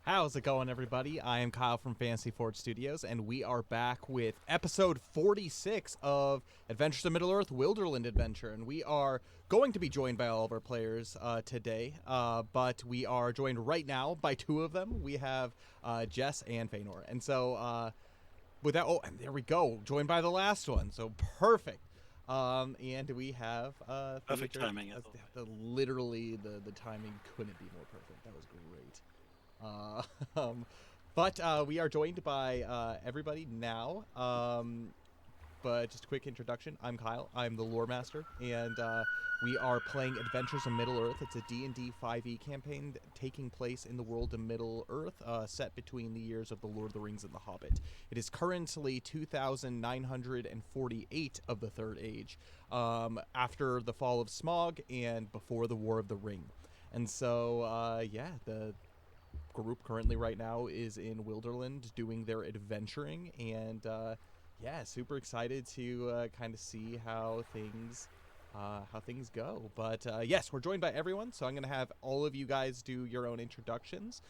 How's it going, everybody? I am Kyle from Fantasy Forge Studios, and we are back with episode 46 of Adventures in Middle-earth Wilderland Adventure, and we are going to be joined by all of our players today, but we are joined right now by two of them. We have Jess and Feanor, and so with that, oh, and there we go, joined by the last one, so perfect. And we have perfect Theodric. timing. Literally, the timing couldn't be more perfect. That was great. But we are joined by everybody now. But just a quick introduction. I'm Kyle. I'm the lore master, and we are playing Adventures in Middle-earth. It's a D&D 5e campaign taking place in the world of Middle-earth, set between the years of The Lord of the Rings and The Hobbit. It is currently 2,948 of the Third Age, after the fall of Smaug and before the War of the Ring. And so, yeah, the group currently right now is in Wilderland doing their adventuring, and yeah, super excited to kind of see how things go. But yes, we're joined by everyone, so I'm gonna have all of you guys do your own introductions,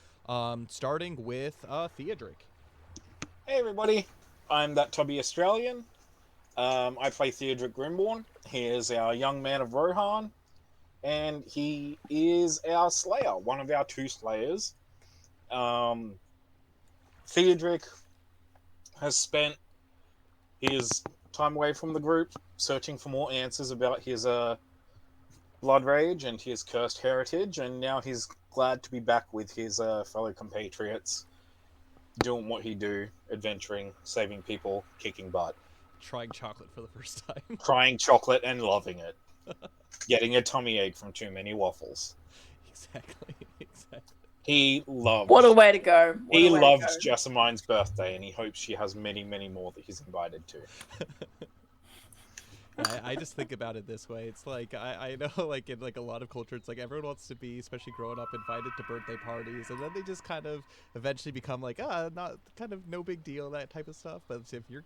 starting with Theodric. Hey everybody, I'm that Tubby Australian. I play Theodric Grimborn. He is our young man of Rohan, and he is our slayer, one of our two slayers. Theodric has spent his time away from the group searching for more answers about his blood rage and his cursed heritage, and now he's glad to be back with his fellow compatriots, doing what he do, adventuring, saving people, kicking butt. Trying chocolate for the first time. Trying chocolate and loving it. Getting a tummy ache from too many waffles. Exactly. He loves... What a way to go. He loves Jessamine's birthday, and he hopes she has many, many more that he's invited to. I just think about it this way. It's like, I know, like, in, like, a lot of culture, it's like everyone wants to be, especially growing up, invited to birthday parties, and then they just kind of eventually become like, not kind of no big deal, that type of stuff. But if you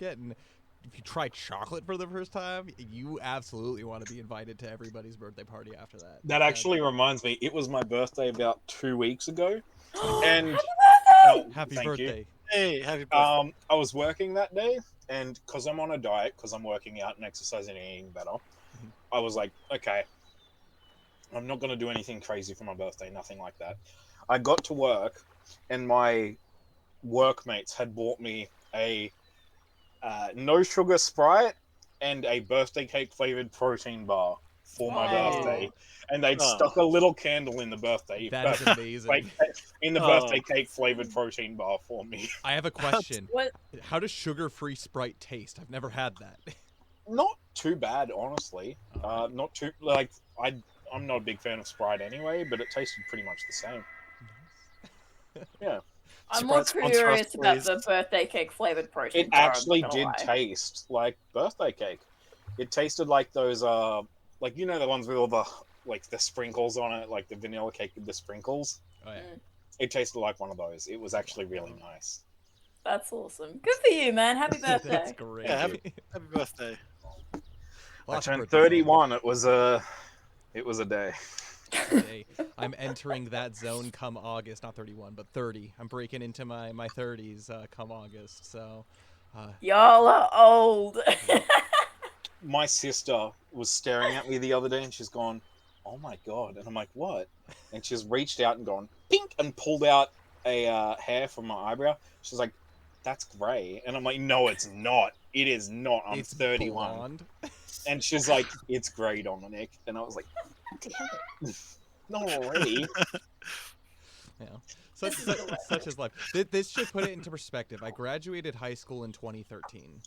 try chocolate for the first time, you absolutely want to be invited to everybody's birthday party after that. That actually reminds me, it was my birthday about 2 weeks ago. And happy birthday. Hey, happy birthday. I was working that day, and because I'm on a diet, because I'm working out and exercising and eating better, I was like, okay, I'm not going to do anything crazy for my birthday, nothing like that. I got to work, and my workmates had bought me a no sugar Sprite and a birthday cake flavored protein bar for my birthday, and they'd stuck a little candle in the birthday. That is amazing. In the birthday cake flavored protein bar for me. I have a question. What? How does sugar-free Sprite taste? I've never had that. Not too bad, honestly. Not too like I'm not a big fan of Sprite anyway, but it tasted pretty much the same. Yeah. I'm more curious about the birthday cake flavored protein. It actually did taste like birthday cake. It tasted like those like, you know, the ones with all the like the sprinkles on it, like the vanilla cake with the sprinkles. Oh yeah. It tasted like one of those. It was actually really nice. That's awesome. Good for you, man. Happy birthday. That's great. Yeah, happy birthday. I turned 31. It was a day. I'm entering that zone come August, not 31, but 30. I'm breaking into my 30s come August, so... Y'all are old. My sister was staring at me the other day, and she's gone, oh my god. And I'm like, what? And she's reached out and gone, pink, and pulled out a hair from my eyebrow. She's like, that's grey. And I'm like, no, it's not. It is not. It's 31. Blonde. And she's like, it's grey, Dominic. And I was like, not already. Yeah. Such is life. This should put it into perspective. I graduated high school in 2013.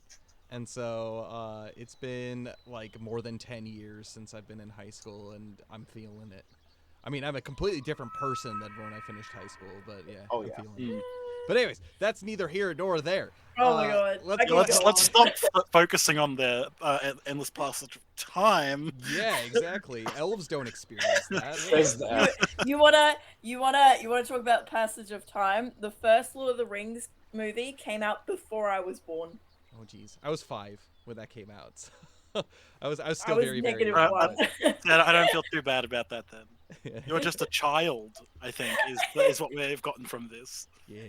And so it's been like more than 10 years since I've been in high school, and I'm feeling it. I mean, I'm a completely different person than when I finished high school, but yeah. Oh, I'm yeah. feeling it. But anyways, that's neither here nor there. Oh my god. Let's stop focusing on the endless passage of time. Yeah, exactly. Elves don't experience that. You wanna talk about passage of time? The first Lord of the Rings movie came out before I was born. Oh jeez, I was 5 when that came out. I was still very negative very one. I don't feel too bad about that then. You're just a child, I think, is what we've gotten from this. Yeah,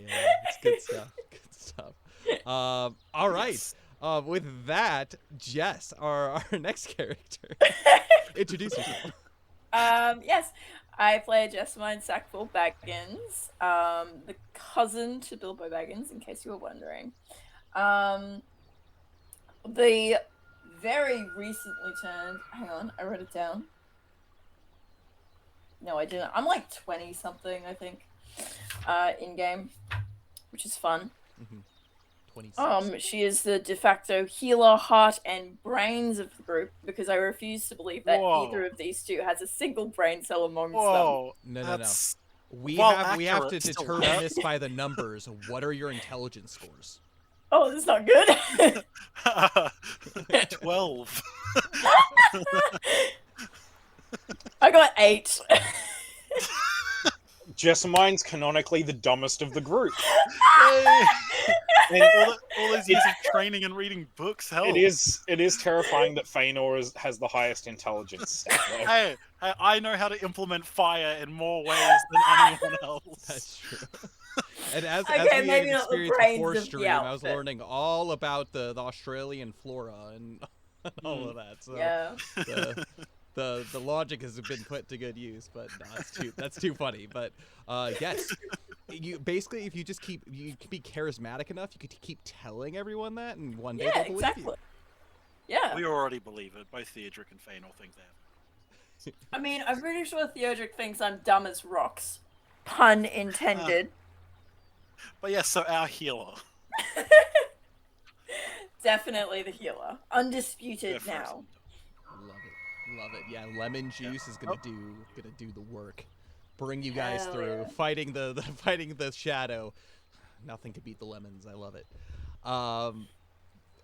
it's good stuff. Good stuff. All right. Yes. With that, Jess, our next character. Introduce yourself. Yes, I play Jessamine Sackville Baggins, the cousin to Bilbo Baggins, in case you were wondering. The very recently turned. Hang on, I wrote it down. No, I didn't. I'm like 20 something, I think, in game, which is fun. 26. She is the de facto healer, heart, and brains of the group because I refuse to believe that Whoa. either of these two has a single brain cell amongst them. Whoa. No. That's... We While have to accurate, still determine hurt. this by the numbers. What are your intelligence scores? Oh, that's not good. 12. I got 8. Jessamine's canonically the dumbest of the group. And all those years of training and reading books help. It is terrifying that Feanor has the highest intelligence. Hey, I know how to implement fire in more ways than anyone else. That's true. And as Okay, we maybe had not the experienced brains before of the stream, I was outfit. learning all about the Australian flora and all of that. So Yeah. the logic has been put to good use, but no, that's too funny. But yes, you basically, if you just you can be charismatic enough, you could keep telling everyone that, and one day Yeah, they'll believe exactly. Yeah. We already believe it. Both Theodric and Feanor think that. I mean, I'm pretty sure Theodric thinks I'm dumb as rocks. Pun intended. But yes, so our healer. Definitely the healer. Undisputed Yeah, now. Love it. Yeah, lemon juice is gonna do the work. Bring you guys Hell through yeah. fighting the shadow. Nothing can beat the lemons. I love it.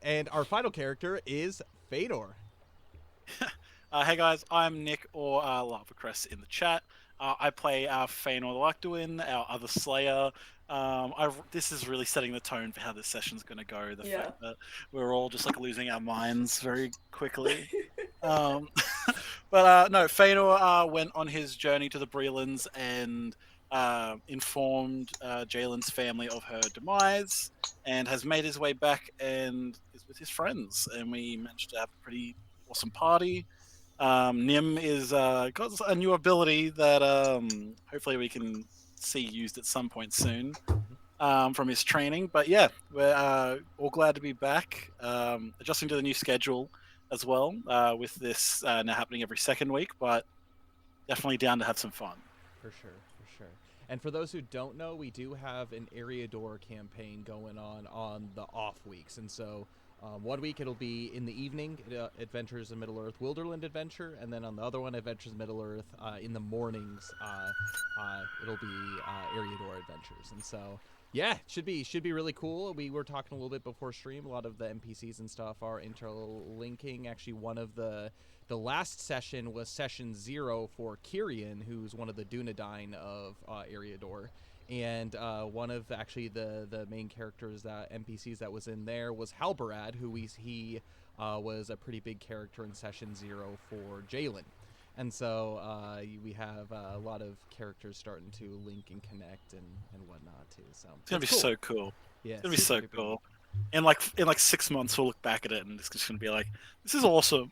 And our final character is Fedor. Hey guys, I'm Nick, or Lavacrest in the chat. I play Feanor the Lactuin, our other Slayer. This is really setting the tone for how this session's going to go. The Yeah. fact that we're all just like losing our minds very quickly. But no, Feanor went on his journey to the Brelands and informed Jalen's family of her demise, and has made his way back and is with his friends. And we managed to have a pretty awesome party. Nim is got a new ability that hopefully we can see used at some point soon from his training. But yeah, we're all glad to be back, adjusting to the new schedule as well, with this now happening every second week, but definitely down to have some fun. For sure. And for those who don't know, we do have an Eriador campaign going on the off weeks, and so 1 week it'll be in the evening, Adventures in Middle-earth Wilderland Adventure, and then on the other one, Adventures in Middle-earth, in the mornings, it'll be Eriador Adventures. And so, yeah, should be really cool. We were talking a little bit before stream. A lot of the NPCs and stuff are interlinking. Actually, one of the last session was session 0 for Kyrian, who's one of the Dunedain of Eriador. And one of actually the main characters, NPCs that was in there was Halbarad, who he was a pretty big character in session 0 for Jalen. And so we have a lot of characters starting to link and connect and whatnot too. So It's gonna be so cool. Yeah, It's gonna be so cool. In like 6 months, we'll look back at it and it's just gonna be like, this is awesome.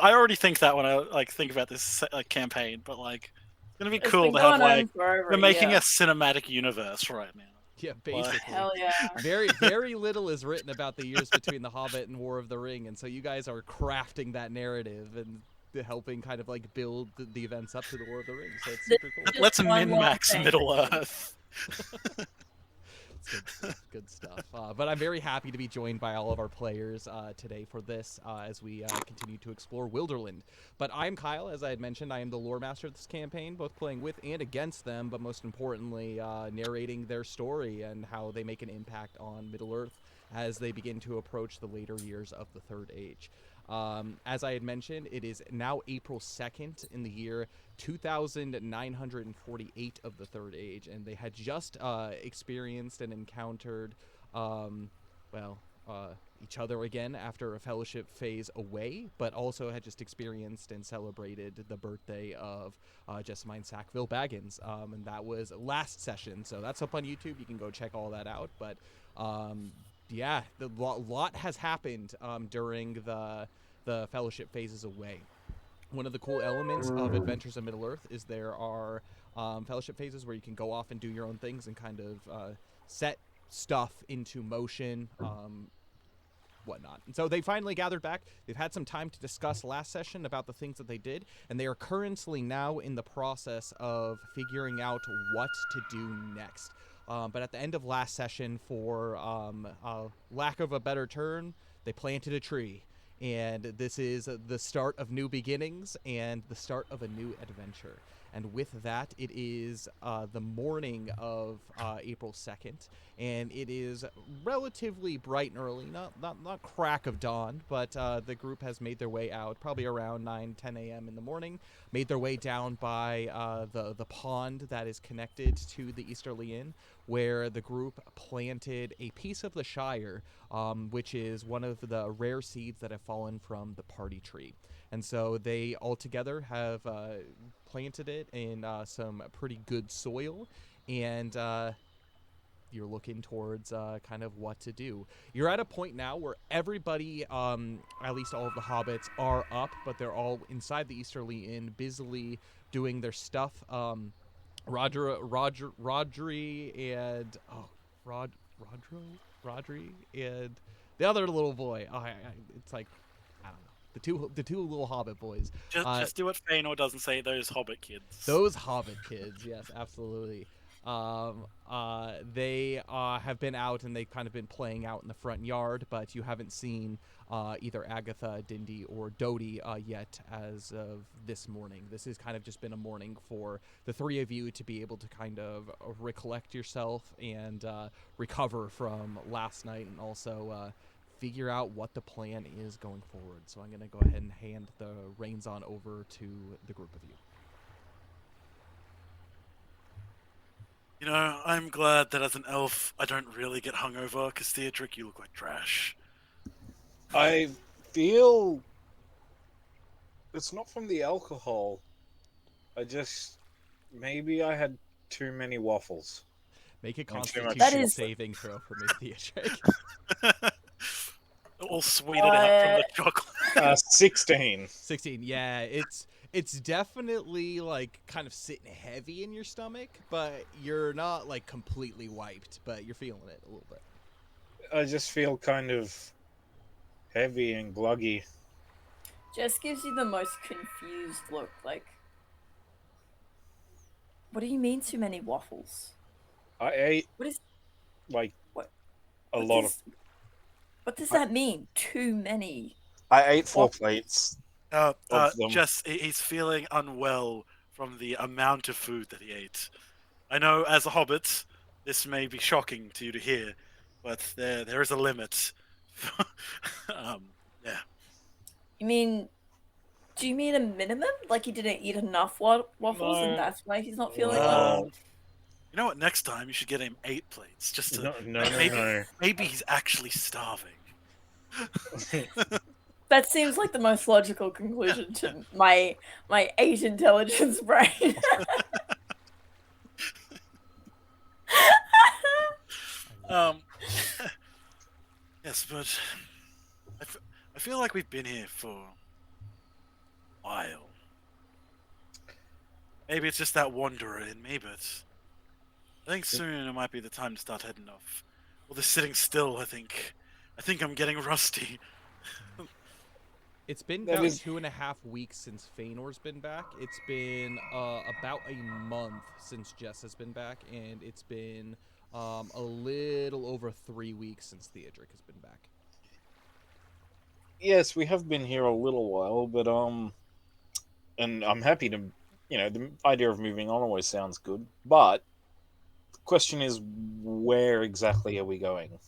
I already think that when I like think about this campaign, but like, it's gonna be It's cool been to have going on like forever, we're making yeah. a cinematic universe right now. Yeah, basically. Hell yeah. Very little is written about the years between The Hobbit and War of the Ring, and so you guys are crafting that narrative and helping kind of like build the events up to the War of the Ring. So it's super cool. Just Let's one more min-max thing. Middle Earth. It's good stuff. But I'm very happy to be joined by all of our players today for this as we continue to explore Wilderland. But I'm Kyle, as I had mentioned. I am the lore master of this campaign, both playing with and against them, but most importantly, narrating their story and how they make an impact on Middle-earth as they begin to approach the later years of the Third Age. As I had mentioned, it is now April 2nd in the year 2948 of the Third Age, and they had just experienced and encountered, well, each other again after a fellowship phase away, but also had just experienced and celebrated the birthday of Jessamine Sackville Baggins, and that was last session. So that's up on YouTube. You can go check all that out. But yeah, the lot has happened during the fellowship phases away. One of the cool elements of Adventures in Middle Earth is there are fellowship phases where you can go off and do your own things and kind of set stuff into motion, whatnot. And so they finally gathered back. They've had some time to discuss last session about the things that they did, and they are currently now in the process of figuring out what to do next. But at the end of last session, for lack of a better term, they planted a tree. And this is the start of new beginnings and the start of a new adventure. And with that, it is the morning of April 2nd, and it is relatively bright and early, not crack of dawn, but the group has made their way out probably around 9-10 a.m. in the morning, made their way down by the pond that is connected to the Easterly Inn, where the group planted a piece of the Shire, which is one of the rare seeds that have fallen from the party tree. And so they all together have planted it in some pretty good soil, and you're looking towards kind of what to do. You're at a point now where everybody, at least all of the hobbits, are up, but they're all inside the Easterly Inn, busily doing their stuff. Rodri and the other little boy. It's like, I don't know. The two little Hobbit boys. Just do what Feanor doesn't say. Those Hobbit kids. Those Hobbit kids, yes, absolutely. They have been out and they've kind of been playing out in the front yard, but you haven't seen either Agatha, Dindy, or Dodie yet as of this morning. This has kind of just been a morning for the three of you to be able to kind of recollect yourself and recover from last night, and also figure out what the plan is going forward. So I'm going to go ahead and hand the reins on over to the group of you. You know, I'm glad that as an elf, I don't really get hungover, because Theodric, you look like trash. I feel it's not from the alcohol. Maybe I had too many waffles. Make a Too much Constitution saving throw for me, Theodric. All sweeted out from the chocolate. 16. 16, yeah, it's definitely like kind of sitting heavy in your stomach, but you're not like completely wiped, but you're feeling it a little bit. I just feel kind of heavy and gluggy. Jess gives you the most confused look, like, what do you mean too many waffles? I ate What is like what? a lot of. What does that mean? Too many? I ate 4 plates. Of them. Just he's feeling unwell from the amount of food that he ate. I know, as a hobbit, this may be shocking to you to hear, but there is a limit. Yeah. You mean? Do you mean a minimum? Like he didn't eat enough waffles, and that's why he's not feeling well? You know what? Next time you should get him 8 plates, just to No. maybe he's actually starving. That seems like the most logical conclusion to my 8 intelligence brain. Yes, but I feel like we've been here for a while. Maybe it's just that wanderer in me, but I think soon it might be the time to start heading off. Well, this sitting still, I think I'm getting rusty. It's been about 2.5 weeks since Feanor's been back. It's been about a month since Jess has been back, and it's been a little over 3 weeks since Theodric has been back. Yes, we have been here a little while, but and I'm happy to, the idea of moving on always sounds good. But the question is, where exactly are we going?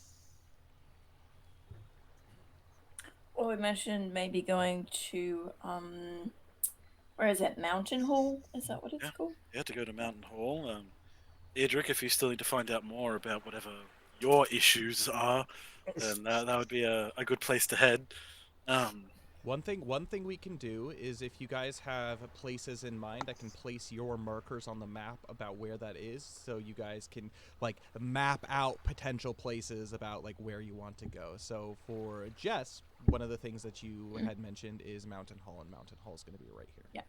Well, we mentioned maybe going to where is it? Mountain Hall? Is that what it's called? You have to go to Mountain Hall. Edric, if you still need to find out more about whatever your issues are, then that would be a good place to head. One thing we can do is if you guys have places in mind, I can place your markers on the map about where that is, so you guys can like map out potential places about like where you want to go. So for Jess, one of the things that you had mentioned is Mountain Hall, and Mountain Hall is going to be right here. Yeah.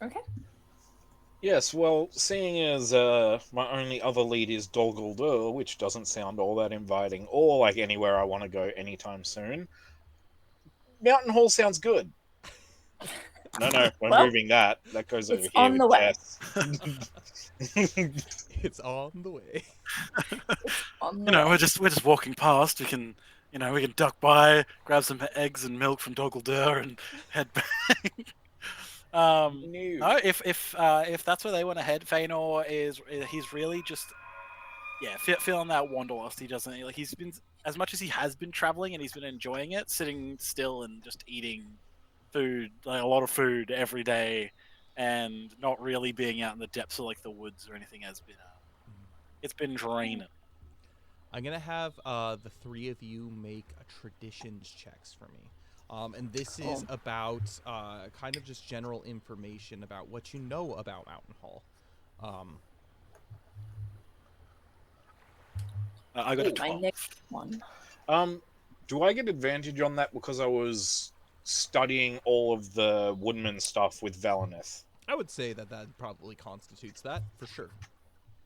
Okay. Yes, well, seeing as my only other lead is Dol Guldur, which doesn't sound all that inviting, or like anywhere I want to go anytime soon, Mountain Hall sounds good. No, we're Well, moving that. That goes over it's here on with the way. Jess. It's on the way. It's on the You know, way. we're just walking past. We can, we can duck by, grab some eggs and milk from Doggleder, and head back. New. No, if that's where they want to head, Feanor he's really just feeling that wanderlust. He doesn't like he's been as much as he has been traveling and he's been enjoying it, sitting still and just eating food, like a lot of food every day, and not really being out in the depths of like the woods or anything has been. It's been draining. I'm gonna have the three of you make a traditions checks for me. And this is about kind of just general information about what you know about Mountain Hall. I got a My 12. next one. Do I get advantage on that because I was studying all of the Woodman stuff with Valineth? I would say that probably constitutes that for sure.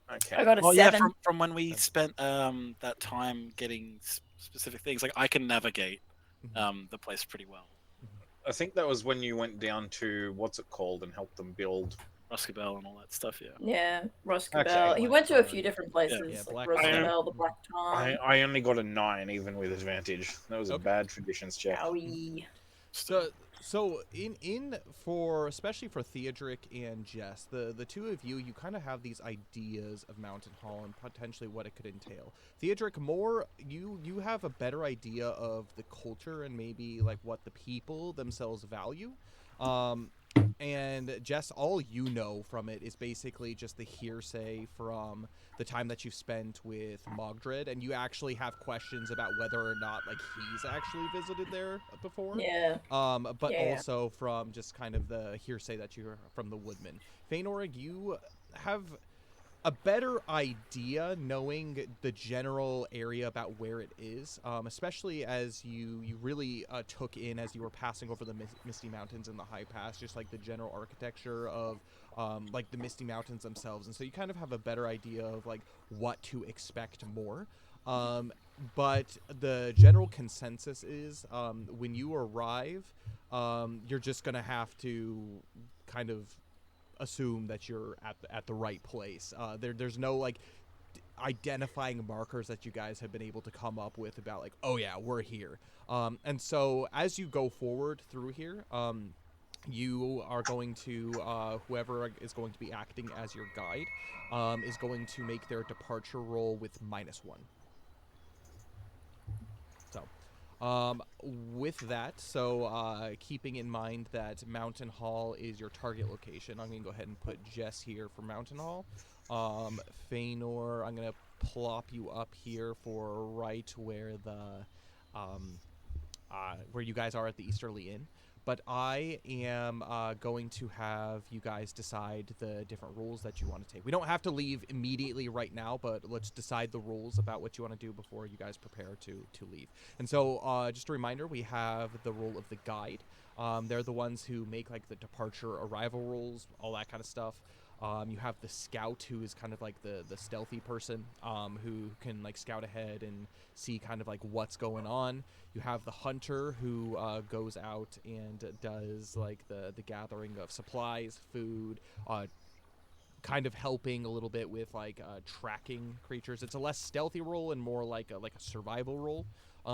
Okay. I got a Well, yeah, 7. from when we spent that time getting specific things, like I can navigate the place pretty well. I think that was when you went down to what's it called and helped them build Ruskabel and all that stuff, yeah. Yeah, Roskabel. Okay. He went to a few different places, Yeah, like Black Roskabel, the Black I, Tom. I only got a 9 even with advantage. That was a Okay. bad traditions check. Owie. So in for especially for Theodric and Jess, the two of you kind of have these ideas of Mountain Hall and potentially what it could entail. Theodric, more you have a better idea of the culture and maybe like what the people themselves value. And Jess, all you know from it is basically just the hearsay from the time that you've spent with Mogdred, and you actually have questions about whether or not like he's actually visited there before. Yeah. But Yeah. also from just kind of the hearsay that you heard from the Woodman. Feanor, you have a better idea knowing the general area about where it is, especially as you really took in as you were passing over the Misty Mountains and the High Pass, just like the general architecture of like the Misty Mountains themselves. And so you kind of have a better idea of like what to expect more. But the general consensus is when you arrive, you're just going to have to kind of assume that you're at the right place. There's no like identifying markers that you guys have been able to come up with about like, oh yeah, we're here. And so as you go forward through here, you are going to whoever is going to be acting as your guide is going to make their departure roll with -1. So with that, so keeping in mind that Mountain Hall is your target location, I'm going to go ahead and put Jess here for Mountain Hall. Feanor, I'm going to plop you up here for right where the where you guys are at the Easterly Inn. But I am going to have you guys decide the different rules that you want to take. We don't have to leave immediately right now, but let's decide the rules about what you want to do before you guys prepare to leave. And so just a reminder, we have the role of the guide. They're the ones who make like the departure arrival rules, all that kind of stuff. You have the scout, who is kind of like the stealthy person who can like scout ahead and see kind of like what's going on. You have the hunter who goes out and does like the gathering of supplies, food, kind of helping a little bit with like tracking creatures. It's a less stealthy role and more like a survival role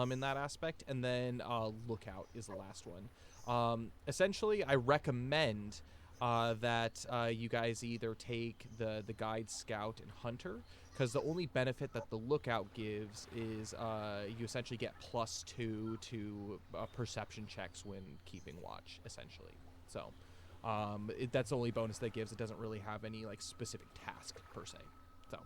in that aspect. And then lookout is the last one. Essentially, I recommend that you guys either take the guide, scout, and hunter, because the only benefit that the lookout gives is you essentially get +2 to perception checks when keeping watch, essentially. So that's the only bonus that gives. It doesn't really have any like specific task per se. So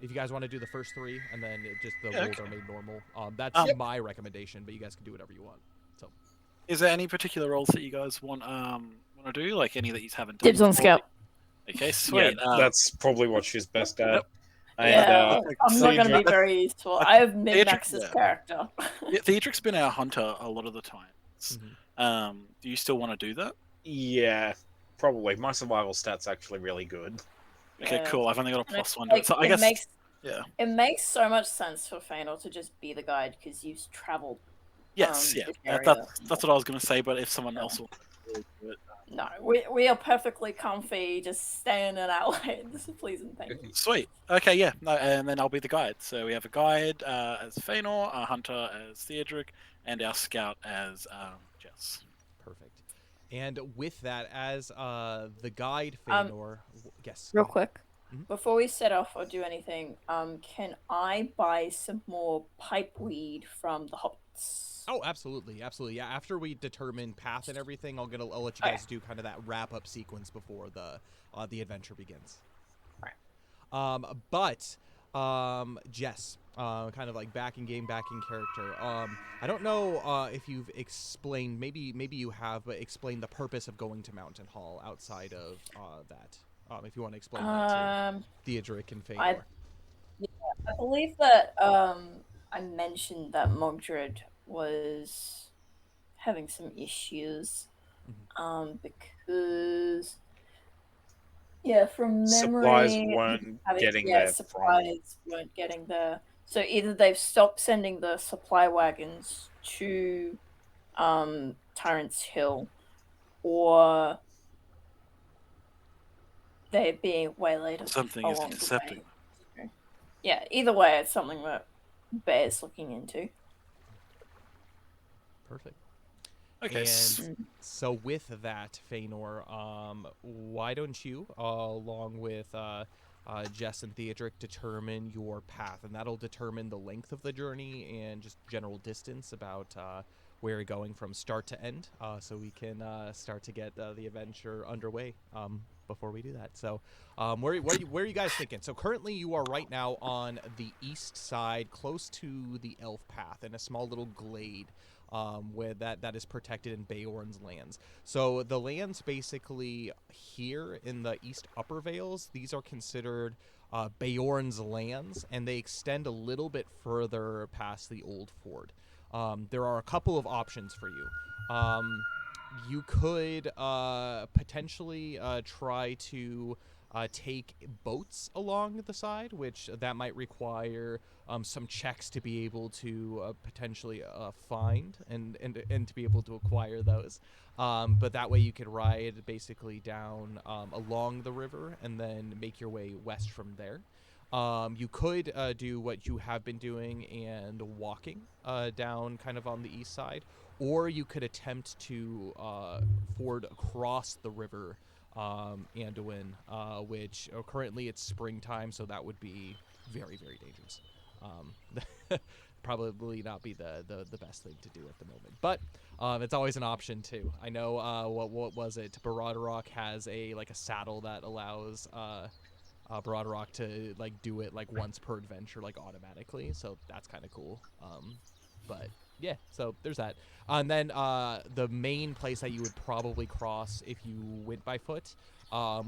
If you guys want to do the first 3 and then just the Yeah, rolls okay. are made normal, that's my recommendation. But you guys can do whatever you want. So Is there any particular roles that you guys want to do? Like any that you haven't done Dibs on before? scout. Okay, Yeah, sweet. that's probably what she's best at. Yep. And Yeah, I'm not going to be Cedric- very useful. I I have think min-max's yeah. character. Yeah, Theodric's been our hunter a lot of the times. Mhm. Do you still want to do that? Yeah, probably. My survival stat's actually really good. Okay, Yeah. cool. I've only got a And I +1 feel to it, like so I guess yeah. it makes so much sense for Feanor to just be the guide because you've traveled. Yes, yeah. this That's area. what I was going to say. But if someone Yeah. else wants to do it, No, we are perfectly comfy just staying in our lanes. Please and thank you. sweet. Okay, yeah. No, and then I'll be the guide. So we have a guide as Feanor, our hunter as Theodric, and our scout as Jess. Perfect. And with that, as the guide, Feanor, yes. Real go ahead. quick, Mhm. before we set off or do anything, can I buy some more pipeweed from the hobbits? Oh, absolutely, absolutely. Yeah, after we determine path and everything, I'll let you guys do kind of that wrap up sequence before the adventure begins. But Jess, kind of like back in game, back in character. I don't know if you've explained, maybe you have explained the purpose of going to Mountain Hall outside of that. If you want to explain that to Theodric and Feanor. I believe that I mentioned that Mogdred was having some issues because from memory Supplies weren't getting supplies weren't getting there. So either they've stopped sending the supply wagons to Tyrant's Hill, or they're being waylaid Something is along the intercepting. way. Yeah, either way, it's something that Bear's looking into. Perfect. Okay. And so with that, Feanor, why don't you, along with Jess and Theodric, determine your path, and that'll determine the length of the journey and just general distance about where you're going from start to end, so we can start to get the adventure underway. Before we do that, so where are you guys thinking? So currently you are right now on the east side, close to the elf path, in a small little glade. Where that is protected in Beorn's lands. So the lands basically here in the East Upper Vales, these are considered Beorn's lands, and they extend a little bit further past the Old Ford. There are a couple of options for you. You could potentially try to take boats along the side, which that might require some checks to be able to potentially find and to be able to acquire those. But that way you could ride basically down along the river and then make your way west from there. You could do what you have been doing and walking down kind of on the east side, or you could attempt to ford across the river Anduin, which currently it's springtime, so that would be very, very dangerous. Probably not be the best thing to do at the moment, but it's always an option too. I know what was it? Broderick has a saddle that allows Broderick to do it once per adventure automatically, so that's kind of cool. But yeah, so there's that. And then the main place that you would probably cross if you went by foot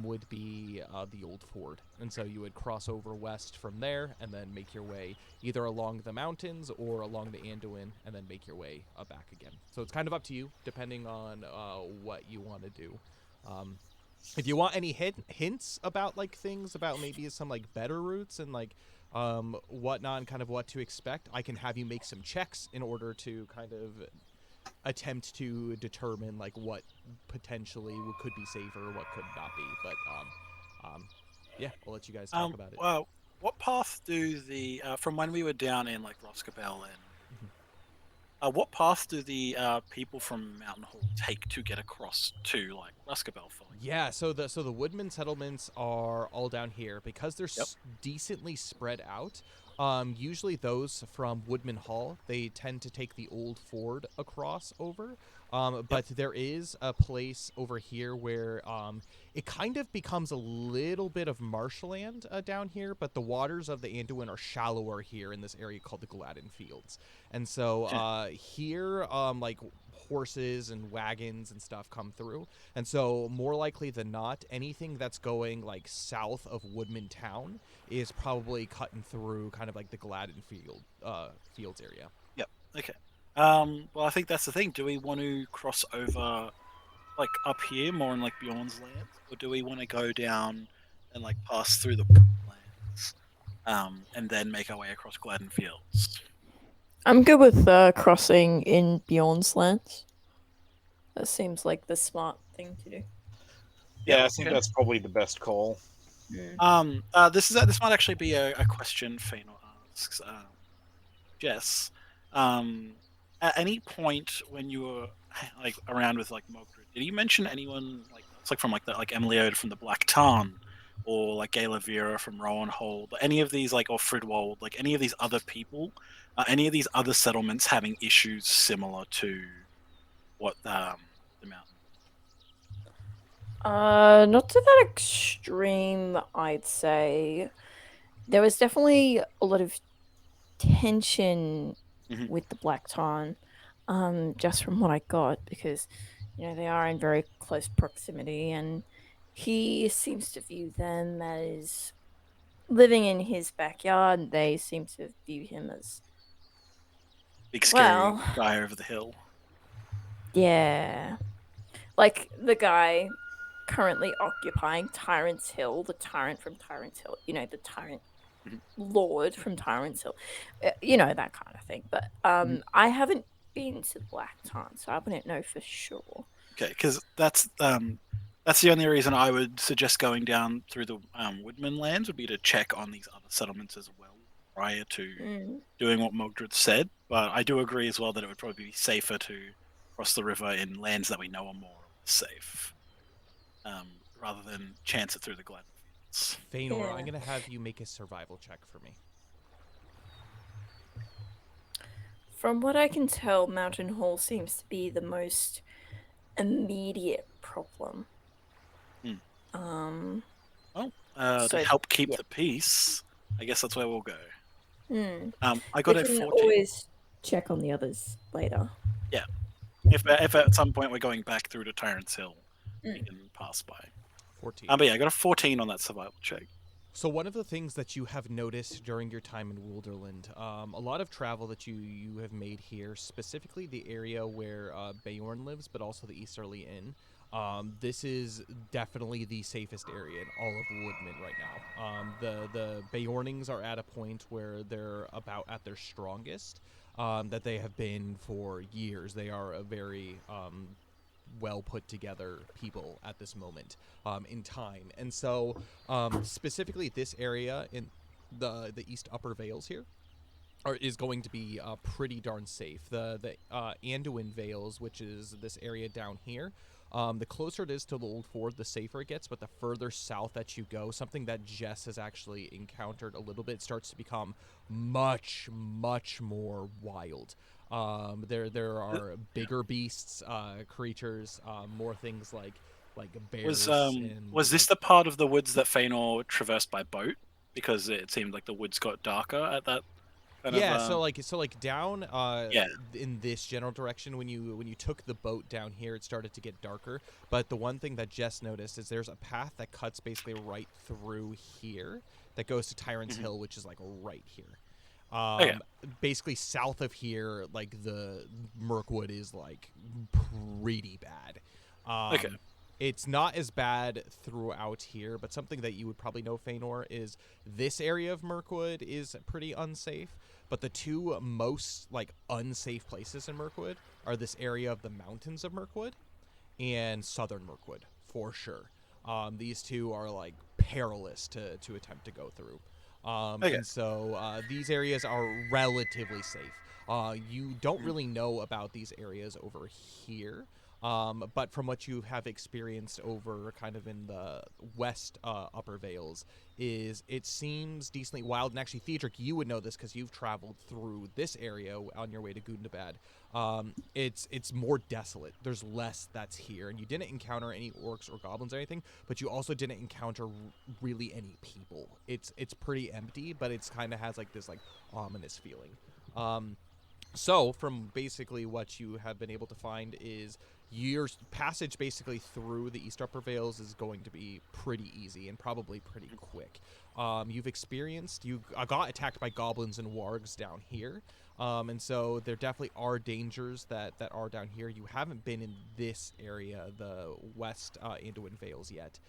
would be the Old Ford. And so you would cross over west from there and then make your way either along the mountains or along the Anduin and then make your way back again. So it's kind of up to you, depending on what you want to do. If you want any hints about things about maybe some better routes and whatnot and kind of what to expect, I can have you make some checks in order to kind of attempt to determine what potentially could be safer, what could not be. But yeah, I'll let you guys talk about it. Well, what path do the from when we were down in Roscabel and what path do the people from Mountain Hall take to get across to Roscabel? Yeah, so the woodman settlements are all down here because they're decently spread out. Usually those from Woodman Hall, they tend to take the old ford across over. But there is a place over here where it kind of becomes a little bit of marshland down here, but the waters of the Anduin are shallower here in this area called the Gladden Fields. And so here, like horses and wagons and stuff come through. And so more likely than not, anything that's going like south of Woodman Town is probably cutting through kind of like the Gladden Fields area. Yep. Okay. Well, I think that's the thing. Do we want to cross over, like up here, more in like Bjorn's lands, or do we want to go down and like pass through the lands, and then make our way across Gladden Fields? I'm good with crossing in Bjorn's lands. That seems like the smart thing to do. Yeah, I think that's probably the best call. This might actually be a question Fëanor asks. Jess, at any point when you were like around with like Mogdred, did you mention anyone like it's like from like Emiliode from the Black Tarn, or like Gala Vera from Rowanhold, any of these like or Fridwold, like any of these other people, any of these other settlements having issues similar to what the mountain? Not to that extreme, I'd say. There was definitely a lot of tension with the Black Tarn, just from what I got, because they are in very close proximity, and he seems to view them as living in his backyard. They seem to view him as Big scary guy over the hill. Yeah, like the guy currently occupying Tyrant's Hill, the tyrant from Tyrant's Hill, the tyrant lord from Tyrant's Hill, that kind of thing. But I haven't been to Black Tarn, so I wouldn't know for sure. Okay, because that's the only reason I would suggest going down through the Woodman lands would be to check on these other settlements as well prior to doing what Mogdred said. But I do agree as well that it would probably be safer to cross the river in lands that we know are more or less safe, rather than chance it through the Gladden Fields. Fëanor, I'm going to have you make a survival check for me. From what I can tell, Mountain Hall seems to be the most immediate problem. To help keep the peace, I guess that's where we'll go. I got we a can 14. Always check on the others later. Yeah, if at some point we're going back through to Tyrant's Hill, we can pass by. 14. But yeah, I got a 14 on that survival check. So one of the things that you have noticed during your time in Wilderland, a lot of travel that you have made here, specifically the area where Bjorn lives, but also the Easterly Inn. This is definitely the safest area in all of Woodman right now. The Bjornings are at a point where they're about at their strongest, that they have been for years. They are a very well put together people at this moment in time. And so specifically this area in the East Upper Vales here is going to be pretty darn safe. The Anduin Vales, which is this area down here, the closer it is to the Old Ford, the safer it gets, but the further south that you go, something that Jess has actually encountered a little bit, starts to become much, much more wild. There are bigger beasts, creatures, more things like bears. Was this the part of the woods that Fëanor traversed by boat? Because it seemed like the woods got darker at that. So down in this general direction, when you took the boat down here, it started to get darker. But the one thing that Jess noticed is there's a path that cuts basically right through here that goes to Tyrant's Hill, which is like right here. Basically south of here, like the Mirkwood is like pretty bad. It's not as bad throughout here, but something that you would probably know, Fëanor, is this area of Mirkwood is pretty unsafe. But the two most like unsafe places in Mirkwood are this area of the mountains of Mirkwood and southern Mirkwood, for sure. These two are like perilous to attempt to go through. And so these areas are relatively safe. You don't really know about these areas over here. But from what you have experienced over kind of in the west Upper Vales, is it seems decently wild. And actually, Theodric, you would know this because you've traveled through this area on your way to Gundabad. It's more desolate. There's less that's here, and you didn't encounter any orcs or goblins or anything, but you also didn't encounter really any people. It's pretty empty, but it's kind of has like this like ominous feeling. So from basically what you have been able to find is your passage basically through the East Upper Vales is going to be pretty easy and probably pretty quick. You got attacked by goblins and wargs down here. And so there definitely are dangers that are down here. You haven't been in this area, the West Anduin Vales yet.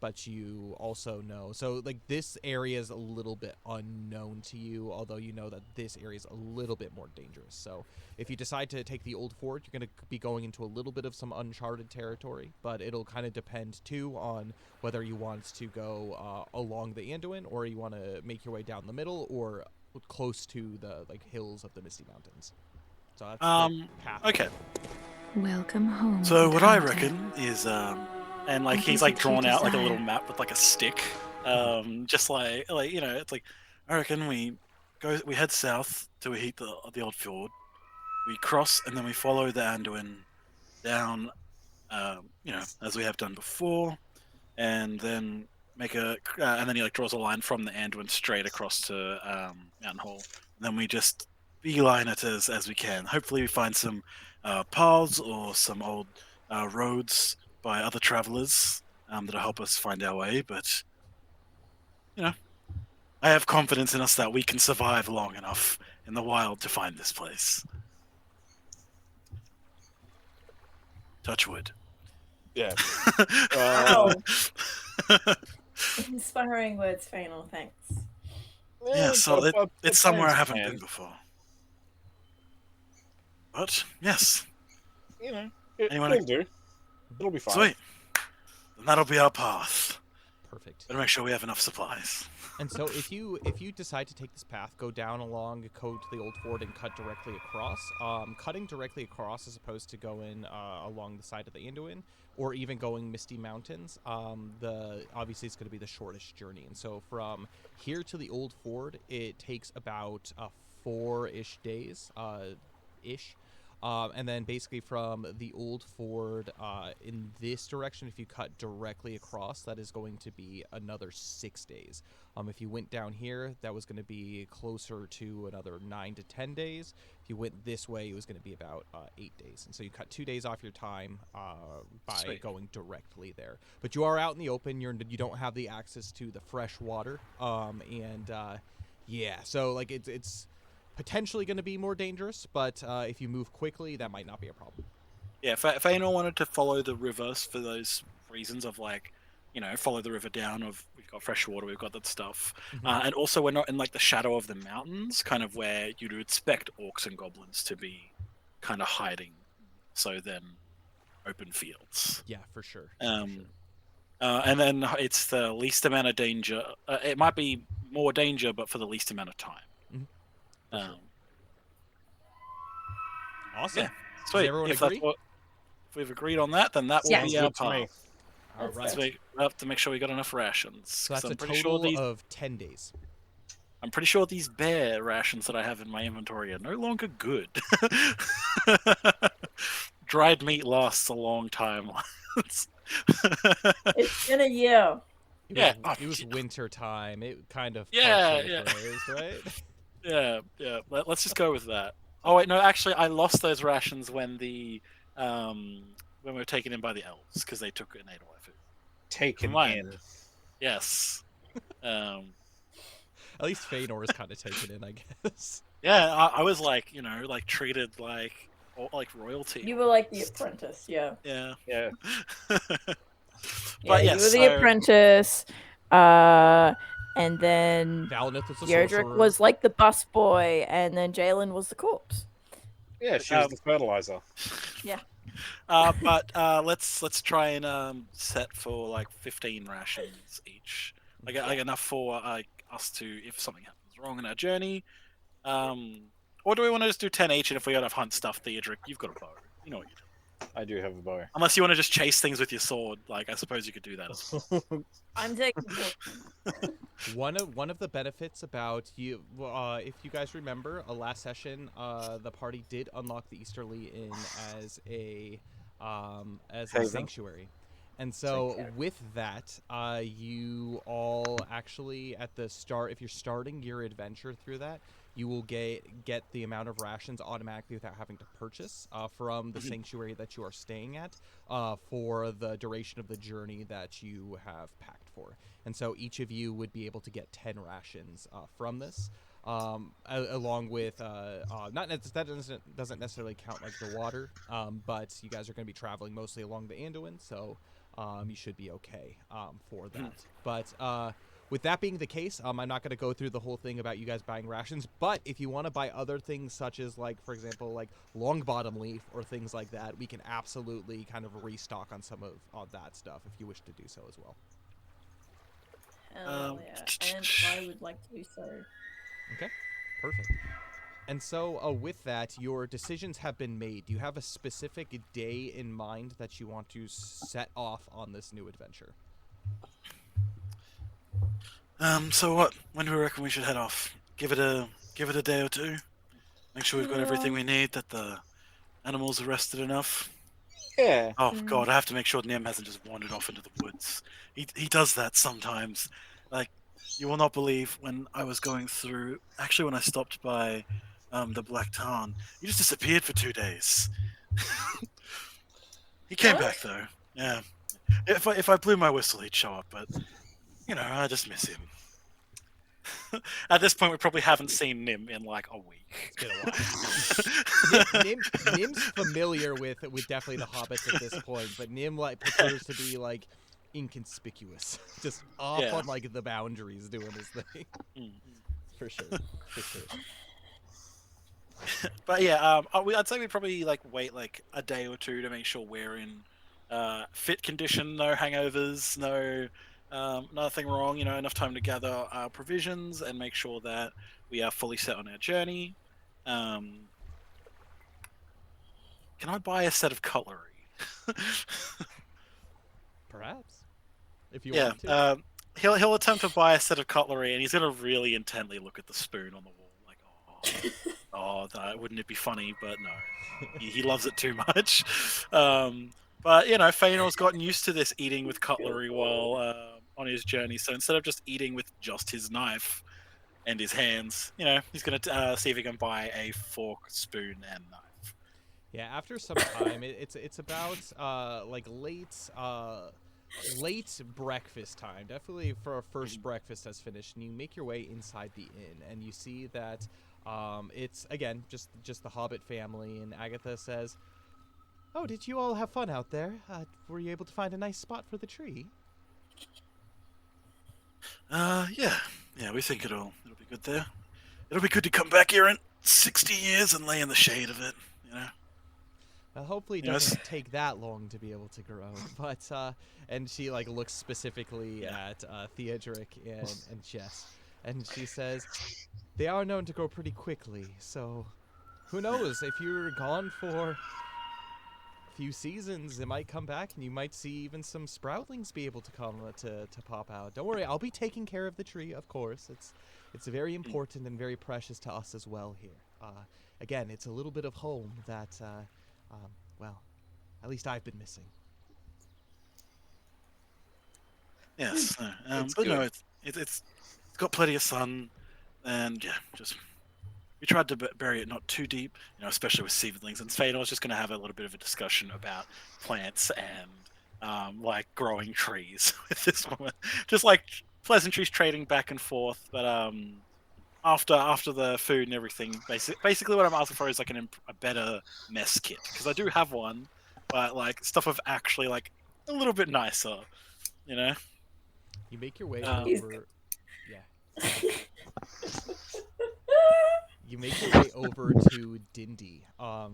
But you also know, so like this area is a little bit unknown to you, although you know that this area is a little bit more dangerous. So if you decide to take the Old Fort, you're going to be going into a little bit of some uncharted territory, but it'll kind of depend too on whether you want to go along the Anduin, or you want to make your way down the middle, or close to the like hills of the Misty Mountains. So that's the path. Okay. Welcome home. So what I Contact. reckon is and like What he's is like it drawn you out like a little desire? map with like a stick. Just like you know, it's like I reckon we head south till we hit the old fjord. We cross and then we follow the Anduin down, you know, as we have done before, and then and then he like draws a line from the Anduin straight across to Mountain Hall. And then we just beeline it as we can. Hopefully, we find some paths or some old roads by other travelers that'll help us find our way. But you know, I have confidence in us that we can survive long enough in the wild to find this place. Touch wood. Yeah. Wow. Inspiring words, Fainal. Thanks. Yeah, so but it's somewhere I plans, haven't man. been before. But yes, You know, Anyone- it'll do. It'll be fine. sweet. Then that'll be our path. Perfect. Better make sure we have enough supplies. And so if you decide to take this path, go down along, go to the Old Fort, and cut directly across. Cutting directly across as opposed to going along the side of the Anduin, or even going Misty Mountains, obviously it's going to be the shortest journey. And so from here to the Old Fort, it takes about 4-ish days, ish. And then basically from the Old Ford in this direction, if you cut directly across, that is going to be another 6 days. If you went down here, that was going to be closer to another 9 to 10 days. If you went this way, it was going to be about 8 days. And so you cut 2 days off your time by Sweet. going directly there. But you are out in the open. You don't have the access to the fresh water. Yeah, so like it's potentially going to be more dangerous, but if you move quickly, that might not be a problem. Yeah, if anyone wanted to follow the rivers for those reasons of like, you know, follow the river down of we've got fresh water, we've got that stuff, and also we're not in like the shadow of the mountains, kind of where you'd expect orcs and goblins to be kind of hiding. So then open fields. Yeah, for sure. And then it's the least amount of danger. It might be more danger, but for the least amount of time. Awesome. Yeah, sweet. everyone If agree? If we've agreed on that, then that will Yes. be our Good to me. path. All That's right. So we have to make sure we got enough rations. So that's 'cause a I'm pretty total sure of 10 days. I'm pretty sure these bear rations that I have in my inventory are no longer good. Dried meat lasts a long time. It's been a year. It was winter time. It kind of Yeah, partially yeah. froze, right? Yeah. Let's just go with that. Oh wait, no. Actually, I lost those rations when when we were taken in by the elves because they took and ate all our food. Taken Mine. in. Yes. At least Feanor is kind of taken in, I guess. Yeah, I was like, you know, like treated like royalty. You were like the apprentice, yeah. Yeah. Yeah. But You yes, were the so- apprentice, and then Valinith was the Deirdric sorcerer. was like the bus boy, and then Jalen was the corpse. Yeah, she was the fertilizer. But let's try and set for like 15 rations each. Like enough for us to, if something happens wrong in our journey. Or do we want to just do 10 each? And if we got enough hunt stuff, Theodric, you've got a bow. You know what you do. I do have a bow. Unless you want to just chase things with your sword, like I suppose you could do that as well. I'm taking. One of the benefits about you, if you guys remember, last session, the party did unlock the Easterly Inn as a Haven. sanctuary, and so with that, you all actually at the start, if you're starting your adventure through that, you will get the amount of rations automatically without having to purchase from the sanctuary that you are staying at for the duration of the journey that you have packed for. And so each of you would be able to get 10 rations from this, along with that doesn't necessarily count like the water, but you guys are going to be traveling mostly along the Anduin, so you should be okay for that. But with that being the case, I'm not going to go through the whole thing about you guys buying rations, but if you want to buy other things such as, like, for example, like long bottom leaf or things like that, we can absolutely kind of restock on some of that stuff if you wish to do so as well. Hell yeah. And I would like to do so. Okay, perfect. And so with that, your decisions have been made. Do you have a specific day in mind that you want to set off on this new adventure? So what? When do we reckon we should head off? Give it a day or two. Make sure we've got everything we need. That the animals are rested enough. Yeah. Oh God, I have to make sure Nim hasn't just wandered off into the woods. He does that sometimes. Like, you will not believe when I was going through. Actually, when I stopped by the Black Tarn, he just disappeared for 2 days. He came back though. Yeah. If I blew my whistle, he'd show up. But you know, I just miss him. At this point, we probably haven't seen Nim in like a week. It's been a while. Nim's familiar with definitely the hobbits at this point, but Nim like prefers to be like inconspicuous, just off on like the boundaries doing his thing. For sure. But yeah, I'd say we probably like wait like a day or two to make sure we're in fit condition, no hangovers, no nothing wrong. You know, enough time to gather our provisions and make sure that we are fully set on our journey. Can I buy a set of cutlery? Perhaps, if you want to. He'll attempt to buy a set of cutlery, and he's gonna really intently look at the spoon on the wall, like, wouldn't it be funny? But no, he loves it too much. But you know, Feanor's gotten used to this eating with cutlery while on his journey. So instead of just eating with just his knife and his hands, you know, he's gonna see if he can buy a fork, spoon, and knife. Yeah, after some time, it's about like late breakfast time. Definitely for our first breakfast has finished, and you make your way inside the inn, and you see that it's again just the Hobbit family. And Agatha says, "Oh, did you all have fun out there? Were you able to find a nice spot for the tree?" Yeah, we think it'll be good there. It'll be good to come back here in 60 years and lay in the shade of it, you know. Well, hopefully it doesn't take that long to be able to grow. But and she like looks specifically at Theodric and Jess, and she says, "They are known to grow pretty quickly. So, who knows? If you're gone for a few seasons, it might come back, and you might see even some sproutlings be able to come to pop out. Don't worry, I'll be taking care of the tree, of course. It's very important and very precious to us as well here. Again, it's a little bit of home that." Well, at least I've been missing. Yes, but no, it's got plenty of sun, and yeah, just we tried to bury it not too deep, you know, especially with seedlings. And Fador was just going to have a little bit of a discussion about plants and like growing trees with this woman, just like pleasantries trading back and forth. But after the food and everything, basically what I'm asking for is like a better mess kit, because I do have one, but like stuff of actually like a little bit nicer, you know. You make your way over. Yeah. You make your way over to Dindy.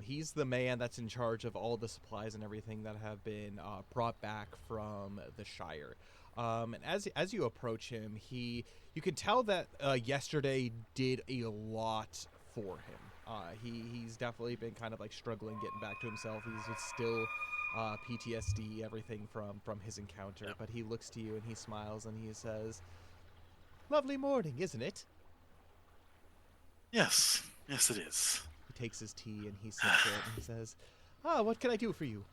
He's the man that's in charge of all the supplies and everything that have been brought back from the Shire. And as you approach him, you can tell that yesterday did a lot for him. He's definitely been kind of like struggling getting back to himself. He's still PTSD, everything from his encounter. Yep. But he looks to you and he smiles and he says, "Lovely morning, isn't it?" Yes, it is. He takes his tea and he sips it and he says, "What can I do for you?"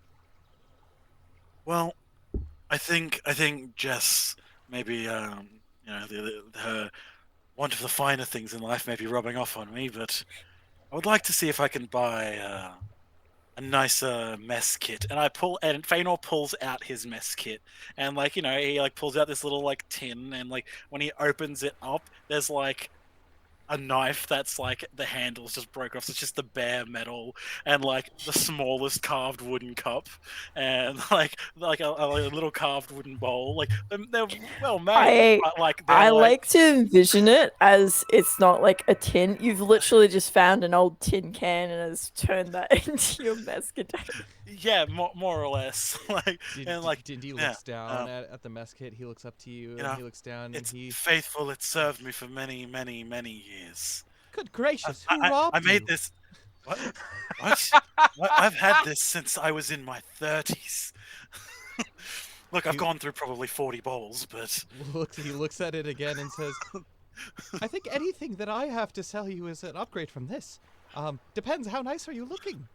Well, I think Jess maybe her want of the finer things in life may be rubbing off on me, but I would like to see if I can buy a nicer mess kit. And Feanor pulls out his mess kit, and he pulls out this little tin, and when he opens it up, there's a knife that's the handle's just broken off. So it's just the bare metal and the smallest carved wooden cup and a little carved wooden bowl. They're well made, but I like to envision it as it's not a tin. You've literally just found an old tin can and has turned that into your mess container. Yeah, more or less. Dindy looks down at the mess kit. He looks up to you, and he looks down, and he... faithful. It served me for many, many, many years. Good gracious, who robbed I made you? this... What? I've had this since I was in my 30s. Look, I've gone through probably 40 bowls, but... He looks at it again and says, "I think anything that I have to sell you is an upgrade from this. Depends, how nice are you looking?"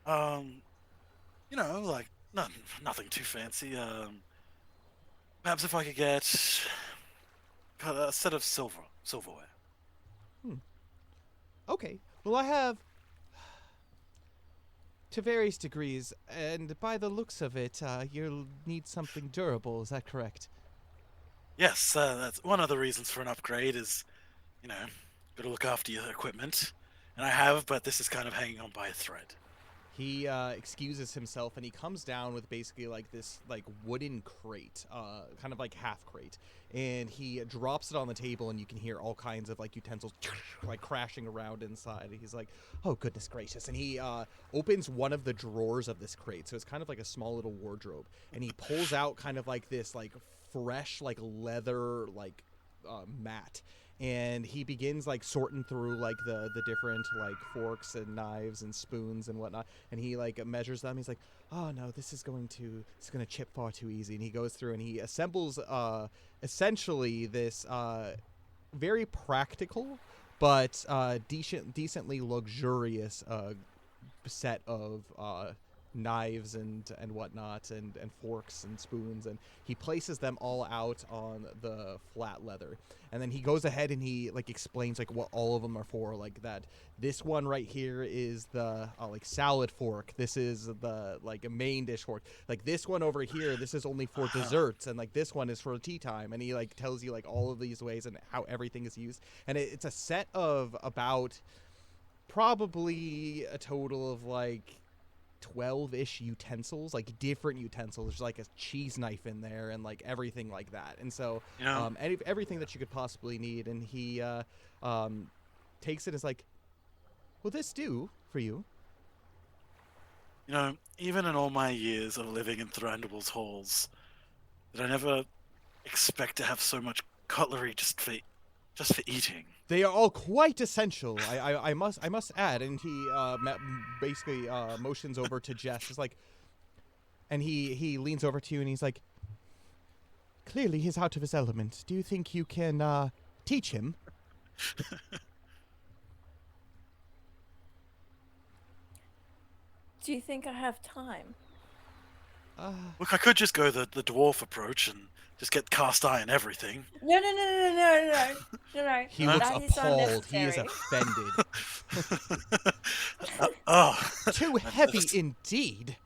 Nothing too fancy. Perhaps if I could get a set of silverware. Okay. Well, I have, to various degrees, and by the looks of it, you'll need something durable. Is that correct? Yes, that's one of the reasons for an upgrade is, got to look after your equipment. And I have, but this is kind of hanging on by a thread. He excuses himself and he comes down with basically this wooden crate, kind of half crate, and he drops it on the table and you can hear all kinds of utensils crashing around inside. And he's like, "Oh goodness gracious!" And he opens one of the drawers of this crate, so it's kind of a small little wardrobe, and he pulls out kind of this fresh leather mat. And he begins sorting through the different forks and knives and spoons and whatnot, and he measures them. He's like, "Oh no, this is going to chip far too easy." And he goes through and he assembles essentially this very practical but decently luxurious set of knives and whatnot and forks and spoons, and he places them all out on the flat leather, and then he goes ahead and he explains what all of them are for, that this one right here is the salad fork, this is the main dish fork, this one over here, this is only for desserts, and this one is for tea time, and he tells you all of these ways and how everything is used, and it's a set of about probably a total of 12-ish utensils, different utensils. There's a cheese knife in there and everything like that. And so everything that you could possibly need. And he takes it as "Will this do for you?" Even in all my years of living in Thranduil's halls, did I never expect to have so much cutlery just for eating. They are all quite essential. I must add, and he basically motions over to Jess. He's and he leans over to you and he's like, "Clearly he's out of his element. Do you think you can teach him?" Do you think I have time? Look, I could just go the dwarf approach and just get cast iron everything. No. He looks That is appalled. He is unnecessary. offended. Too heavy indeed.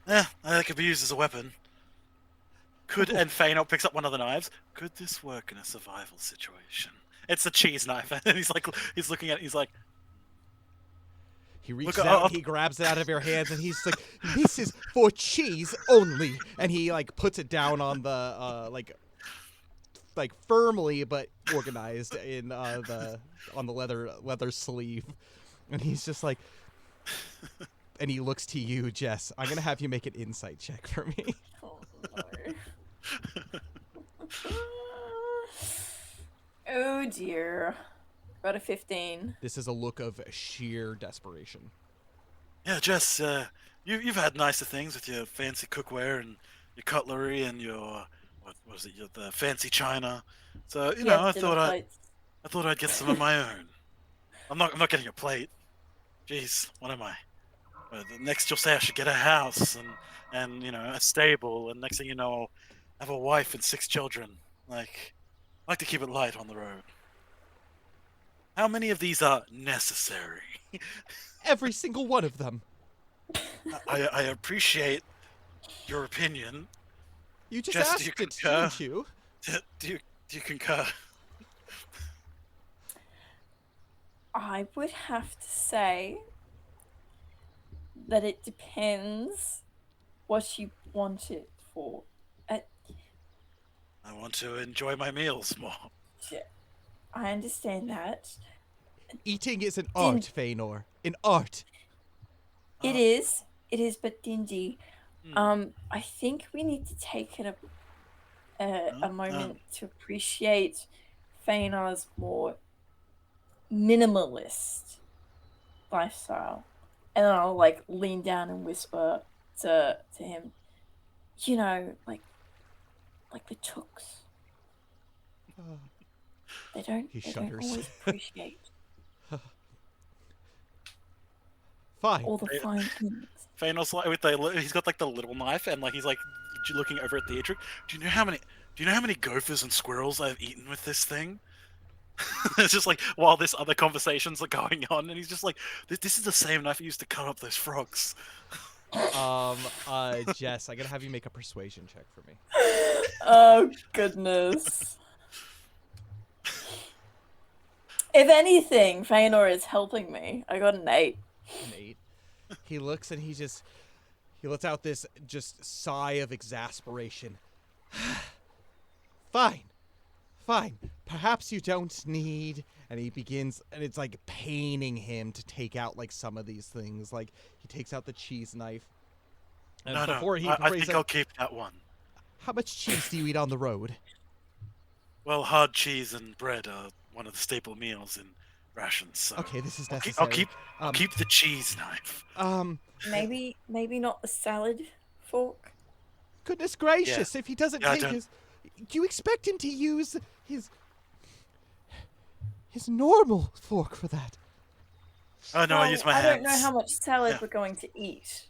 Yeah, that could be used as a weapon. And Feanor picks up one of the knives. Could this work in a survival situation? It's a cheese knife, and he's looking at it, he's like... He reaches out, he grabs it out of your hands, and he's like, "This is for cheese only." And he puts it down on the firmly but organized in on the leather sleeve. And he's just like, and he looks to you, Jess. I'm gonna have you make an insight check for me. Oh, Lord. Oh dear. Got a 15. This is a look of sheer desperation. Yeah, Jess, you've had nicer things with your fancy cookware and your cutlery and your what was it? The fancy china. So Yeah, I dinner plates. thought I'd get some of my own. I'm not getting a plate. Jeez, what am I? Next you'll say I should get a house and a stable, and next thing you know, I'll have a wife and 6 children. I like to keep it light on the road. How many of these are necessary? Every single one of them. I appreciate your opinion. You just Jess, asked do you it, concur? didn't you? Do you concur? I would have to say that it depends what you want it for. I want to enjoy my meals more. I understand that. Eating is an art, Feanor. An art. It is, but Dingy, Hmm. I think we need to take a moment to appreciate Feanor's more minimalist lifestyle. And then I'll lean down and whisper to him, like the Tooks. They don't shudders. always appreciate Fine. all the fine things. Thanos, he's got the little knife, and he's looking over at Theodric. Do you know how many gophers and squirrels I've eaten with this thing? It's just while this other conversations are going on, and he's just this is the same knife I used to cut up those frogs. Jess, I gotta have you make a persuasion check for me. Oh, goodness. If anything, Feanor is helping me. I got an 8. An 8. He looks and he lets out this just sigh of exasperation. Fine. Perhaps you don't need. And he begins, and it's paining him to take out some of these things. He takes out the cheese knife. And I think I'll keep that one. How much cheese do you eat on the road? Well, hard cheese and bread are one of the staple meals in rations. So Okay, this is necessary. I'll keep the cheese knife. Maybe not the salad fork. Goodness gracious! If he doesn't take his, do you expect him to use his normal fork for that? Oh no, I use my hands. I don't know how much salad we're going to eat.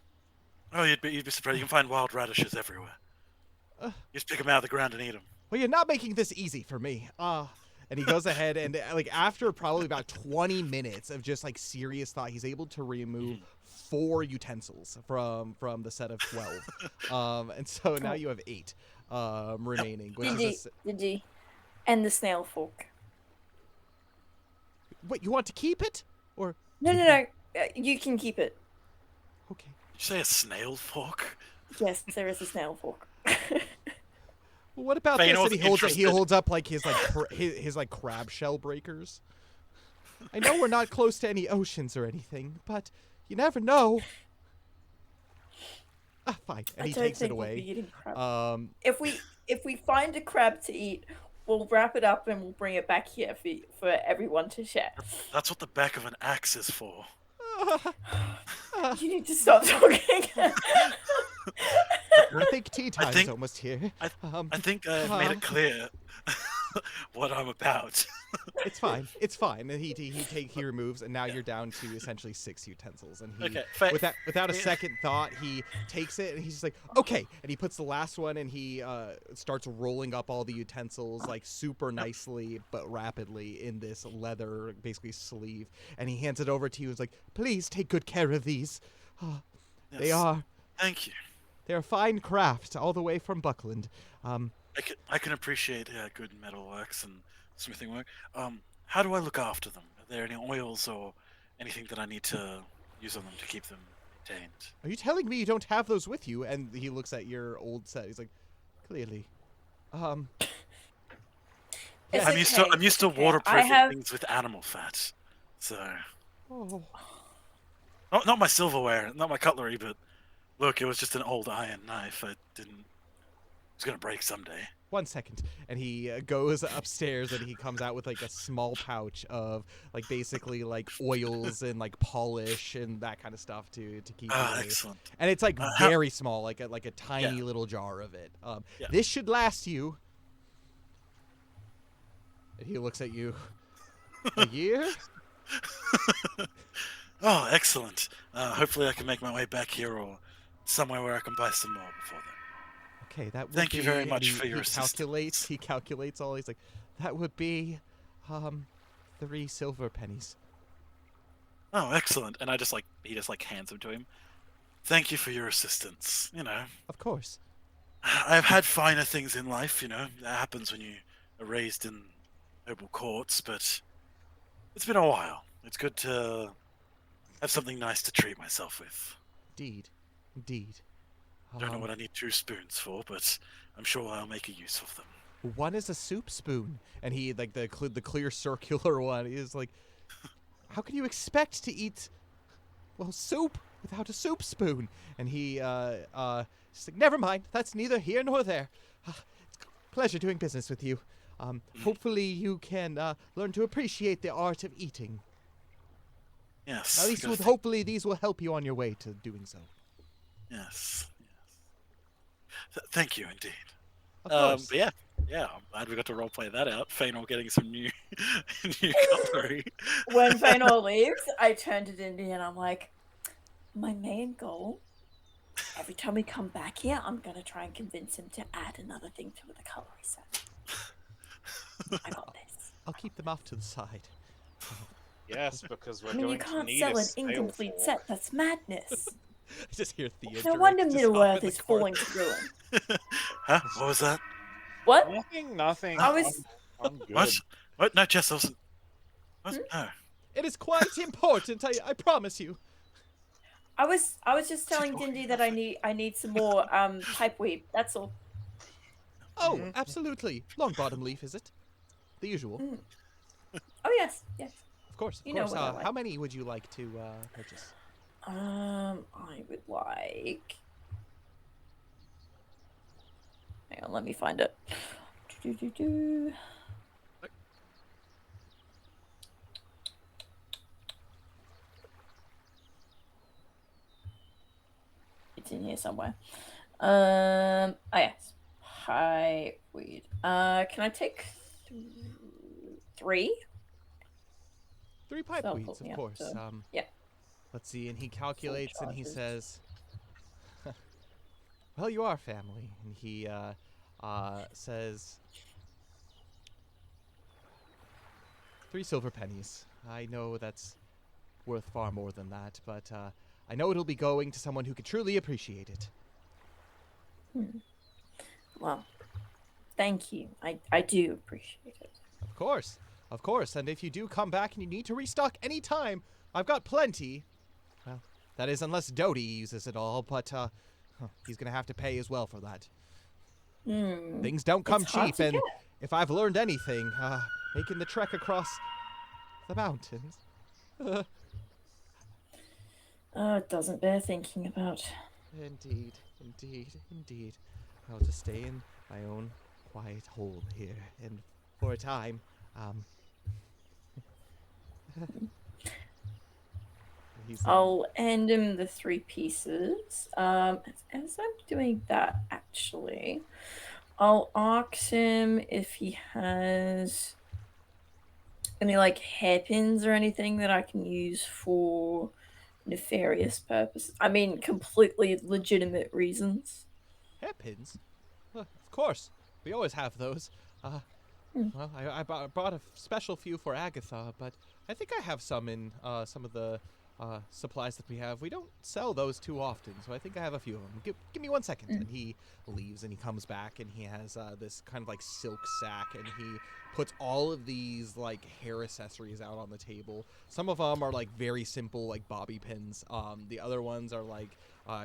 Oh, you'd be surprised. You can find wild radishes everywhere. You just pick them out of the ground and eat them. Well, you're not making this easy for me. And he goes ahead and after probably about 20 minutes of just serious thought, he's able to remove 4 utensils from the set of 12. And so now you have 8 remaining. Did you? And the snail fork. Wait, you want to keep it? Or No. You can keep it. Okay. Did you say a snail fork? Yes, there is a snail fork. Well, what about Feanor's this? And he holds up his crab shell breakers. I know we're not close to any oceans or anything, but you never know. Fine. And he takes it away. If we find a crab to eat, we'll wrap it up and we'll bring it back here for everyone to share. That's what the back of an axe is for. You need to stop talking. I think tea time's almost here. I think I've made it clear what I'm about. It's fine. And he removes, and now you're down to essentially 6 utensils. And he, without a second thought, he takes it and he's just okay. And he puts the last one and he starts rolling up all the utensils super nicely but rapidly in this leather basically sleeve. And he hands it over to you. He's please take good care of these. Yes. They are. Thank you. They're fine craft all the way from Buckland. I can appreciate good metalworks and smithing work. How do I look after them? Are there any oils or anything that I need to use on them to keep them maintained? Are you telling me you don't have those with you? And he looks at your old set. He's clearly. I'm used to waterproofing things with animal fat. So. Oh. Not my silverware, not my cutlery, but look, it was just an old iron knife. I didn't It's gonna break someday. 1 second. And he goes upstairs and he comes out with like a small pouch of like basically like oils and like polish and that kind of stuff to keep Ah, away. excellent. And it's like How- very small, like a tiny little jar of it. Yeah. This should last you. And he looks at you. A year? Oh, excellent. Hopefully I can make my way back here or somewhere where I can buy some more before then. Okay, that would Thank be. you very and much he, for your he calculates. assistance. He calculates all. He's like, that would be, 3 silver pennies. Oh, excellent. And he just hands them to him. Thank you for your assistance. Of course. I've had finer things in life, that happens when you are raised in noble courts, but it's been a while. It's good to have something nice to treat myself with. Indeed. Don't know what I need 2 spoons for, but I'm sure I'll make a use of them. One is a soup spoon, and he like the clear circular one is like, how can you expect to eat, soup without a soup spoon? And he just like, never mind, that's neither here nor there. It's a pleasure doing business with you. Hopefully you can learn to appreciate the art of eating. Yes. At least hopefully these will help you on your way to doing so. Yes. Thank you, indeed. Of course. But yeah, I'm glad we got to roleplay that out. Fainal getting some new cutlery. When Fainal leaves, I turn to Dindy and I'm like, my main goal, every time we come back here, I'm going to try and convince him to add another thing to the cutlery set. I got this. I'll keep them off to the side. Yes, because we're I mean, going you to can't need sell a an scale incomplete fork. set. That's madness. I just hear Thea. No wonder just Middle off Earth in the is corner. falling to ruin. Huh? What was that? What? Nothing. I was- I'm good. What? No, Jess, wasn't. What? No. It is quite important. I promise you. I was just telling Dindy that I need some more pipe weed. That's all. Oh, absolutely. Long bottom leaf, is it? The usual. Oh yes. Of course. You know what I like. How many would you like to purchase? I would like. Hang on, let me find it. It's in here somewhere. Oh yes. Hi, weed. Can I take 3? 3 pipe So weeds, put me of up course. to- yeah. Let's see, and he calculates and he charges. says, "Well, you are family." And he says, 3 silver pennies. I know that's worth far more than that, but I know it'll be going to someone who could truly appreciate it. Well, thank you. I do appreciate it. Of course. And if you do come back and you need to restock any time, I've got plenty. Well, that is unless Doty uses it all, but he's gonna have to pay as well for that. Things don't come It's hard cheap, to and get. if I've learned anything, making the trek across the mountains. It doesn't bear thinking about. Indeed. I'll just stay in my own quiet hole here, and for a time, I'll hand him the 3 pieces. As I'm doing that, actually, I'll ask him if he has any like hairpins or anything that I can use for nefarious purposes. I mean, completely legitimate reasons. hairpins? Of course. We always have those. Well, I brought a special few for Agatha, but I think I have some in some of the supplies that we have. We don't sell those too often, so I think I have a few of them. Give me 1 second. And he leaves, and he comes back, and he has this kind of like silk sack, and he puts all of these like hair accessories out on the table. Some of them are like very simple, like bobby pins. The other ones are like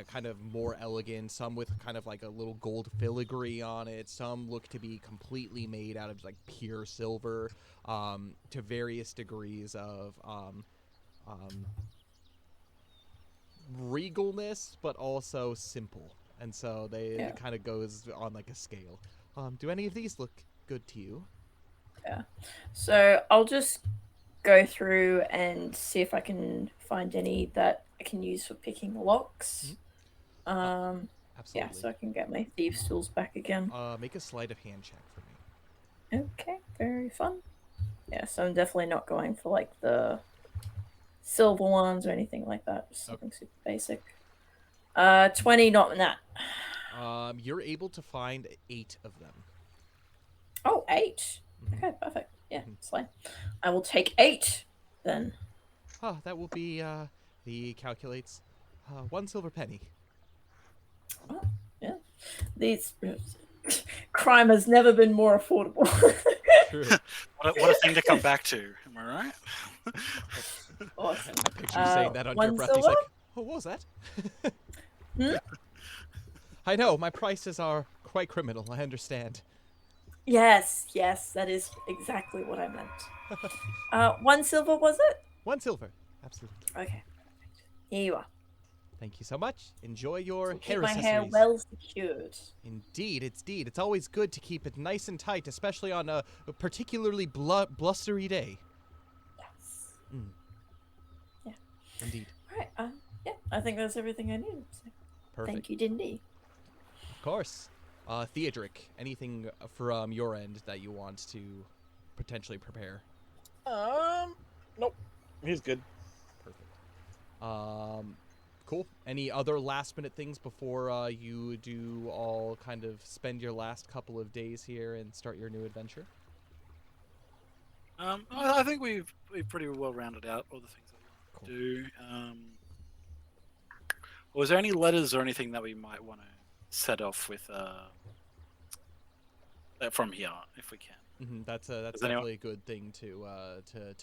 kind of more elegant, some with kind of like a little gold filigree on it. Some look to be completely made out of like pure silver, to various degrees of regalness, but also simple. And so it kind of goes on like a scale. Do any of these look good to you? Yeah. So I'll just go through and see if I can find any that I can use for picking locks. Absolutely. Yeah, so I can get my thieves' tools back again. Make a sleight of hand check for me. Okay, very fun. Yeah, so I'm definitely not going for like the silver ones or anything like that. Just something super basic. 20, not that. You're able to find 8 of them. Oh, 8. Okay, perfect. Yeah, it's fine. I will take 8 then. That will be the calculates 1 silver penny. Oh, yeah. These crime has never been more affordable. True. What a thing to come back to. Am I right? Awesome. I picture you saying that under your 1 breath. silver? He's like, "Oh, what was that?" I know my prices are quite criminal. I understand. Yes, that is exactly what I meant. 1 silver, was it? 1 silver. Absolutely. Okay. Here you are. Thank you so much. Enjoy your Keep hair my accessories. hair well secured. Indeed. It's always good to keep it nice and tight, especially on a particularly blustery day. Yes. Yeah. Indeed. Right. Yeah, I think that's everything I need. So Perfect. thank you, Dindy. Of course. Theodric, anything from your end that you want to potentially prepare? Nope. He's good. Perfect. Cool. Any other last minute things before you do all kind of spend your last couple of days here and start your new adventure? I think we've pretty well rounded out all the things that we want to do. Was there any letters or anything that we might want to set off with from here, if we can? That's definitely a good thing to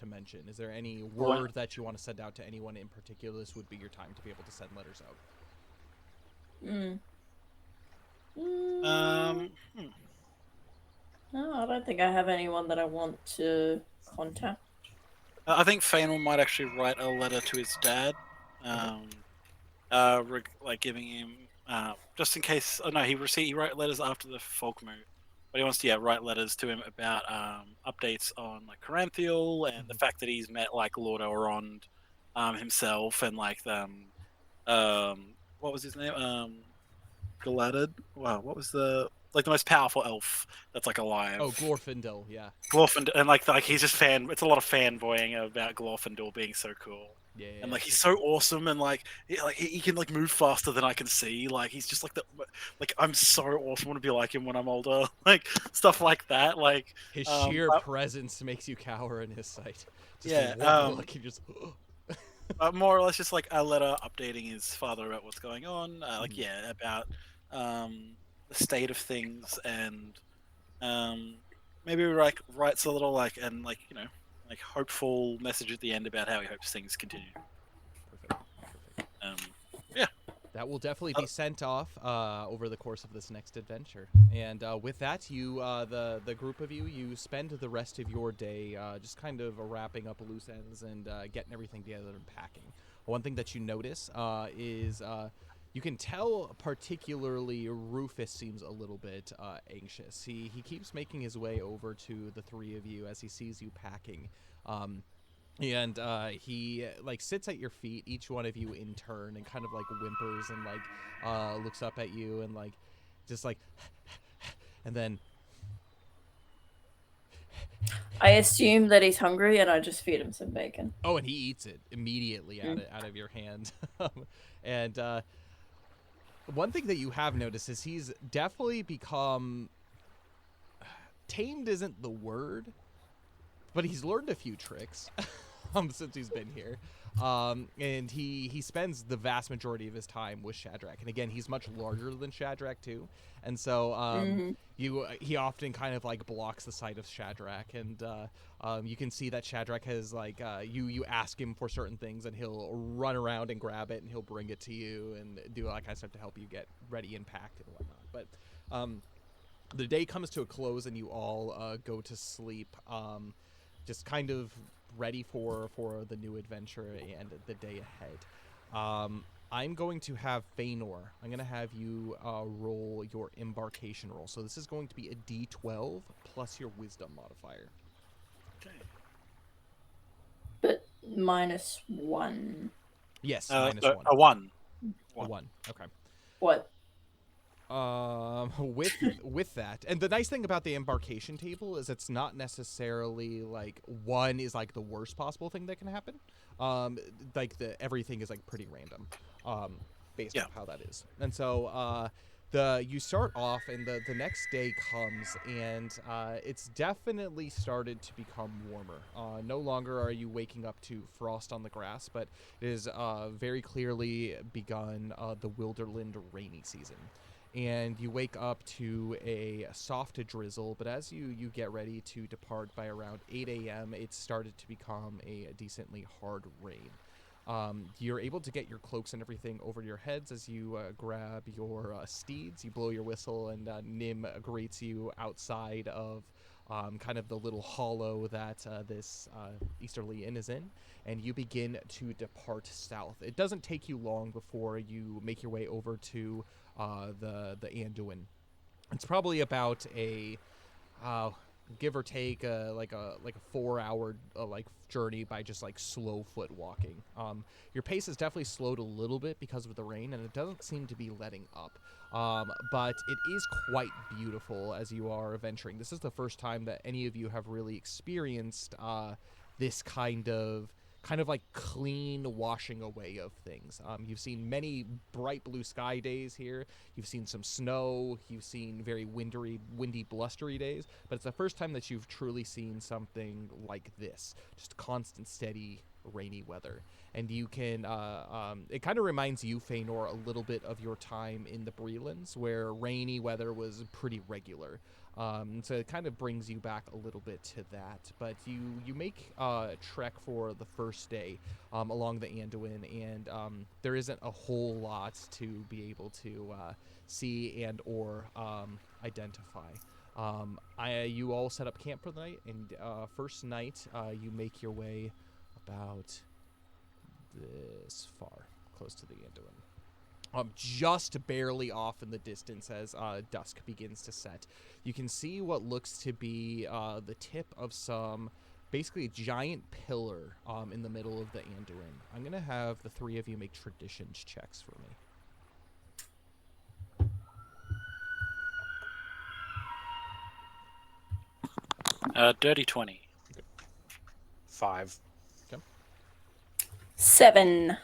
mention. Is there any word that you want to send out to anyone in particular? This would be your time to be able to send letters out. No, I don't think I have anyone that I want to contact. I think Fainal might actually write a letter to his dad, like giving him just in case. Oh no, he wrote letters after the folk move, but he wants to write letters to him about updates on like Caranthiel and the fact that he's met like Lord Elrond himself and like what was his name, Galadad. Wow, what was the most powerful elf that's like alive? Oh, Glorfindel, yeah. Glorfindel, and like he's just it's a lot of fanboying about Glorfindel being so cool. Yeah. And like he's so awesome, and like he can like move faster than I can see. Like he's just like I'm so awesome. I want to be like him when I'm older. Like stuff like that. Like his sheer presence makes you cower in his sight. Just look, you just. More or less, just like a letter updating his father about what's going on. About the state of things, and maybe like writes a little like hopeful message at the end about how he hopes things continue. Perfect. Yeah. That will definitely be sent off over the course of this next adventure. And with that, you, the group of you spend the rest of your day just kind of wrapping up loose ends and getting everything together and packing. One thing that you notice is you can tell particularly Rufus seems a little bit anxious. He keeps making his way over to the three of you as he sees you packing. And he like sits at your feet, each one of you in turn, and kind of like whimpers and like looks up at you and like just like and then I assume that he's hungry and I just feed him some bacon. Oh, and he eats it immediately out of your hand. And one thing that you have noticed is he's definitely become tamed isn't the word, but he's learned a few tricks since he's been here. And he spends the vast majority of his time with Shadrach. And again, he's much larger than Shadrach too. And so he often kind of like blocks the sight of Shadrach. And you can see that Shadrach has like you ask him for certain things and he'll run around and grab it and he'll bring it to you and do that kind of stuff to help you get ready and packed and whatnot. But the day comes to a close and you all go to sleep. Just kind of ready for the new adventure and the day ahead. I'm going to have Feanor. I'm going to have you roll your embarkation roll. So this is going to be a D12 plus your wisdom modifier. Okay. But -1. Yes, So -1. a 1. A 1. Okay. What? With that, and the nice thing about the embarkation table is it's not necessarily like 1 is like the worst possible thing that can happen. Like everything is like pretty random, based off how that is. And so you start off, and the next day comes, and it's definitely started to become warmer. No longer are you waking up to frost on the grass, but it is very clearly begun the Wilderland rainy season. And you wake up to a soft drizzle, but as you get ready to depart by around 8 a.m., it started to become a decently hard rain. You're able to get your cloaks and everything over your heads as you grab your steeds. You blow your whistle, and Nim greets you outside of kind of the little hollow that this Easterly Inn is in, and you begin to depart south. It doesn't take you long before you make your way over to the Anduin. It's probably about a give or take like a 4-hour journey by just like slow foot walking. Your pace is definitely slowed a little bit because of the rain, and it doesn't seem to be letting up. But it is quite beautiful as you are venturing. This is the first time that any of you have really experienced this kind of like clean washing away of things. You've seen many bright blue sky days here. You've seen some snow. You've seen very windy, blustery days. But it's the first time that you've truly seen something like this. Just constant, steady, rainy weather. And you can, it kind of reminds you, Feanor, a little bit of your time in the Brelands, where rainy weather was pretty regular. So it kind of brings you back a little bit to that. But you make a trek for the first day along the Anduin, and there isn't a whole lot to be able to see and or identify. You all set up camp for the night, and first night you make your way about this far, close to the Anduin. Just barely off in the distance as dusk begins to set. You can see what looks to be the tip of basically a giant pillar in the middle of the Anduin. I'm going to have the three of you make traditions checks for me. Dirty 20. 5. 7.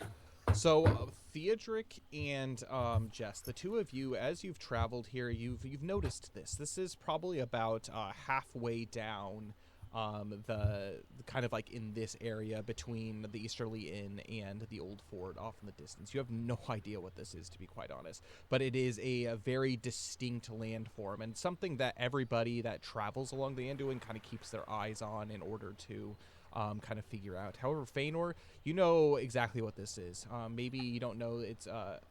So, Theodric and Jess, the two of you, as you've traveled here, you've noticed this. This is probably about halfway down the kind of like in this area between the Easterly Inn and the Old Fort off in the distance. You have no idea what this is, to be quite honest, but it is a very distinct landform, and something that everybody that travels along the Anduin kind of keeps their eyes on in order to kind of figure out. However, Feanor, you know exactly what this is. Maybe you don't know its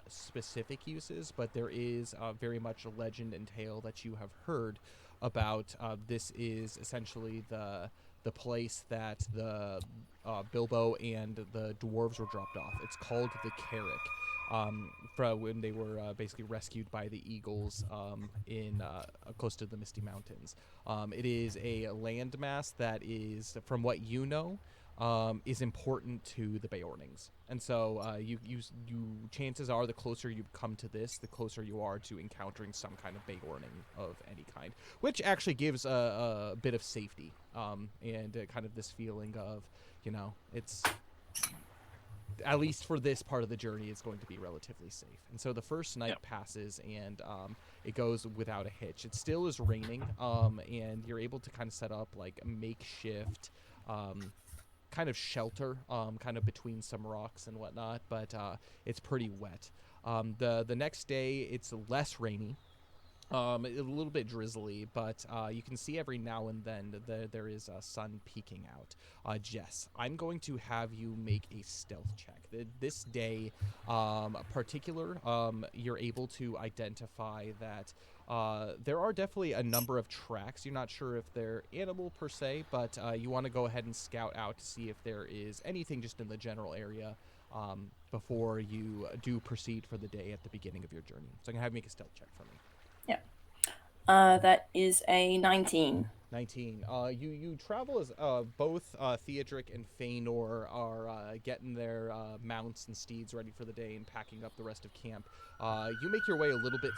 specific uses, but there is very much a legend and tale that you have heard about. This is essentially the place that the Bilbo and the dwarves were dropped off. It's called the Carrick. From when they were basically rescued by the eagles in close to the Misty Mountains. It is a landmass that is, from what you know, is important to the Beornings. And so you chances are the closer you come to this, the closer you are to encountering some kind of Beorning of any kind, which actually gives a bit of safety and kind of this feeling of, it's, at least for this part of the journey, it's going to be relatively safe. And so the first night passes, and it goes without a hitch. It still is raining, and you're able to kind of set up like a makeshift kind of shelter kind of between some rocks and whatnot, but it's pretty wet. The next day, it's less rainy. A little bit drizzly, but you can see every now and then there is sun peeking out. Jess, I'm going to have you make a stealth check. This day, particular, you're able to identify that there are definitely a number of tracks. You're not sure if they're animal per se, but you want to go ahead and scout out to see if there is anything just in the general area before you do proceed for the day at the beginning of your journey. So I'm gonna have you make a stealth check for me. That is a 19. 19. You travel as both Theodric and Feanor are getting their mounts and steeds ready for the day and packing up the rest of camp. You make your way a little bit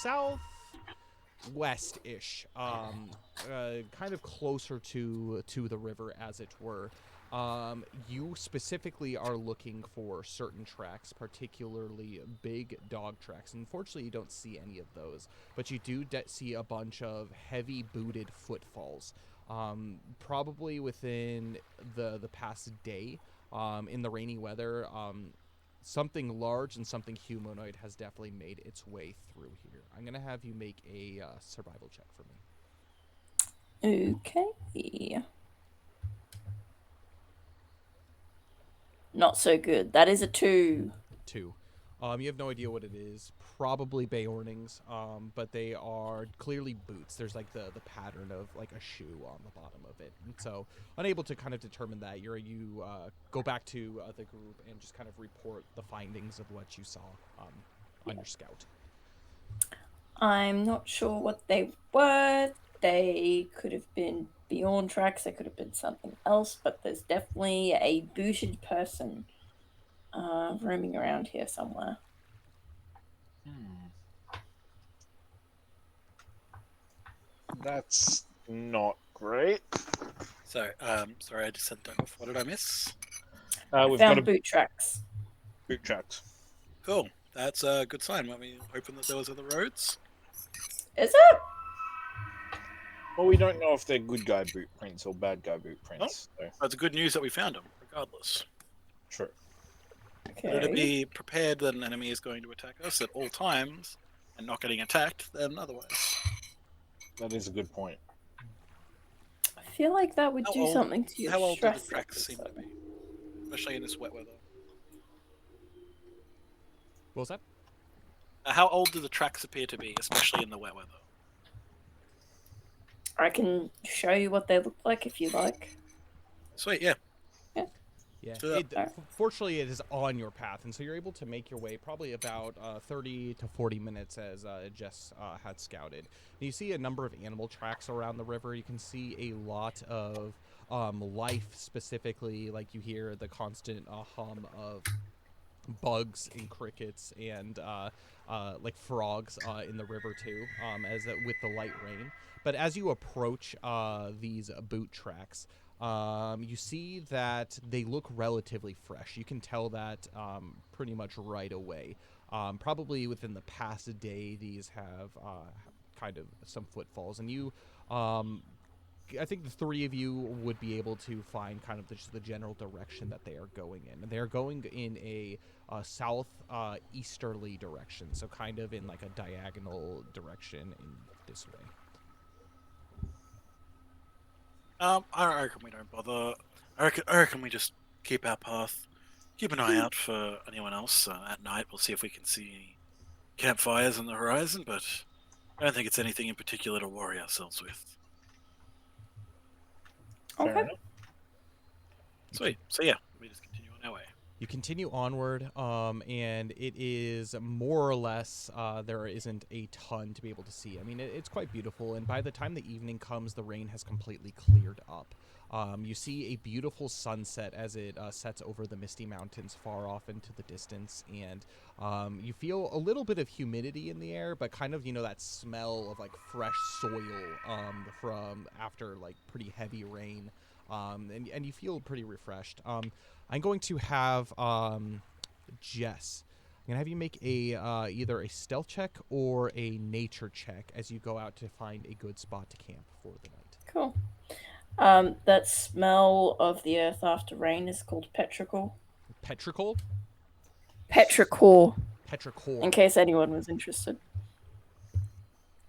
southwest-ish, kind of closer to the river, as it were. You specifically are looking for certain tracks, particularly big dog tracks. Unfortunately, you don't see any of those, but you do see a bunch of heavy booted footfalls, probably within the past day. In the rainy weather, something large and something humanoid has definitely made its way through here. I'm gonna have you make a survival check for me. Okay. Not so good. That is a 2. 2. You have no idea what it is. Probably Beornings, but they are clearly boots. There's like the pattern of like a shoe on the bottom of it. And so, unable to kind of determine that, you go back to the group and just kind of report the findings of what you saw on your scout. I'm not sure what they were. They could have been Beyond tracks. They could have been something else. But there's definitely a booted person roaming around here somewhere. That's not great. So, sorry, I just said that off. What did I miss? We've got Found a boot tracks. boot tracks. Cool. That's a good sign. Weren't we hoping that there was other roads? Is it? Well, we don't know if they're good guy boot prints or bad guy boot prints. So. But it's good news that we found them, regardless. True. Okay. Better to be prepared that an enemy is going to attack us at all times and not getting attacked than otherwise. That is a good point. I feel like that would do something to your How old do the stress tracks seem to level. be? Especially in this wet weather. What was that? How old do the tracks appear to be, especially in the wet weather? I can show you what they look like if you like. Sweet, yeah. Yeah. So Fortunately, it is on your path, and so you're able to make your way probably about 30 to 40 minutes, as Jess had scouted. And you see a number of animal tracks around the river. You can see a lot of life, specifically, like you hear the constant hum of bugs and crickets and like frogs in the river too, with the light rain. But as you approach these boot tracks, you see that they look relatively fresh. You can tell that pretty much right away. Probably within the past day, these have kind of some footfalls, and you. I think the three of you would be able to find kind of just the general direction that they are going in. They're going in a south easterly direction, so kind of in like a diagonal direction in this way. I reckon we don't bother. I reckon we just keep our path. Keep an eye out for anyone else. At night, we'll see if we can see any campfires on the horizon, but I don't think it's anything in particular to worry ourselves with. Fair Okay. enough. Sweet. So yeah, we just continue on our way. You continue onward, and it is more or less, there isn't a ton to be able to see. I mean, it's quite beautiful, and by the time the evening comes, the rain has completely cleared up. You see a beautiful sunset as it sets over the misty mountains far off into the distance, and you feel a little bit of humidity in the air, but kind of, that smell of, like, fresh soil from after, like, pretty heavy rain. And you feel pretty refreshed. I'm going to have Jess. I'm gonna have you make a either a stealth check or a nature check as you go out to find a good spot to camp for the night. Cool. That smell of the earth after rain is called petrichor. Petrichor? Petrichor. Petrichor. In case anyone was interested.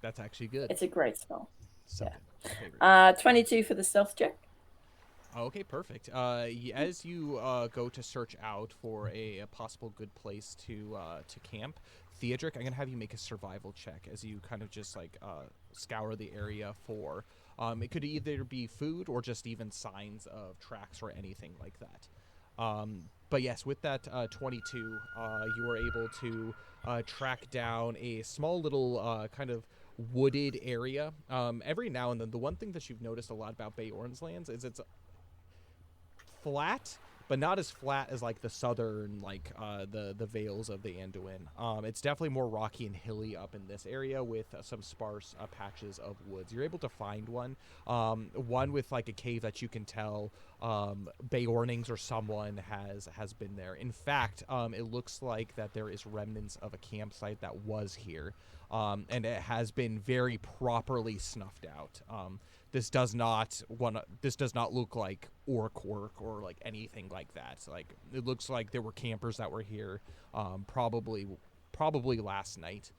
That's actually good. It's a great smell. So good. My favorite. 22 for the stealth check. Okay, perfect. As you go to search out for a possible good place to camp, Theodric, I'm gonna have you make a survival check as you kind of just like scour the area for. It could either be food or just even signs of tracks or anything like that. But yes, with that 22, you are able to track down a small little kind of wooded area. Every now and then, the one thing that you've noticed a lot about Beorn's lands is it's flat, but not as flat as like the southern, like the vales of the Anduin. It's definitely more rocky and hilly up in this area with some sparse patches of woods. You're able to find one with like a cave that you can tell Beornings or someone has been there. In fact, it looks like that there is remnants of a campsite that was here, and it has been very properly snuffed out. This does not look like orc work or like anything like that. Like, it looks like there were campers that were here probably last night.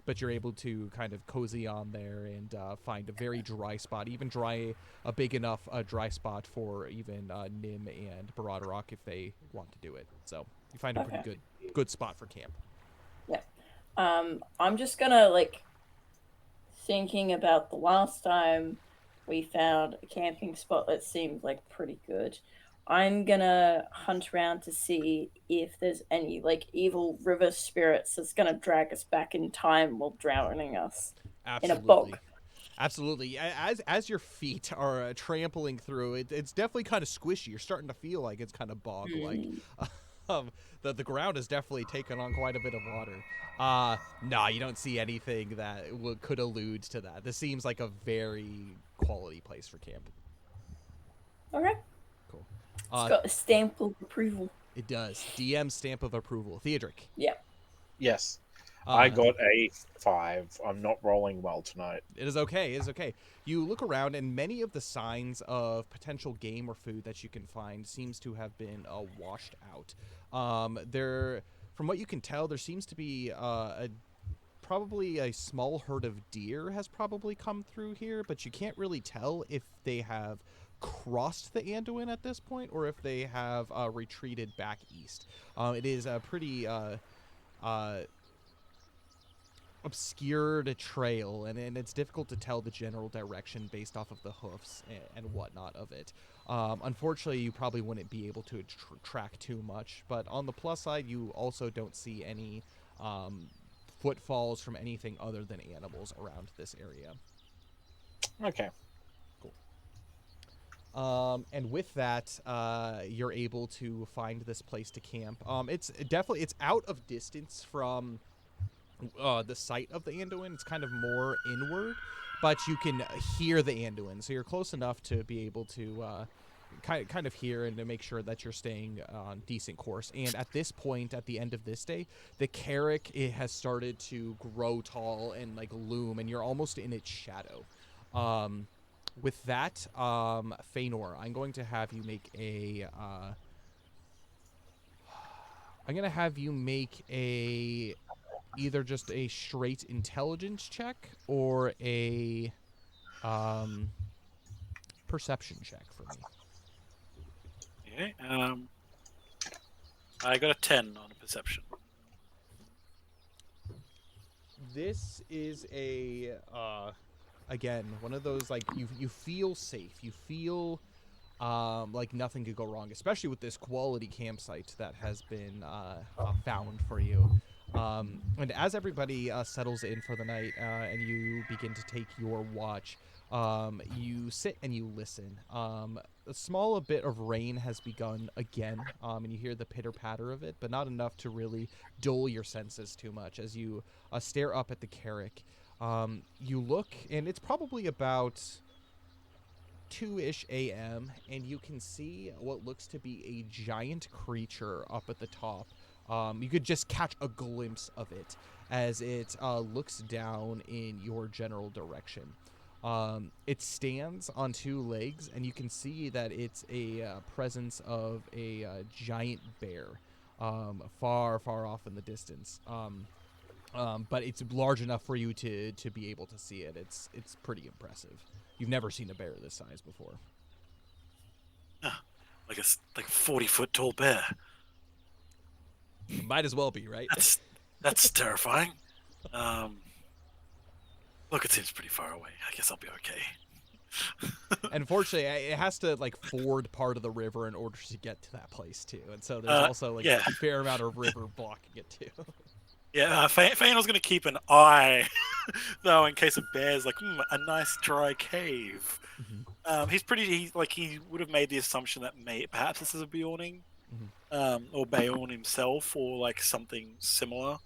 But you're able to kind of cozy on there and find a very dry spot, even a big enough dry spot for even Nim and Baradarok if they want to do it. So you find a pretty good spot for camp. Yeah. I'm just gonna thinking about the last time we found a camping spot that seemed like pretty good. I'm gonna hunt around to see if there's any evil river spirits that's gonna drag us back in time while drowning us in a bog. Absolutely. As your feet are trampling through it, it's definitely kind of squishy. You're starting to feel like it's kind of bog-like. The ground has definitely taken on quite a bit of water. Nah, you don't see anything that could allude to that. This seems like a very quality place for camp. Okay. Cool. It's got a stamp of approval. It does. DM stamp of approval. Theodric. Yeah. Yes. I got a 5. I'm not rolling well tonight. It is okay. It is okay. You look around, and many of the signs of potential game or food that you can find seems to have been washed out. From what you can tell, there seems to be probably a small herd of deer has probably come through here, but you can't really tell if they have crossed the Anduin at this point or if they have retreated back east. It is a pretty obscured trail, and it's difficult to tell the general direction based off of the hoofs and whatnot of it. Unfortunately, you probably wouldn't be able to track too much, but on the plus side, you also don't see any footfalls from anything other than animals around this area. Okay. Cool. And with that, you're able to find this place to camp. It's out of distance from the site of the Anduin. It's kind of more inward, but you can hear the Anduin, so you're close enough to be able to kind of hear and to make sure that you're staying on decent course. And at this point, at the end of this day, the Carrick has started to grow tall and loom, and you're almost in its shadow. With that, Feanor, I'm going to have you make a either just a straight intelligence check or a perception check for me. Okay. I got a 10 on a perception. This is again, one of those you feel safe. You feel like nothing could go wrong, especially with this quality campsite that has been found for you. And as everybody settles in for the night and you begin to take your watch, you sit and you listen. A small bit of rain has begun again, and you hear the pitter-patter of it, but not enough to really dull your senses too much. As you stare up at the Carrick, you look, and it's probably about 2-ish a.m., and you can see what looks to be a giant creature up at the top. You could just catch a glimpse of it as it looks down in your general direction. It stands on 2 legs, and you can see that it's a presence of a giant bear far, far off in the distance. But it's large enough for you to be able to see it. It's pretty impressive. You've never seen a bear this size before. Like a 40-foot tall bear. Might as well be, right? That's terrifying. Look, it seems pretty far away. I guess I'll be okay. Unfortunately, it has to like ford part of the river in order to get to that place too, and so there's also like yeah. a fair amount of river blocking it too. Yeah, Fainal's gonna keep an eye, though, in case a bear's like, a nice dry cave. He's he would have made the assumption that perhaps this is a Bjorning, or Beorn himself, or like something similar.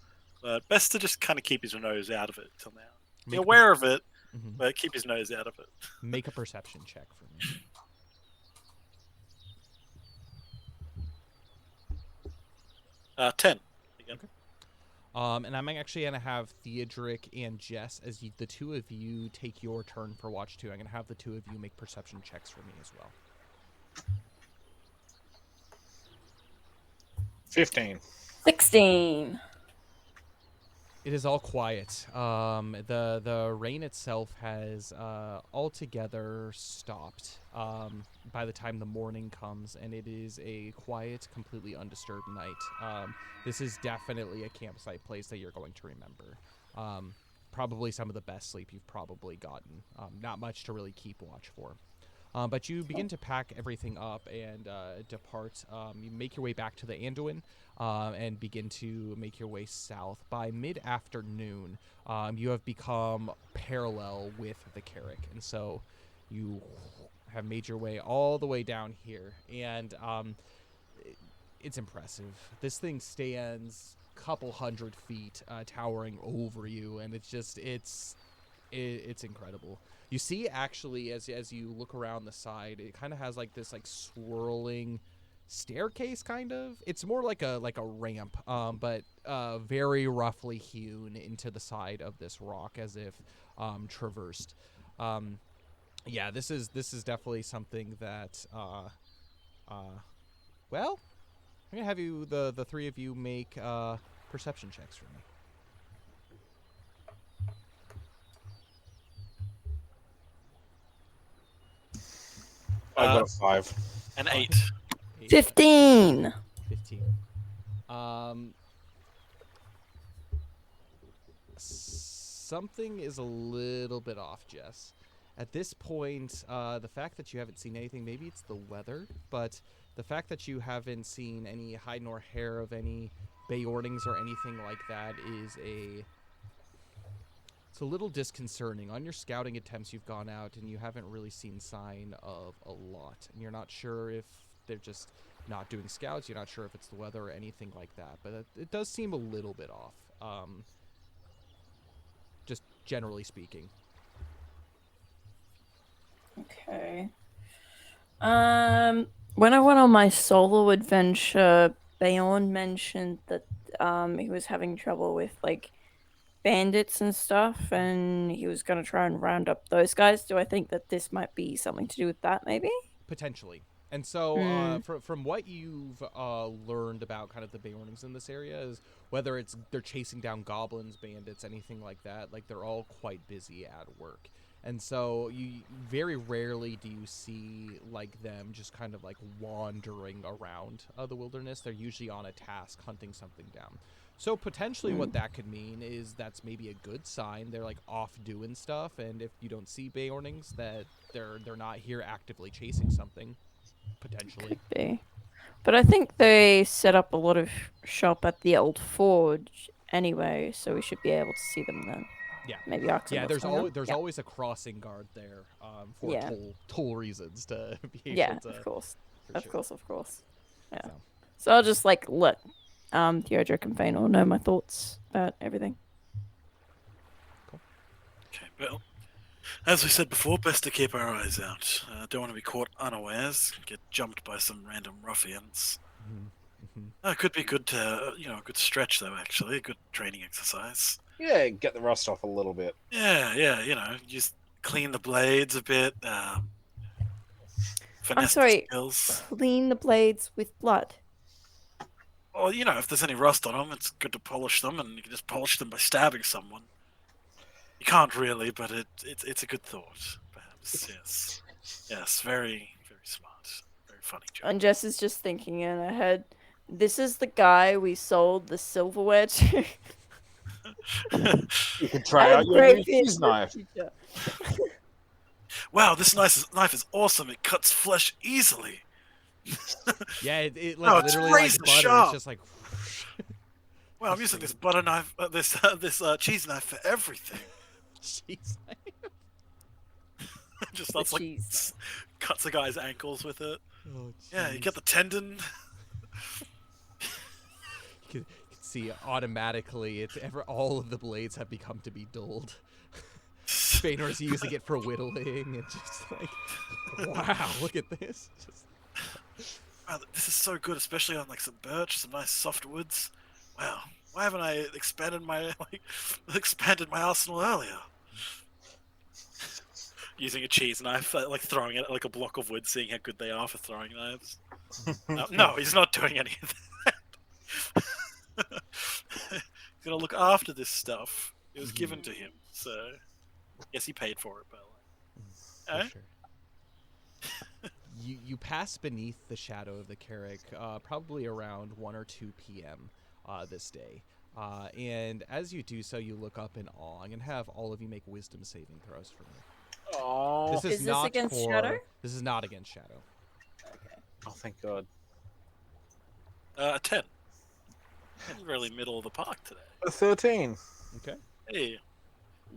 But best to just kind of keep his nose out of it till now. Be aware of it, but keep his nose out of it. Make a perception check for me. 10. Again. Okay. And I'm actually going to have Theodric and Jess, as the two of you take your turn for Watch 2. I'm going to have the two of you make perception checks for me as well. 15. 16. It is all quiet. The rain itself has altogether stopped by the time the morning comes, and it is a quiet, completely undisturbed night. This is definitely a campsite place that you're going to remember. Probably some of the best sleep you've probably gotten. Not much to really keep watch for. But you begin to pack everything up and depart. You make your way back to the Anduin and begin to make your way south. By mid-afternoon, you have become parallel with the Carrick. And so you have made your way all the way down here. And it's impressive. This thing stands a couple 100 feet towering over you. And it's incredible. You see, actually, as you look around the side, it kind of has like this like swirling staircase, kind of. It's more like a ramp, but very roughly hewn into the side of this rock, as if traversed. Yeah, this is definitely something that. Well, I'm gonna have you the three of you make perception checks for me. I got a 5. An 8. 15. 15. Something is a little bit off, Jess. At this point, the fact that you haven't seen anything, maybe it's the weather, but the fact that you haven't seen any hide nor hair of any Beornings or anything like that it's a little disconcerting. On your scouting attempts, you've gone out and you haven't really seen sign of a lot. And you're not sure if they're just not doing scouts. You're not sure if it's the weather or anything like that. But it does seem a little bit off, just generally speaking. Okay. When I went on my solo adventure, Beorn mentioned that he was having trouble with like bandits and stuff, and he was going to try and round up those guys. Do I think that this might be something to do with that, maybe? Potentially. And so from what you've learned about kind of the Beornings in this area is whether they're chasing down goblins, bandits, anything like that, like they're all quite busy at work. And so you very rarely do you see like them just kind of like wandering around the wilderness. They're usually on a task hunting something down. So potentially what that could mean is that's maybe a good sign. They're like off doing stuff, and if you don't see Beornings, that they're not here actively chasing something. Potentially. Could be. But I think they set up a lot of shop at the old forge anyway, so we should be able to see them then. Yeah. Maybe ask them. Yeah, what's going on. there's always a crossing guard there for Yeah. toll reasons to be able Yeah, to. of course. for sure. Of course. Yeah. So. So I'll just like let Theodric and Fainal know my thoughts about everything. Okay, well, as we said before, best to keep our eyes out. Don't want to be caught unawares, get jumped by some random ruffians. Could be good to, a good stretch though, actually, a good training exercise. Yeah, get the rust off a little bit. Yeah, just clean the blades a bit. I'm Finesse sorry, skills. clean the blades with blood. Well, if there's any rust on them, it's good to polish them, and you can just polish them by stabbing someone. You can't really, but it's a good thought, perhaps. Yes, very, very smart, very funny joke. And Jess is just thinking in her head, this is the guy we sold the silverware to. You could try out your new cheese knife. Wow, this knife is awesome. It cuts flesh easily. Yeah, it Oh, like it's literally like razor butter. It's sharp. just like. Wow, I'm using this butter knife, this cheese knife for everything. Jeez. Just that's like cheese. cuts a guy's ankles with it. Oh, Yeah, you jeez. get the tendon. You can see automatically all of the blades have become to be dulled. Feanor's using it for whittling and just like, wow, look at this. Just... Wow, this is so good, especially on like some birch, some nice soft woods. Wow, why haven't I expanded my arsenal earlier? Using a cheese knife, like throwing it at like a block of wood, seeing how good they are for throwing knives. No, he's not doing any of that. He's gonna look after this stuff. It was given to him, so yes, he paid for it, but like, For sure. You pass beneath the shadow of the Carrick, probably around 1 or 2 p.m. This day. And as you do so, you look up in awe. I'm gonna have all of you make wisdom saving throws for me. Oh, This is Is this not against for. Shadow? This is not against Shadow. oh, thank God. 10. It's really middle of the park today. A 13. Okay. Hey,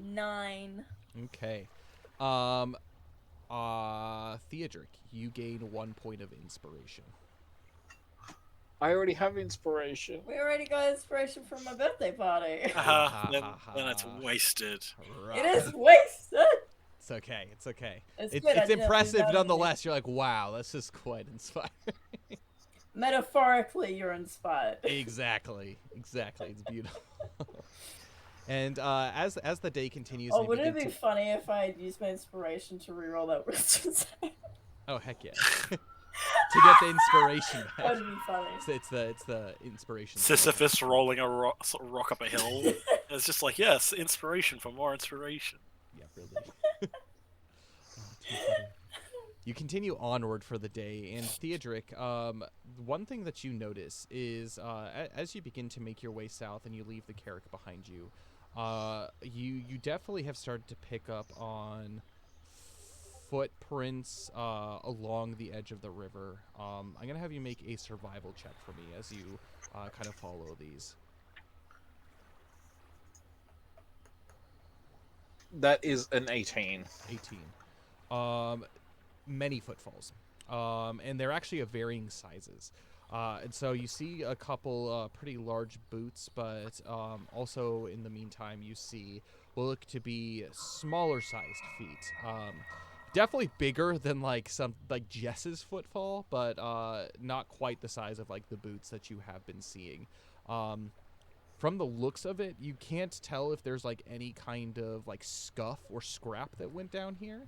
9. Okay. Theodric, you gain 1 point of inspiration. I already have inspiration. We already got inspiration from my birthday party. then it's wasted. It is wasted. It's okay. It's okay. It's It's good, I didn't lose impressive out on nonetheless. You're like, wow, this is quite inspiring. Metaphorically, you're inspired. Exactly. It's beautiful. And as the day continues, Oh, you wouldn't it begin be funny if I had used my inspiration to reroll that wisdom save? Oh heck yeah! To get the inspiration back. That'd be funny. It's the inspiration. Sisyphus rolling a rock up a hill. It's just like, yes, inspiration for more inspiration. Yeah, really. Oh, too funny. You continue onward for the day, and Theodric, one thing that you notice is as you begin to make your way south and you leave the Carrick behind you, you definitely have started to pick up on footprints along the edge of the river. I'm gonna have you make a survival check for me as you kind of follow these. That is an 18. 18. Many footfalls, and they're actually of varying sizes. And so you see a couple pretty large boots, but also in the meantime you see what look to be smaller sized feet. Definitely bigger than like Jess's footfall, but not quite the size of like the boots that you have been seeing. From the looks of it, you can't tell if there's like any kind of like scuff or scrap that went down here.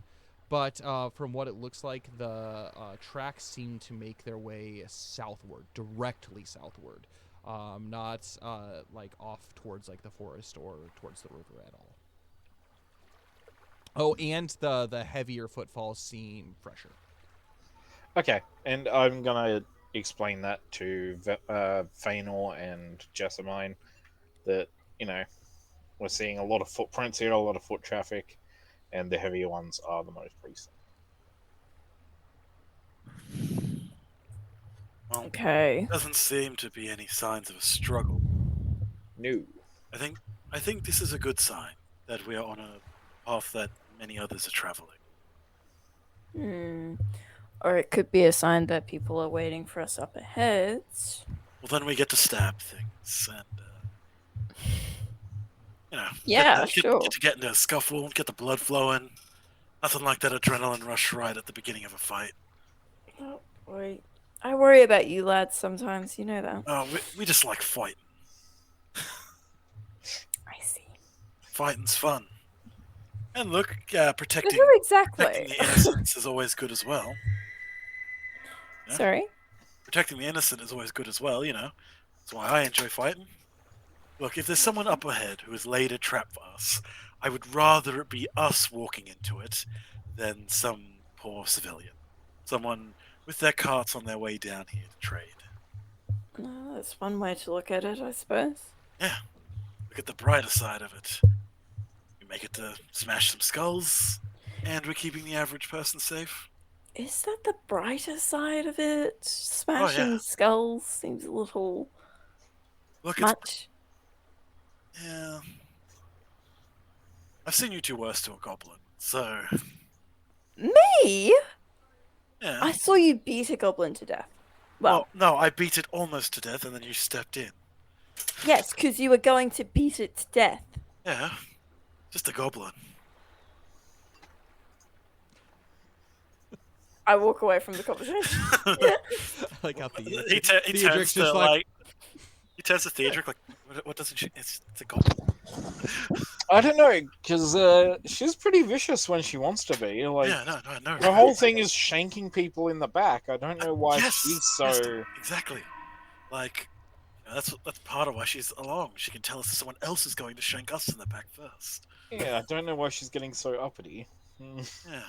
But from what it looks like, the tracks seem to make their way southward, directly southward, not like off towards like the forest or towards the river at all. Oh, and the heavier footfalls seem fresher. Okay, and I'm gonna explain that to Feanor and Jessamine, that, you know, we're seeing a lot of footprints here, a lot of foot traffic, and the heavier ones are the most recent. Well, Okay. doesn't seem to be any signs of a struggle. No. I think this is a good sign that we are on a path that many others are traveling. Or it could be a sign that people are waiting for us up ahead. Well, then we get to stab things and, you know, Yeah, sure. Get to get into a scuffle, get the blood flowing. Nothing like that adrenaline rush right at the beginning of a fight. Oh, wait. I worry about you lads sometimes, you know that. Oh, we just like fighting. I see. Fighting's fun. And look, But protecting who exactly? the innocents is always good as well. Yeah. Sorry? Protecting the innocent is always good as well, you know. That's why I enjoy fighting. Look, if there's someone up ahead who has laid a trap for us, I would rather it be us walking into it than some poor civilian. Someone with their carts on their way down here to trade. No, that's one way to look at it, I suppose. Yeah, look at the brighter side of it. We make it to smash some skulls. And we're keeping the average person safe. Is that the brighter side of it? Smashing Oh, yeah. skulls seems a little Look, much. yeah. I've seen you do worse to a goblin, so Me? yeah. I saw you beat a goblin to death. Well, No, I beat it almost to death, and then you stepped in. yes, because you were going to beat it to death. Yeah, just a goblin. I walk away from the conversation. I like how He Theodric's turns just to like, he turns to Theodric like, what doesn't she? It's a goblin. I don't know, because she's pretty vicious when she wants to be. Like, Yeah, no. the whole thing is shanking people in the back. I don't know why Yes, she's yes, so. exactly. Like, that's part of why she's along. She can tell us that someone else is going to shank us in the back first. Yeah, I don't know why she's getting so uppity. Yeah.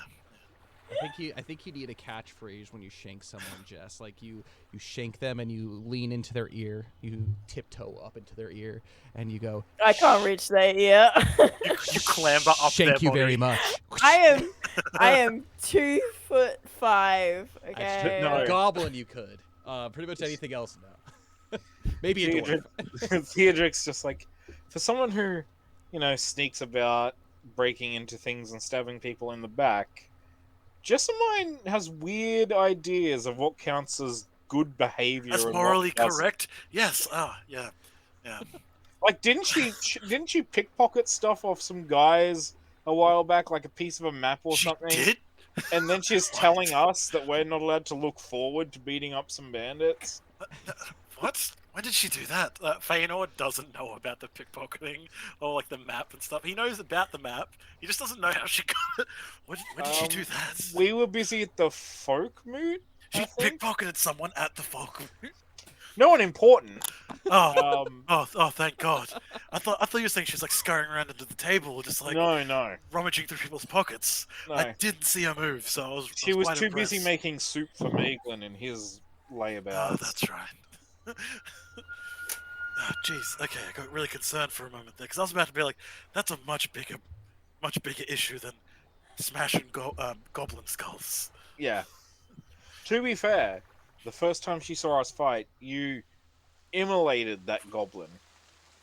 I think you need a catchphrase when you shank someone, Jess. Like you shank them and you lean into their ear, you tiptoe up into their ear, and you go, I can't reach their ear. You clamber up Shank their you body. very much. I am 2'5". Okay. No. A goblin you could. Pretty much anything else, no. Maybe a dwarf. Theodric's just like, for someone who, sneaks about, breaking into things and stabbing people in the back, Jessamine has weird ideas of what counts as good behavior. That's and morally what doesn't. correct. Yes. Yeah. Like, didn't she pickpocket stuff off some guys a while back, like a piece of a map or She something? did. And then she's telling us that we're not allowed to look forward to beating up some bandits. What? When did she do that? Feanor doesn't know about the pickpocketing or like the map and stuff. He knows about the map. He just doesn't know how she got it. When did she do that? We were busy at the folk moot. She I think? pickpocketed someone at the folk. No one important. Oh, thank God. I thought you were saying she's like scurrying around under the table, just like No. rummaging through people's pockets. No. I didn't see her move, so I was. She was quite too impressed. busy making soup for Maeglin in his layabouts. Oh, that's right. Oh, jeez. Okay, I got really concerned for a moment there because I was about to be like, "That's a much bigger issue than smashing goblin skulls." Yeah. To be fair, the first time she saw us fight, you immolated that goblin.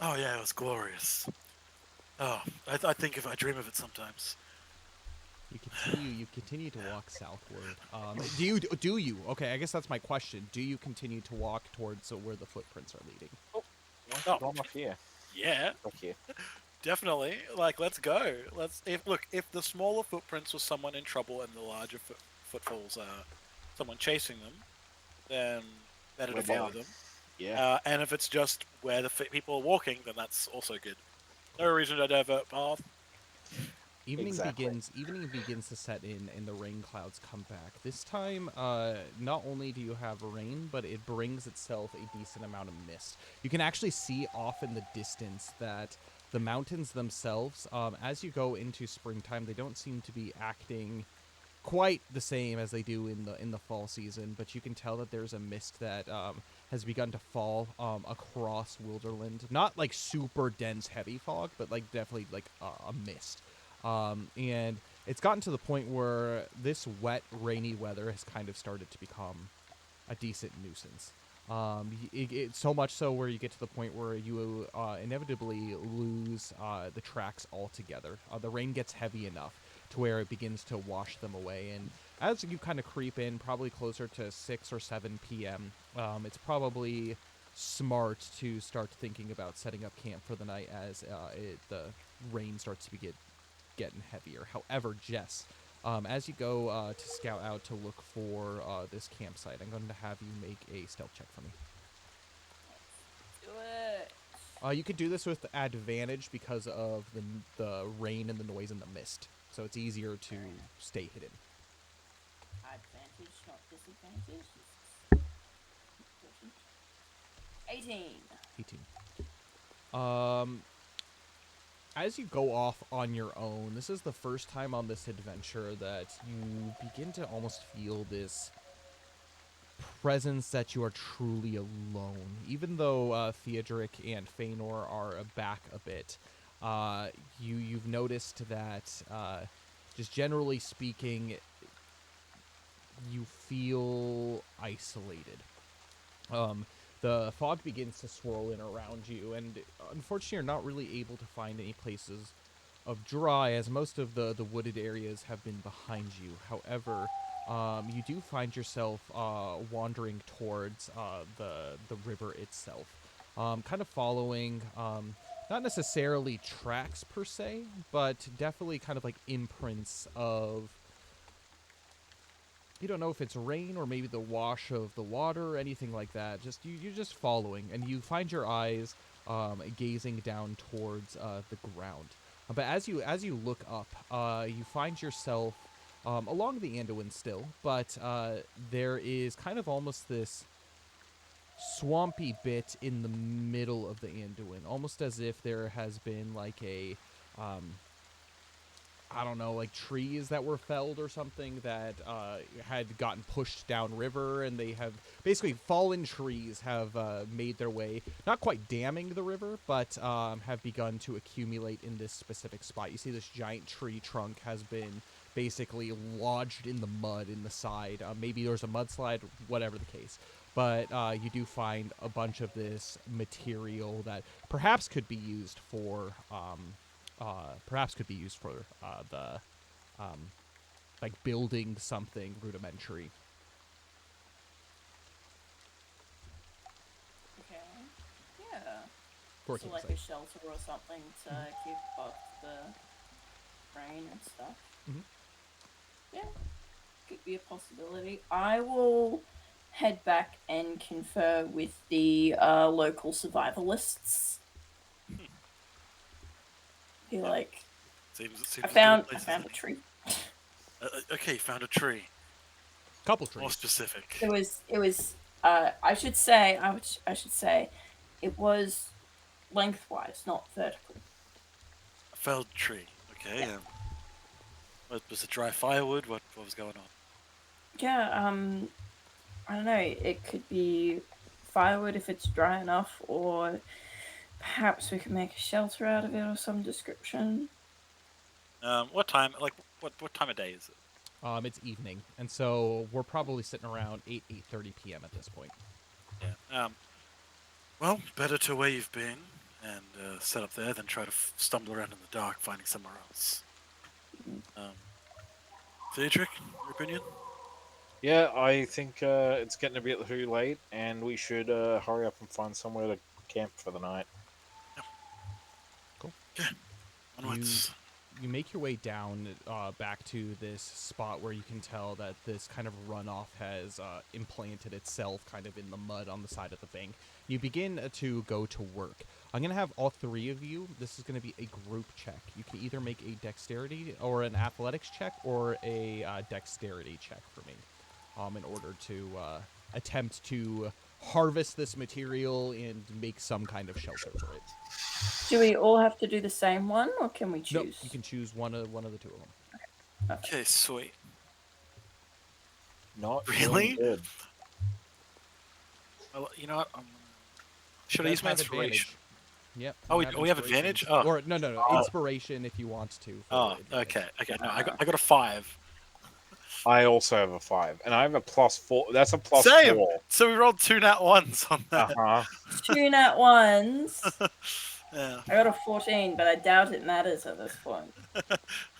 Oh yeah, it was glorious. Oh, I think if I dream of it sometimes. You continue to walk southward. Do you? Okay, I guess that's my question. Do you continue to walk towards where the footprints are leading? Oh. Gone off here. Yeah, Back here. definitely. Like, let's go. If the smaller footprints was someone in trouble and the larger footfalls are someone chasing them, then better We're to follow down. them. Yeah. And if it's just where the people are walking, then that's also good. No reason to divert path. Evening Exactly. begins to set in, and the rain clouds come back. This time, not only do you have rain, but it brings itself a decent amount of mist. You can actually see off in the distance that the mountains themselves, as you go into springtime, they don't seem to be acting quite the same as they do in the fall season. But you can tell that there's a mist that has begun to fall across Wilderland. Not like super dense, heavy fog, but like definitely like a mist. And it's gotten to the point where this wet, rainy weather has kind of started to become a decent nuisance. So much so where you get to the point where you inevitably lose the tracks altogether. The rain gets heavy enough to where it begins to wash them away. And as you kind of creep in, probably closer to 6 or 7 p.m., it's probably smart to start thinking about setting up camp for the night as the rain starts to getting heavier. However, Jess, as you go to scout out to look for this campsite, I'm going to have you make a stealth check for me. Do it. You could do this with advantage because of the rain and the noise and the mist, so it's easier to stay hidden. Advantage, not disadvantage. 18. 18. As you go off on your own, this is the first time on this adventure that you begin to almost feel this presence that you are truly alone. Even though Theodric and Feanor are back a bit, you've noticed that just generally speaking, you feel isolated. The fog begins to swirl in around you, and unfortunately, you're not really able to find any places of dry, as most of the wooded areas have been behind you. However, you do find yourself wandering towards the river itself, kind of following not necessarily tracks per se, but definitely kind of like imprints of, you don't know if it's rain or maybe the wash of the water or anything like that. Just you're just following, and you find your eyes gazing down towards the ground. But as you look up, you find yourself along the Anduin still, but there is kind of almost this swampy bit in the middle of the Anduin, almost as if there has been like a I don't know, like trees that were felled or something that had gotten pushed downriver, and they have basically fallen trees have made their way, not quite damming the river, but have begun to accumulate in this specific spot. You see this giant tree trunk has been basically lodged in the mud in the side. Maybe there's a mudslide, whatever the case. But you do find a bunch of this material that perhaps could be used for the like building something rudimentary. Okay. Yeah. For So like a shelter or something to keep off the rain and stuff. Mhm. Yeah. Could be a possibility. I will head back and confer with the local survivalists. Be like, Seems I as good found place as a any. tree. Okay, found a tree. Couple More trees. specific. It was I should say it was lengthwise, not vertical. A felled tree. Okay. Yeah. Was it dry firewood? What was going on? Yeah, I don't know, it could be firewood if it's dry enough, or perhaps we can make a shelter out of it or some description. What time? Like what time of day is it? It's evening, and so we're probably sitting around 8:30 p.m. at this point. Yeah. Well, better to where you've been and set up there than try to stumble around in the dark finding somewhere else. Theodric, your opinion? Yeah, I think it's getting a bit too late, and we should hurry up and find somewhere to camp for the night. Cool. Yeah. Onwards. You make your way down back to this spot where you can tell that this kind of runoff has implanted itself kind of in the mud on the side of the bank. You begin to go to work. I'm going to have all three of you. This is going to be a group check. You can either make a dexterity or an athletics check or a dexterity check for me in order to attempt to harvest this material and make some kind of shelter for it. Do we all have to do the same one, or can we choose? Nope, you can choose one of the two of them. Okay, sweet. Not Really? feeling good. Well, you know what? Should I You use guys my have inspiration? advantage. Yep. Oh, you we have inspiration. advantage? Oh. Or no, inspiration if you want to. for Oh, advantage. okay. No, I got a 5. I also have a 5, and I have a +4. That's a +4. Same. So we rolled 2 nat 1s on that. Uh-huh. 2 nat 1s. Yeah. I got a 14, but I doubt it matters at this point.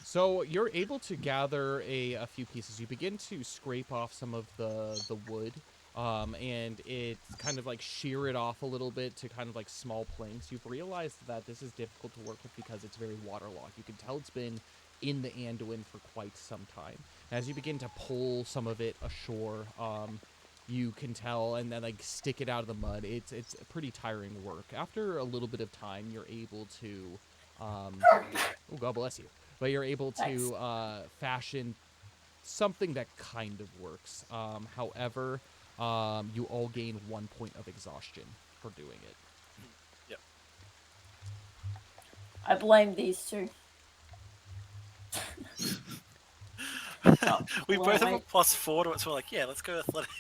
So you're able to gather a few pieces. You begin to scrape off some of the wood, and it kind of like shear it off a little bit to kind of like small planks. You've realized that this is difficult to work with because it's very waterlogged. You can tell it's been in the Anduin for quite some time. As you begin to pull some of it ashore, you can tell, and then like stick it out of the mud. It's pretty tiring work. After a little bit of time, you're able to, oh God bless you, but you're able to fashion something that kind of works. However, you all gain 1 point of exhaustion for doing it. Yep. I blame these two. We well, both have a wait. +4 to it, so we're like, yeah, let's go athletics.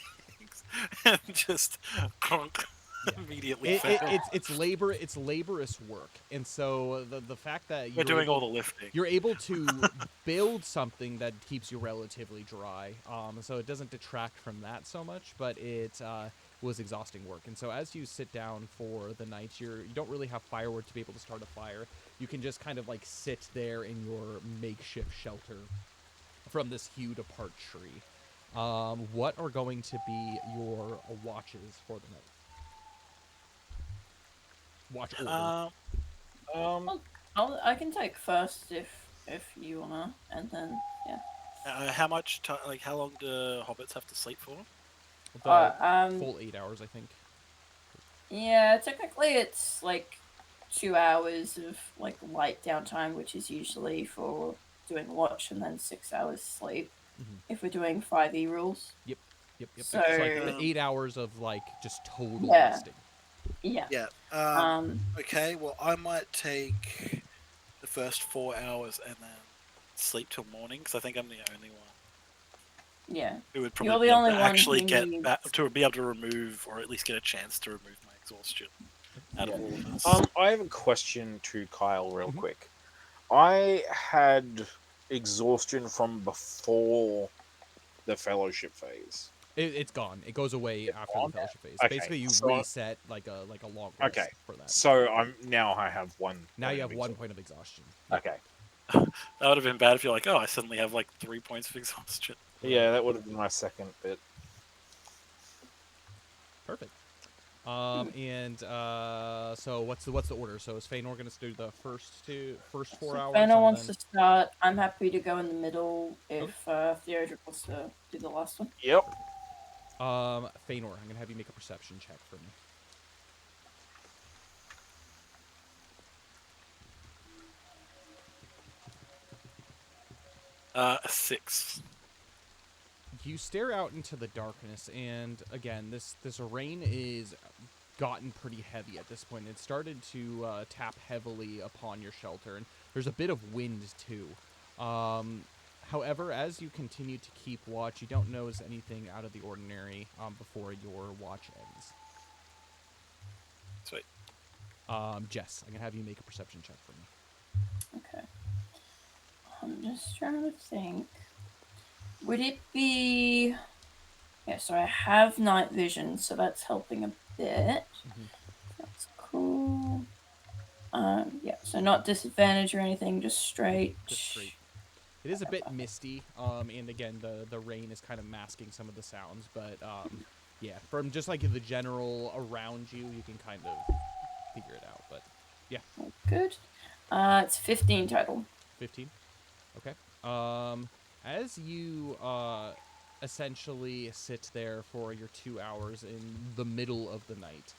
And just clunk. immediately It, fail. it's laborious work, and so the fact that We're you're doing able, all the lifting. you're able to build something that keeps you relatively dry, so it doesn't detract from that so much, but it was exhausting work. And so as you sit down for the night, you don't really have firewood to be able to start a fire. You can just kind of like sit there in your makeshift shelter from this hewed apart tree. What are going to be your watches for the night? Watch order. I can take first if you wanna, and then yeah. How much like how long do hobbits have to sleep for? The full 8 hours, I think. Yeah, technically it's like 2 hours of like light downtime, which is usually for doing watch, and then 6 hours sleep. Mhm. If we're doing 5e rules. Yep. So, So like the 8 hours of like just total Yeah. resting. Yeah. Yeah. Okay. Well, I might take the first 4 hours and then sleep till morning because I think I'm the only one Yeah. who would You're probably the be able only to one actually who get needs- back to be able to remove or at least get a chance to remove my exhaustion out of all of us. I have a question to Kyle, real Mhm. quick. I had exhaustion from before the fellowship phase. It's gone. It goes away after gone? the fellowship phase. Okay, Basically, you so- reset like a long rest Okay, for that. so I have one. Now point you of have 1 exhaustion. point of exhaustion. Okay. That would have been bad if you're like, oh, I suddenly have like 3 points of exhaustion. Yeah, that would have been my second bit. Perfect. And so what's the order? So is Feanor going to do the first 4 hours? If Fëanor and wants then... to start, I'm happy to go in the middle if Theodric wants to do the last one. Yep. Feanor, I'm going to have you make a perception check for me. A 6. You stare out into the darkness, and again, this rain is gotten pretty heavy at this point. It started to tap heavily upon your shelter, and there's a bit of wind too. However, as you continue to keep watch, you don't notice anything out of the ordinary before your watch ends. Sweet. Jess, I'm gonna have you make a perception check for me. Okay. I'm just trying to think. Would it be... Yeah, so I have night vision, so that's helping a bit. Mhm. That's cool. Yeah, so not disadvantage or anything, just straight. Just straight. It is a bit misty, and again, the rain is kind of masking some of the sounds, but yeah, from just like the general around you, you can kind of figure it out, but yeah. Good. It's 15 total. 15? Okay. As you essentially sit there for your 2 hours in the middle of the night,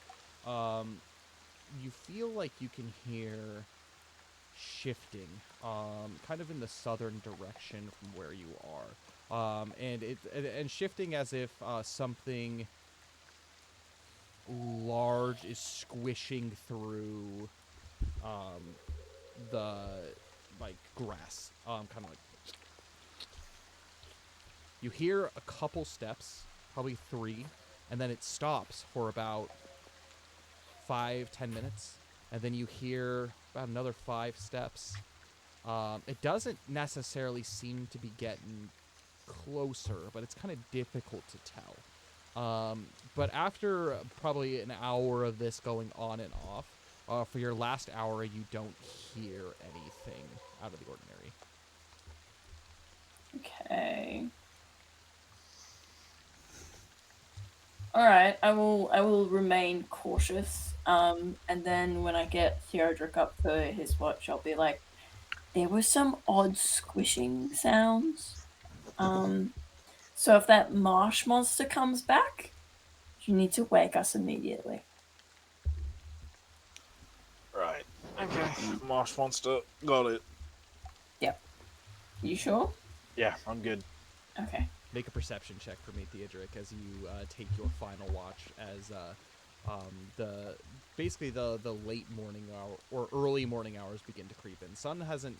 you feel like you can hear shifting, kind of in the southern direction from where you are, and shifting as if something large is squishing through the like grass, kind of like. You hear a couple steps, probably 3, and then it stops for about 5-10 minutes, and then you hear about another 5 steps. It doesn't necessarily seem to be getting closer, but it's kind of difficult to tell. But after probably an hour of this going on and off, for your last hour, you don't hear anything out of the ordinary. Okay. Alright, I will remain cautious. And then when I get Theodric up for his watch, I'll be like, there were some odd squishing sounds. So if that marsh monster comes back, you need to wake us immediately. Right. Okay. Marsh monster. Got it. Yep. You sure? Yeah, I'm good. Okay. Make a perception check for me, Theodric, as you take your final watch as the late morning hour or early morning hours begin to creep in. Sun hasn't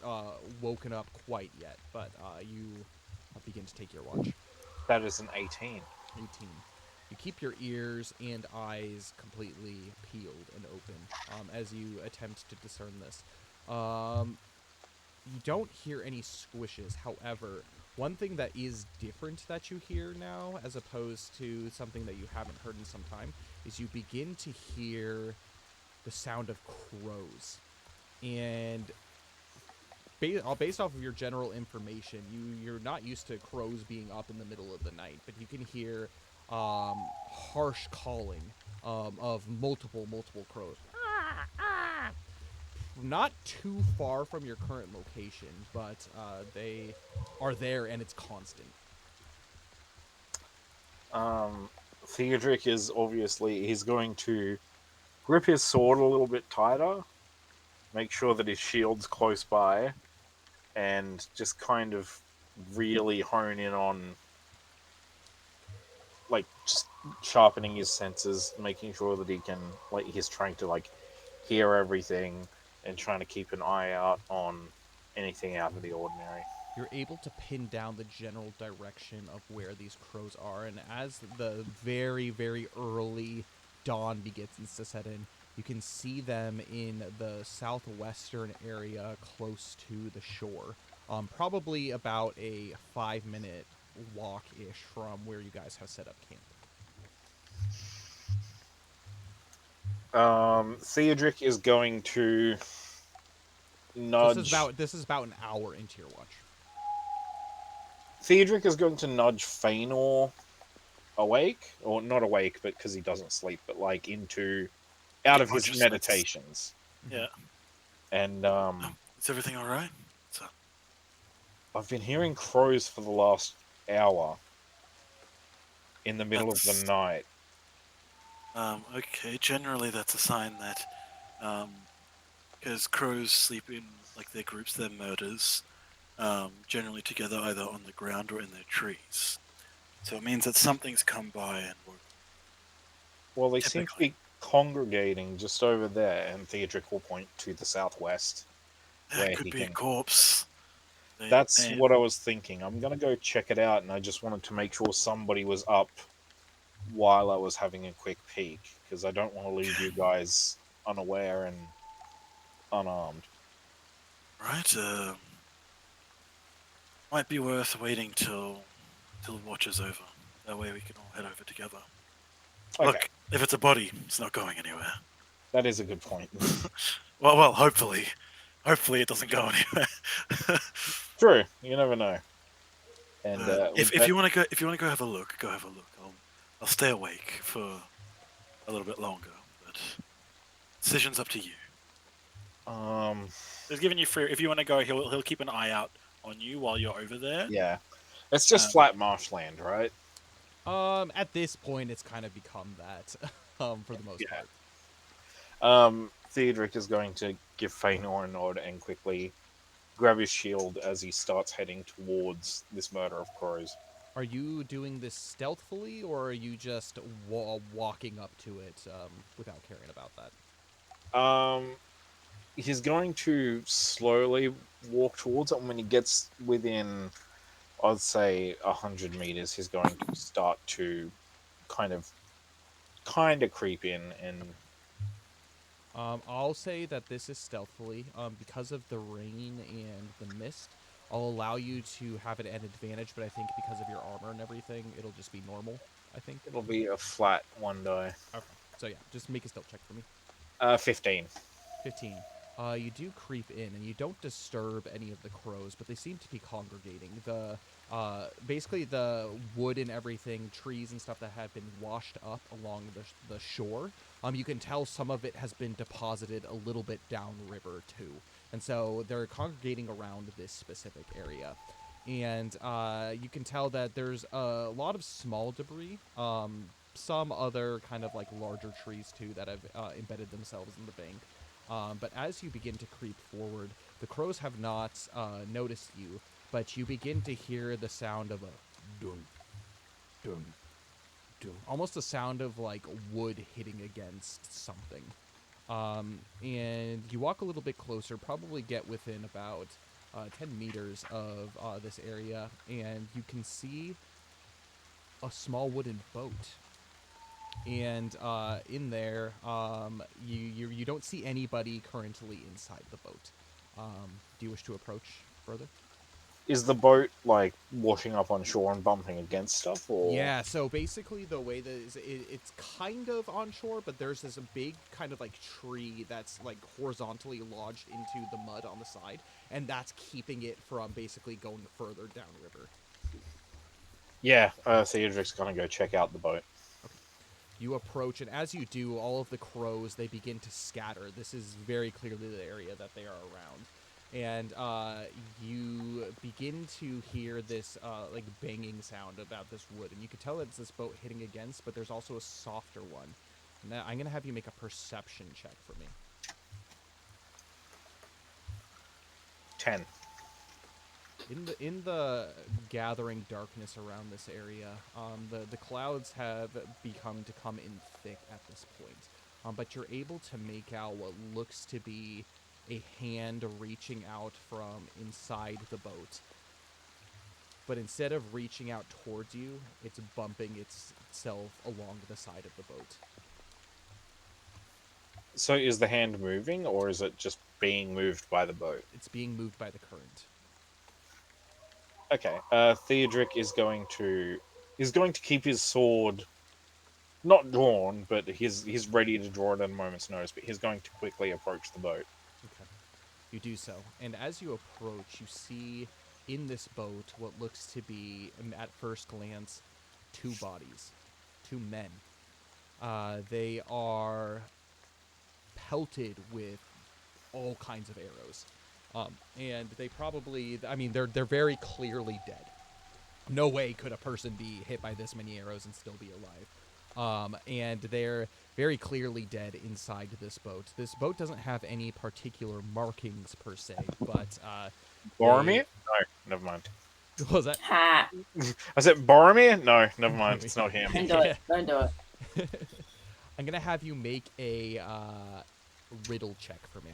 woken up quite yet, but you begin to take your watch. That is an 18. 18. You keep your ears and eyes completely peeled and open as you attempt to discern this. You don't hear any squishes. However, one thing that is different that you hear now, as opposed to something that you haven't heard in some time, is you begin to hear the sound of crows. And based off of your general information, you're not used to crows being up in the middle of the night, but you can hear harsh calling of multiple crows. Not too far from your current location, but they are there and it's constant. Theodric is obviously, he's going to grip his sword a little bit tighter, make sure that his shield's close by, and just kind of really hone in on, like, just sharpening his senses, making sure that he can, like, he's trying to, like, hear everything and trying to keep an eye out on anything out of the ordinary. You're able to pin down the general direction of where these crows are, and as the very, very early dawn begins to set in, you can see them in the southwestern area close to the shore. Probably about a 5-minute walk-ish from where you guys have set up camp. Theodric is going to nudge. This is about an hour into your watch. Theodric is going to nudge Feanor awake, or not awake, but because he doesn't sleep, but like out of his meditations. Yeah. And is everything all right? So... I've been hearing crows for the last hour in the middle of the night. Okay, generally that's a sign that, because crows sleep in, like, their groups, their murders, generally together either on the ground or in their trees. So it means that something's come by and woke. Well, they seem to be congregating just over there, and Theodric will point to the southwest. That could be a corpse. That's what I was thinking. I'm going to go check it out, and I just wanted to make sure somebody was up while I was having a quick peek, because I don't want to leave you guys unaware and unarmed. Right, might be worth waiting till the watch is over. That way we can all head over together. Okay. Look, if it's a body, it's not going anywhere. That is a good point. well, hopefully it doesn't go anywhere. True, you never know. And if you want to go have a look, go have a look. I'll stay awake for a little bit longer, but decision's up to you. He's giving you free. If you want to go, he'll keep an eye out on you while you're over there. Yeah, it's just flat marshland, right? At this point, it's kind of become that, for the most part. Theodric is going to give Feanor a nod and quickly grab his shield as he starts heading towards this murder of crows. Are you doing this stealthily, or are you just walking up to it without caring about that? He's going to slowly walk towards it, and when he gets within, I'd say, 100 meters, he's going to start to kind of creep in. And I'll say that this is stealthily. Because of the rain and the mist, I'll allow you to have it at advantage, but I think because of your armor and everything, it'll just be normal, I think. It'll be a flat 1 die. Okay, so yeah, just make a stealth check for me. 15. 15. You do creep in, and you don't disturb any of the crows, but they seem to be congregating. Basically the wood and everything, trees and stuff that have been washed up along the shore, you can tell some of it has been deposited a little bit downriver too. And so they're congregating around this specific area. And you can tell that there's a lot of small debris, some other kind of like larger trees too that have embedded themselves in the bank. But as you begin to creep forward, the crows have not noticed you, but you begin to hear the sound of a dun, dun, dun. Almost a sound of like wood hitting against something. And you walk a little bit closer, probably get within about 10 meters of this area, and you can see a small wooden boat And in there, you don't see anybody currently inside the boat. Do you wish to approach further? Is the boat like washing up on shore and bumping against stuff, or? Yeah, so basically the way that it's kind of on shore, but there's this big kind of like tree that's like horizontally lodged into the mud on the side, and that's keeping it from basically going further downriver. Yeah, Theodric's gonna go check out the boat. Okay. You approach, and as you do, all of the crows, they begin to scatter. This is very clearly the area that they are around. And you begin to hear this like banging sound about this wood, and you can tell it's this boat hitting against, but there's also a softer one. Now I'm gonna have you make a perception check for me. 10. In the gathering darkness around this area, the clouds have come in thick at this point, but you're able to make out what looks to be a hand reaching out from inside the boat. But instead of reaching out towards you, it's bumping itself along the side of the boat. So is the hand moving, or is it just being moved by the boat? It's being moved by the current. Okay. Theodric is going to keep his sword not drawn, but he's ready to draw it at a moment's notice. But he's going to quickly approach the boat. Okay. You do so. And as you approach, you see in this boat what looks to be, at first glance, two bodies. Two men. They are pelted with all kinds of arrows. And they probably, I mean, they're very clearly dead. No way could a person be hit by this many arrows and still be alive. And they're very clearly dead inside this boat. This boat doesn't have any particular markings per se, but Boromir? No, never mind. what was that? Ha! I said Boromir? No, never mind. It's not him. Don't do it. Don't do it. I'm gonna have you make a riddle check for me.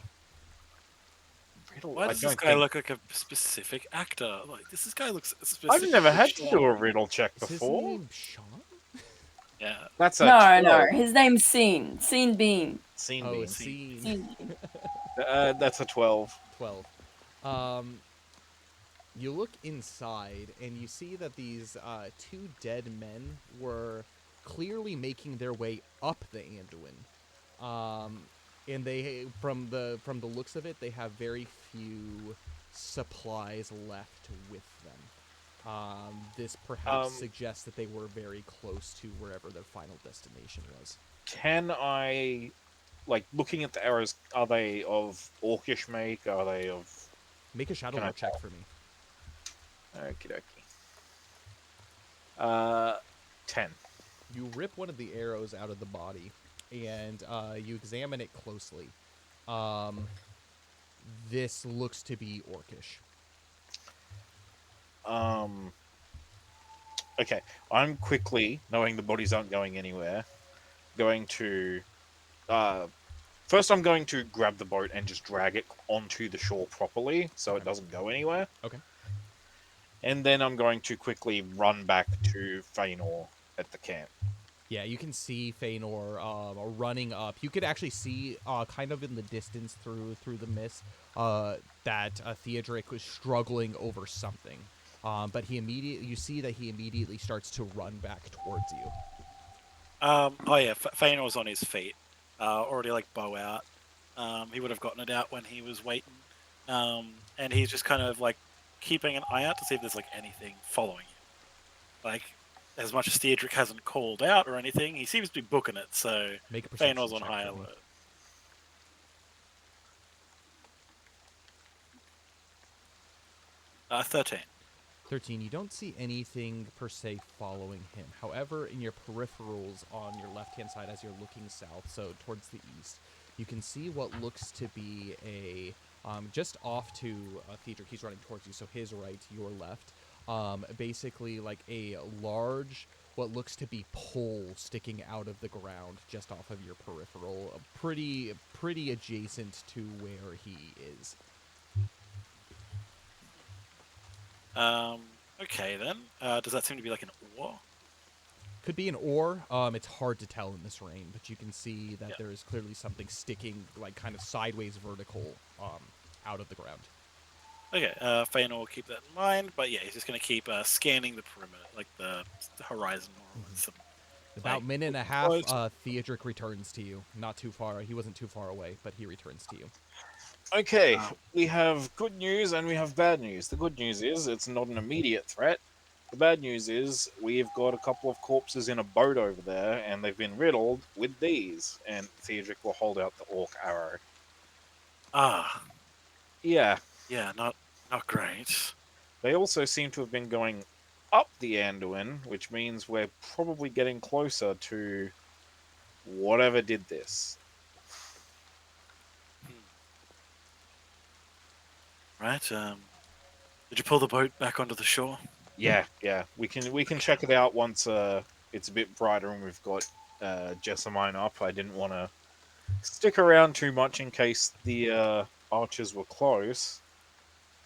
Riddle? Why I does don't this guy think- look like a specific actor? Like, this guy looks specific. I've never had to do a riddle check Is his before. name Sean? Yeah. That's a No, 12. his name's Scene. Scene Bean. Scene Oh, bean. it's Scene. Scene Bean. That's a 12. 12. You look inside and you see that these two dead men were clearly making their way up the Anduin. And they, from the looks of it, they have very few supplies left with them. This perhaps suggests that they were very close to wherever their final destination was. Can I, like, looking at the arrows, are they of orcish make? Are they of... Make a shadow Can I roll check tell? for me. Okie dokie. 10. You rip one of the arrows out of the body, and you examine it closely. This looks to be orcish. Okay, I'm quickly, knowing the bodies aren't going anywhere, going to... first I'm going to grab the boat and just drag it onto the shore properly, so it doesn't go anywhere. Okay. And then I'm going to quickly run back to Feanor at the camp. Yeah, you can see Feanor running up. You could actually see, kind of in the distance through the mist, that Theodric was struggling over something. But you see that he immediately starts to run back towards you. Oh yeah, Feanor's on his feet, already like bow out. He would have gotten it out when he was waiting, and he's just kind of like keeping an eye out to see if there's like anything following you. Like, as much as Theodric hasn't called out or anything, he seems to be booking it. So Make a perception Feanor's on check high for me. alert. Uh, 13. 13, you don't see anything per se following him. However, in your peripherals on your left-hand side as you're looking south, so towards the east, you can see what looks to be a, just off to Theodric, he's running towards you, so his right, your left, basically like a large, what looks to be pole sticking out of the ground just off of your peripheral, pretty adjacent to where he is. Okay then. Does that seem to be like an oar? Could be an ore. It's hard to tell in this rain, but you can see that Yeah. there is clearly something sticking, like kind of sideways vertical, out of the ground. Okay, Feanor will keep that in mind, but yeah, he's just going to keep scanning the perimeter, like the horizon, more with some. About Like, minute and a half, close. Theodric returns to you. Not too far. He wasn't too far away, but he returns to you. Okay, Wow. we have good news and we have bad news. The good news is it's not an immediate threat. The bad news is we've got a couple of corpses in a boat over there, and they've been riddled with these. And Theodric will hold out the orc arrow. Ah, Yeah, yeah, not great. they also seem to have been going up the Anduin, which means we're probably getting closer to whatever did this. Right. Did you pull the boat back onto the shore? Yeah, we can check it out once it's a bit brighter and we've got Jessamine up. I didn't want to stick around too much in case the archers were close.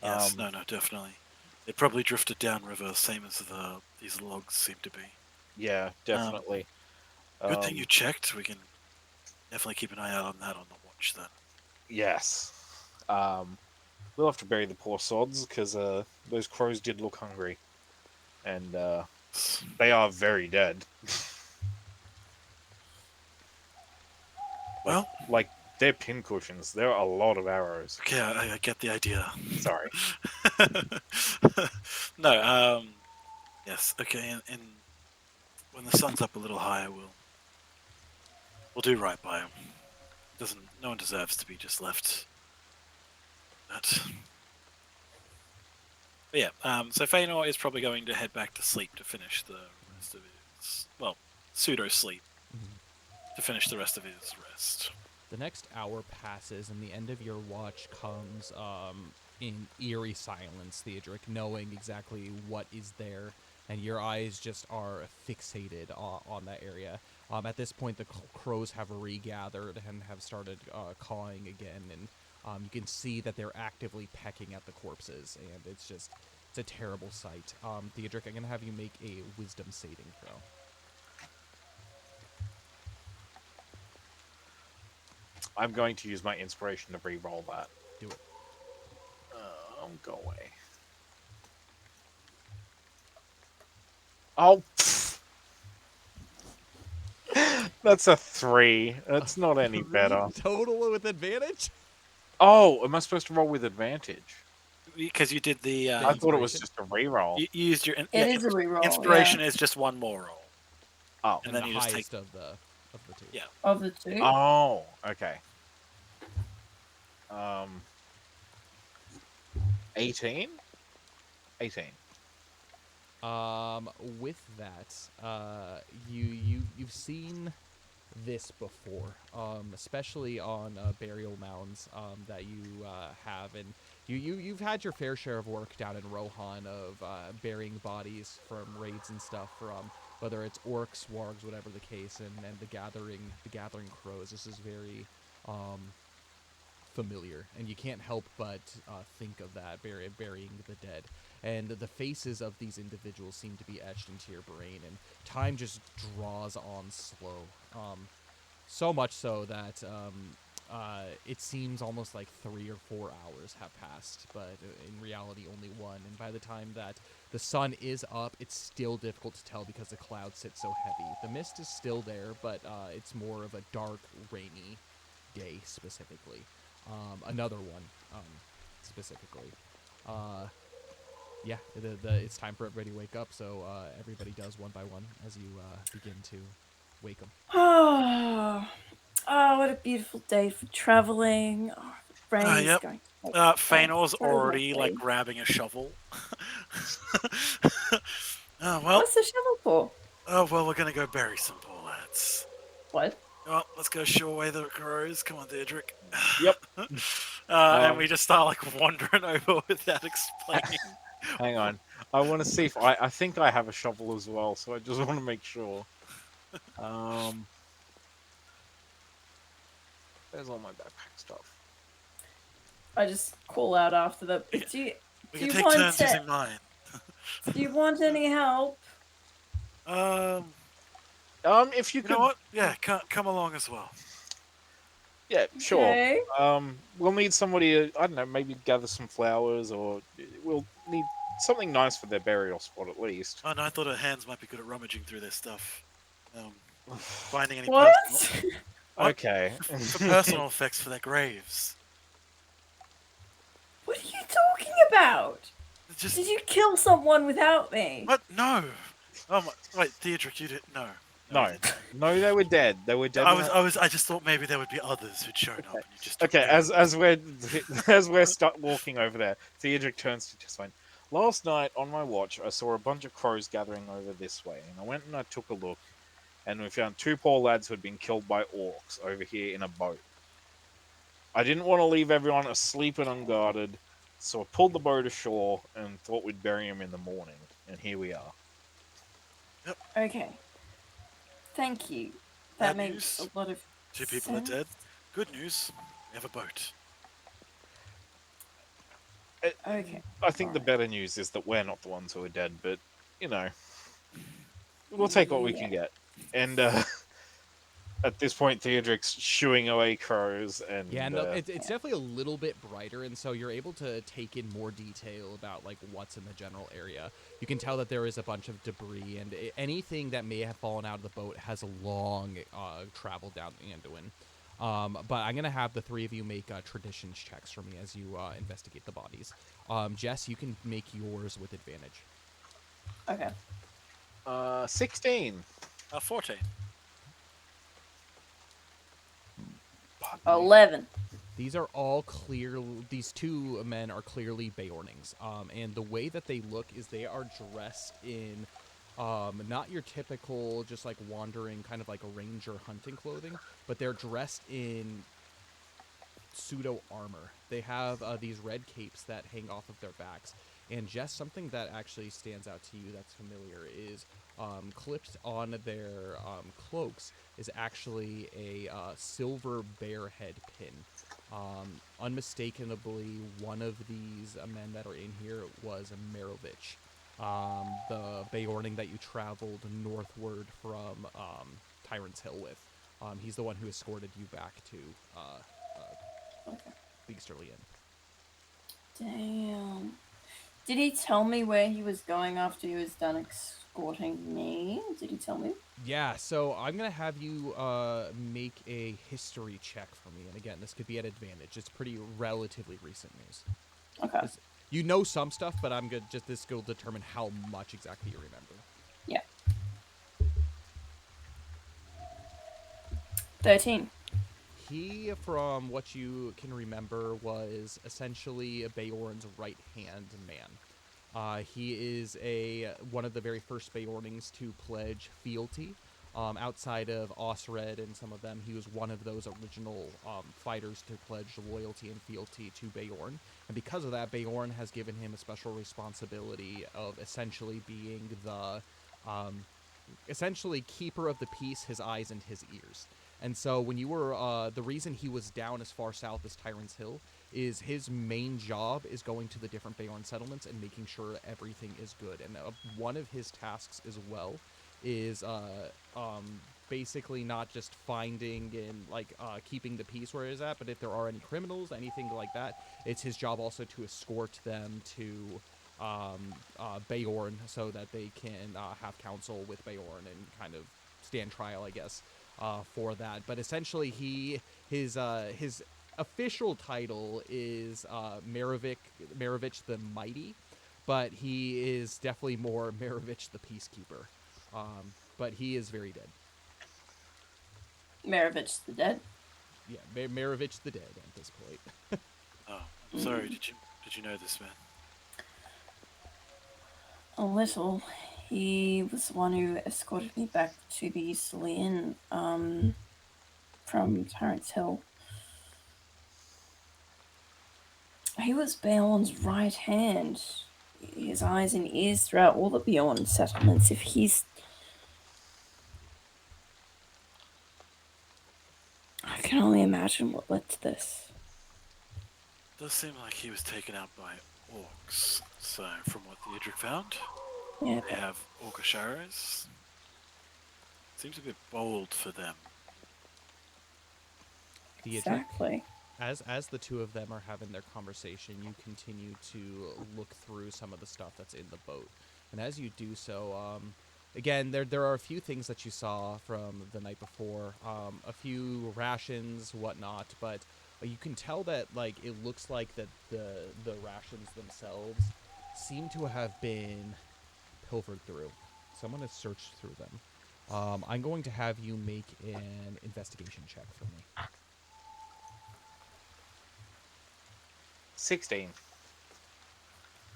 Yes. No, definitely. They probably drifted downriver, same as these logs seem to be. Yeah, definitely. Good thing you checked. We can definitely keep an eye out on that on the watch then. Yes. We'll have to bury the poor sods because those crows did look hungry, and they are very dead. Well, like they're pincushions. There are a lot of arrows. okay, I get the idea. Sorry. No, yes, okay, and when the sun's up a little higher, we'll do right by him. No one deserves to be just left. But yeah, so Feanor is probably going to head back to sleep to finish the rest of his, well, pseudo sleep, to finish the rest of his rest. The next hour passes, and the end of your watch comes in eerie silence, Theodric, knowing exactly what is there, and your eyes just are fixated on that area. At this point, the crows have regathered and have started cawing again, and you can see that they're actively pecking at the corpses, and it's a terrible sight. Theodric, I'm going to have you make a wisdom saving throw. I'm going to use my inspiration to re-roll that. Do it. Go away. Oh, pfft. That's a 3. That's not any better. Total with advantage? Oh, am I supposed to roll with advantage? Because you did the. I thought it was just a re-roll. You used your. It is a reroll. Inspiration yeah. is just one more roll. Oh. And then the you just highest take. of the two. Yeah. Of the two? Oh, okay. 18? 18. With that, you've seen this before, especially on burial mounds that you have, and you've had your fair share of work down in Rohan of burying bodies from raids and stuff from whether it's orcs, wargs, whatever the case, and the gathering crows. This is very familiar, and you can't help but think of that burying the dead. And the faces of these individuals seem to be etched into your brain, and time just draws on slow. So much so that it seems almost like 3 or 4 hours have passed, but in reality only 1. And by the time that the sun is up, it's still difficult to tell because the clouds sit so heavy. The mist is still there, but it's more of a dark, rainy day specifically. Another one specifically. Yeah, it's time for everybody to wake up, so everybody does one by one as you begin to wake them. Oh, what a beautiful day for traveling. Oh, the rain is Yep. going to Feanor's so already lovely. like grabbing a shovel. Oh well. What's the shovel for? Oh well, we're gonna go bury some poor lads. What? Well, let's go shoo away the crows. Come on, Theodric. Yep. And we just start like wandering over without explaining. Hang on. I want to see if I think I have a shovel as well, so I just want to make sure. There's all my backpack stuff. I just call out after them. We Do can you take want turns to- using mine. Do you want any help? If you You could, know what? Yeah, come along as well. yeah, sure. Okay. We'll need somebody to, I don't know, maybe gather some flowers, or we'll need something nice for their burial spot at least. Oh, no, I thought our hands might be good at rummaging through their stuff. Finding any What? personal... What? Okay. For personal effects for their graves. What are you talking about? Just... Did you kill someone without me? What? No! Oh my... Wait, Theodric, you didn't... No. No, you didn't. no, they were dead. They were dead. I just thought maybe there would be others who'd shown up and you just took Okay, care of as we're walking over there, Theodric turns to just like, last night on my watch, I saw a bunch of crows gathering over this way, and I went and I took a look, and we found 2 poor lads who had been killed by orcs over here in a boat. I didn't want to leave everyone asleep and unguarded, so I pulled the boat ashore and thought we'd bury him in the morning, and here we are. Okay. Thank you. That Bad makes news. a lot of 2 people sense. are dead. Good news. We have a boat. Okay. I think the better news is that we're not the ones who are dead, but, you know, we'll take what we can get. And at this point, Theodric's shooing away crows, and Yeah, no, it's definitely a little bit brighter, and so you're able to take in more detail about like what's in the general area. You can tell that there is a bunch of debris, and anything that may have fallen out of the boat has a long travel down the Anduin. But I'm gonna have the 3 of you make traditions checks for me as you investigate the bodies. Jess, you can make yours with advantage. Okay. 16. 14. 11. These are all clear. These 2 men are clearly Beornings, and the way that they look is they are dressed in not your typical just like wandering kind of like a ranger hunting clothing, but they're dressed in pseudo armor. They have these red capes that hang off of their backs, and just something that actually stands out to you that's familiar is clipped on their cloaks is actually a silver bear head pin. Unmistakably, one of these men that are in here was Merovich, the Beorning that you traveled northward from Tyrant's Hill with. He's the one who escorted you back to Okay. Beasterly Inn. Damn. Did he tell me where he was going after he was done escorting me? Did he tell me? Yeah, so I'm going to have you make a history check for me. And again, this could be at advantage. It's pretty relatively recent news. Okay. You know some stuff, but I'm good. Just this will determine how much exactly you remember. Yeah. 13. He, from what you can remember, was essentially Beorn's right-hand man. He is one of the very first Beornings to pledge fealty. Outside of Osred and some of them, he was one of those original fighters to pledge loyalty and fealty to Beorn. And because of that, Beorn has given him a special responsibility of essentially being the essentially keeper of the peace, his eyes and his ears. And so when you were, the reason he was down as far south as Tyrant's Hill is his main job is going to the different Beorn settlements and making sure everything is good. And one of his tasks as well is basically not just finding and like keeping the peace where it is at, but if there are any criminals, anything like that, it's his job also to escort them to Beorn so that they can have counsel with Beorn and kind of stand trial, I guess. For that, but essentially his official title is Merovich the Mighty, but he is definitely more Merovich the Peacekeeper. But he is very dead. Merovich the dead? Yeah, Merovich the dead at this point. Oh, I'm sorry. Did you know this man? A little. He was the one who escorted me back to the Easterly Inn from Tyrant's Hill. He was Beorn's right hand. His eyes and ears throughout all the Beorn settlements. If he's... I can only imagine what led to this. Does seem like he was taken out by orcs. So, from what the Idric found, Yeah, they have orc arrows. Seems a bit bold for them. Theodric, Exactly. as the two of them are having their conversation, you continue to look through some of the stuff that's in the boat. And as you do so, again, there are a few things that you saw from the night before, a few rations, whatnot, but you can tell that like it looks like that the rations themselves seem to have been pilfered through. Someone has searched through them. I'm going to have you make an investigation check for me. 16.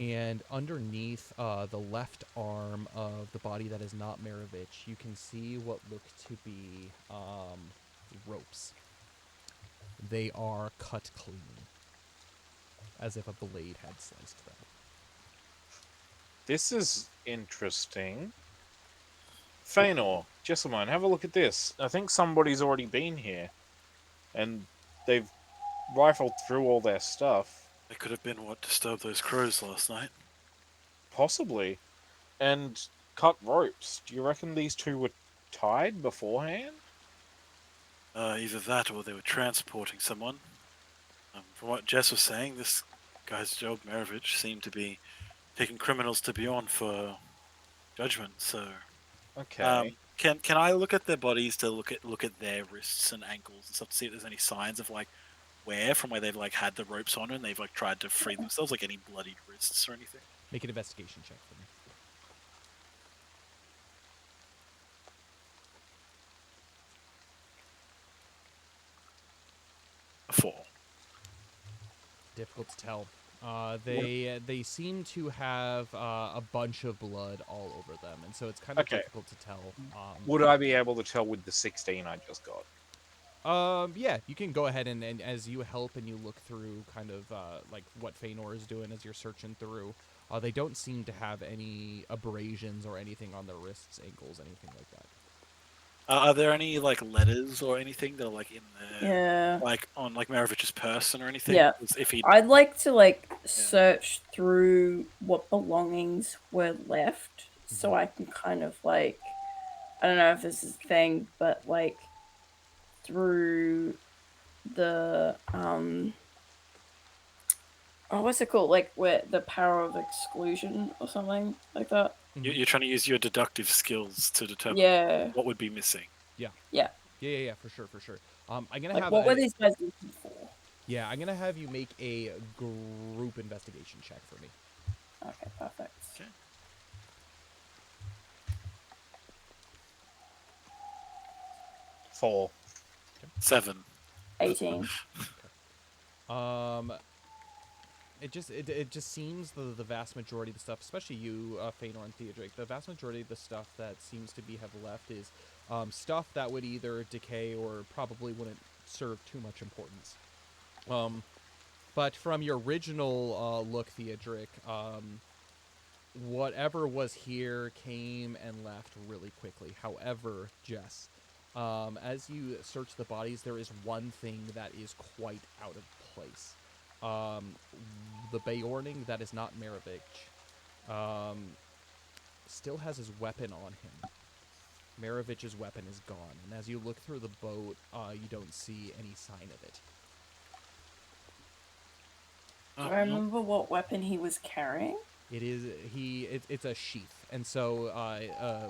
And underneath the left arm of the body that is not Maravich, you can see what look to be ropes. They are cut clean, as if a blade had sliced them. This is interesting. Feanor, Jessamine, have a look at this. I think somebody's already been here. And they've rifled through all their stuff. They could have been what disturbed those crows last night. Possibly. And cut ropes. Do you reckon these two were tied beforehand? Either that or they were transporting someone. From what Jess was saying, this guy's Job Maravich seemed to be taking criminals to beyond for judgment. So, Okay. can I look at their bodies to look at their wrists and ankles and stuff to see if there's any signs of like wear from where they've like had the ropes on and they've like tried to free themselves, like any bloodied wrists or anything? Make an investigation check for me. A 4. Difficult to tell. They seem to have a bunch of blood all over them, and so it's kind of Okay. difficult to tell. Would I be able to tell with the 16 I just got? Yeah, you can go ahead and as you help and you look through kind of like what Feanor is doing as you're searching through, they don't seem to have any abrasions or anything on their wrists, ankles, anything like that. Are there any like letters or anything that are like in there, Yeah. like on like Maravich's person or anything? Yeah. If he I'd like to like search through what belongings were left so I can kind of like, I don't know if this is a thing, but like through the what's it called? Like where the power of exclusion or something like that. you're trying to use your deductive skills to determine Yeah. what would be missing. Yeah, for sure. I'm gonna Like have what were these guys looking for? Yeah, I'm gonna have you make a group investigation check for me. Okay, perfect. Okay. Four. 7. 18. It just seems the vast majority of the stuff, especially you, Feanor and Theodric, the vast majority of the stuff that seems to have left is stuff that would either decay or probably wouldn't serve too much importance. But from your original look, Theodric, whatever was here came and left really quickly. However, Jess, as you search the bodies, there is one thing that is quite out of place. The Beorning that is not Maravich still has his weapon on him. Maravich's weapon is gone, and as you look through the boat, you don't see any sign of it. Do I remember what weapon he was carrying? It's a sheath, and so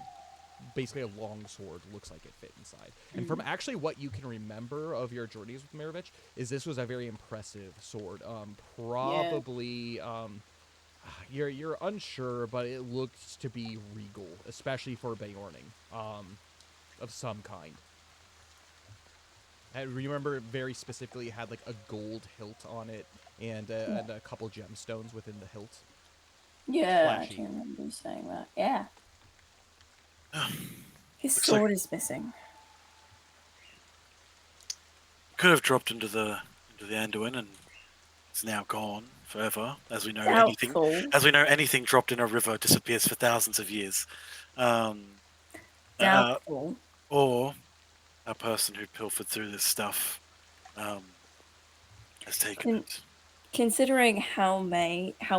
basically a long sword looks like it fit inside. And from actually what you can remember of your journeys with Maravich, is this was a very impressive sword. Probably you're unsure, but it looks to be regal, especially for Beorning of some kind. I remember very specifically it had like a gold hilt on it and a couple gemstones within the hilt. Yeah, Flashy. I can remember you saying that. Yeah. His Looks sword like- is missing. Could have dropped into the Anduin and it's now gone forever, as we know. Doubtful. Anything dropped in a river disappears for thousands of years. Doubtful. Or a person who pilfered through this stuff has taken it. Considering how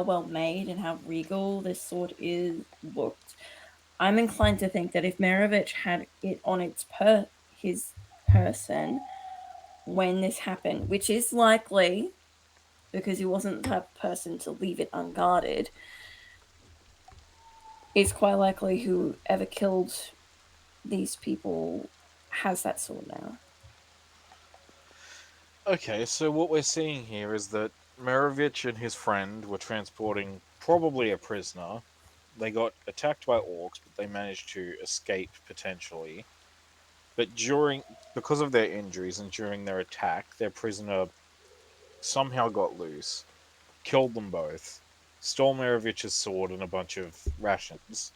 well made and how regal this sword looked, I'm inclined to think that if Merovich had it on his person when this happened, which is likely because he wasn't the type of person to leave it unguarded, it's quite likely whoever killed these people has that sword now. Okay, so what we're seeing here is that Merovich and his friend were transporting probably a prisoner. They got attacked by orcs, but they managed to escape potentially. But because of their injuries and during their attack, their prisoner somehow got loose, killed them both, stole Merovich's sword and a bunch of rations,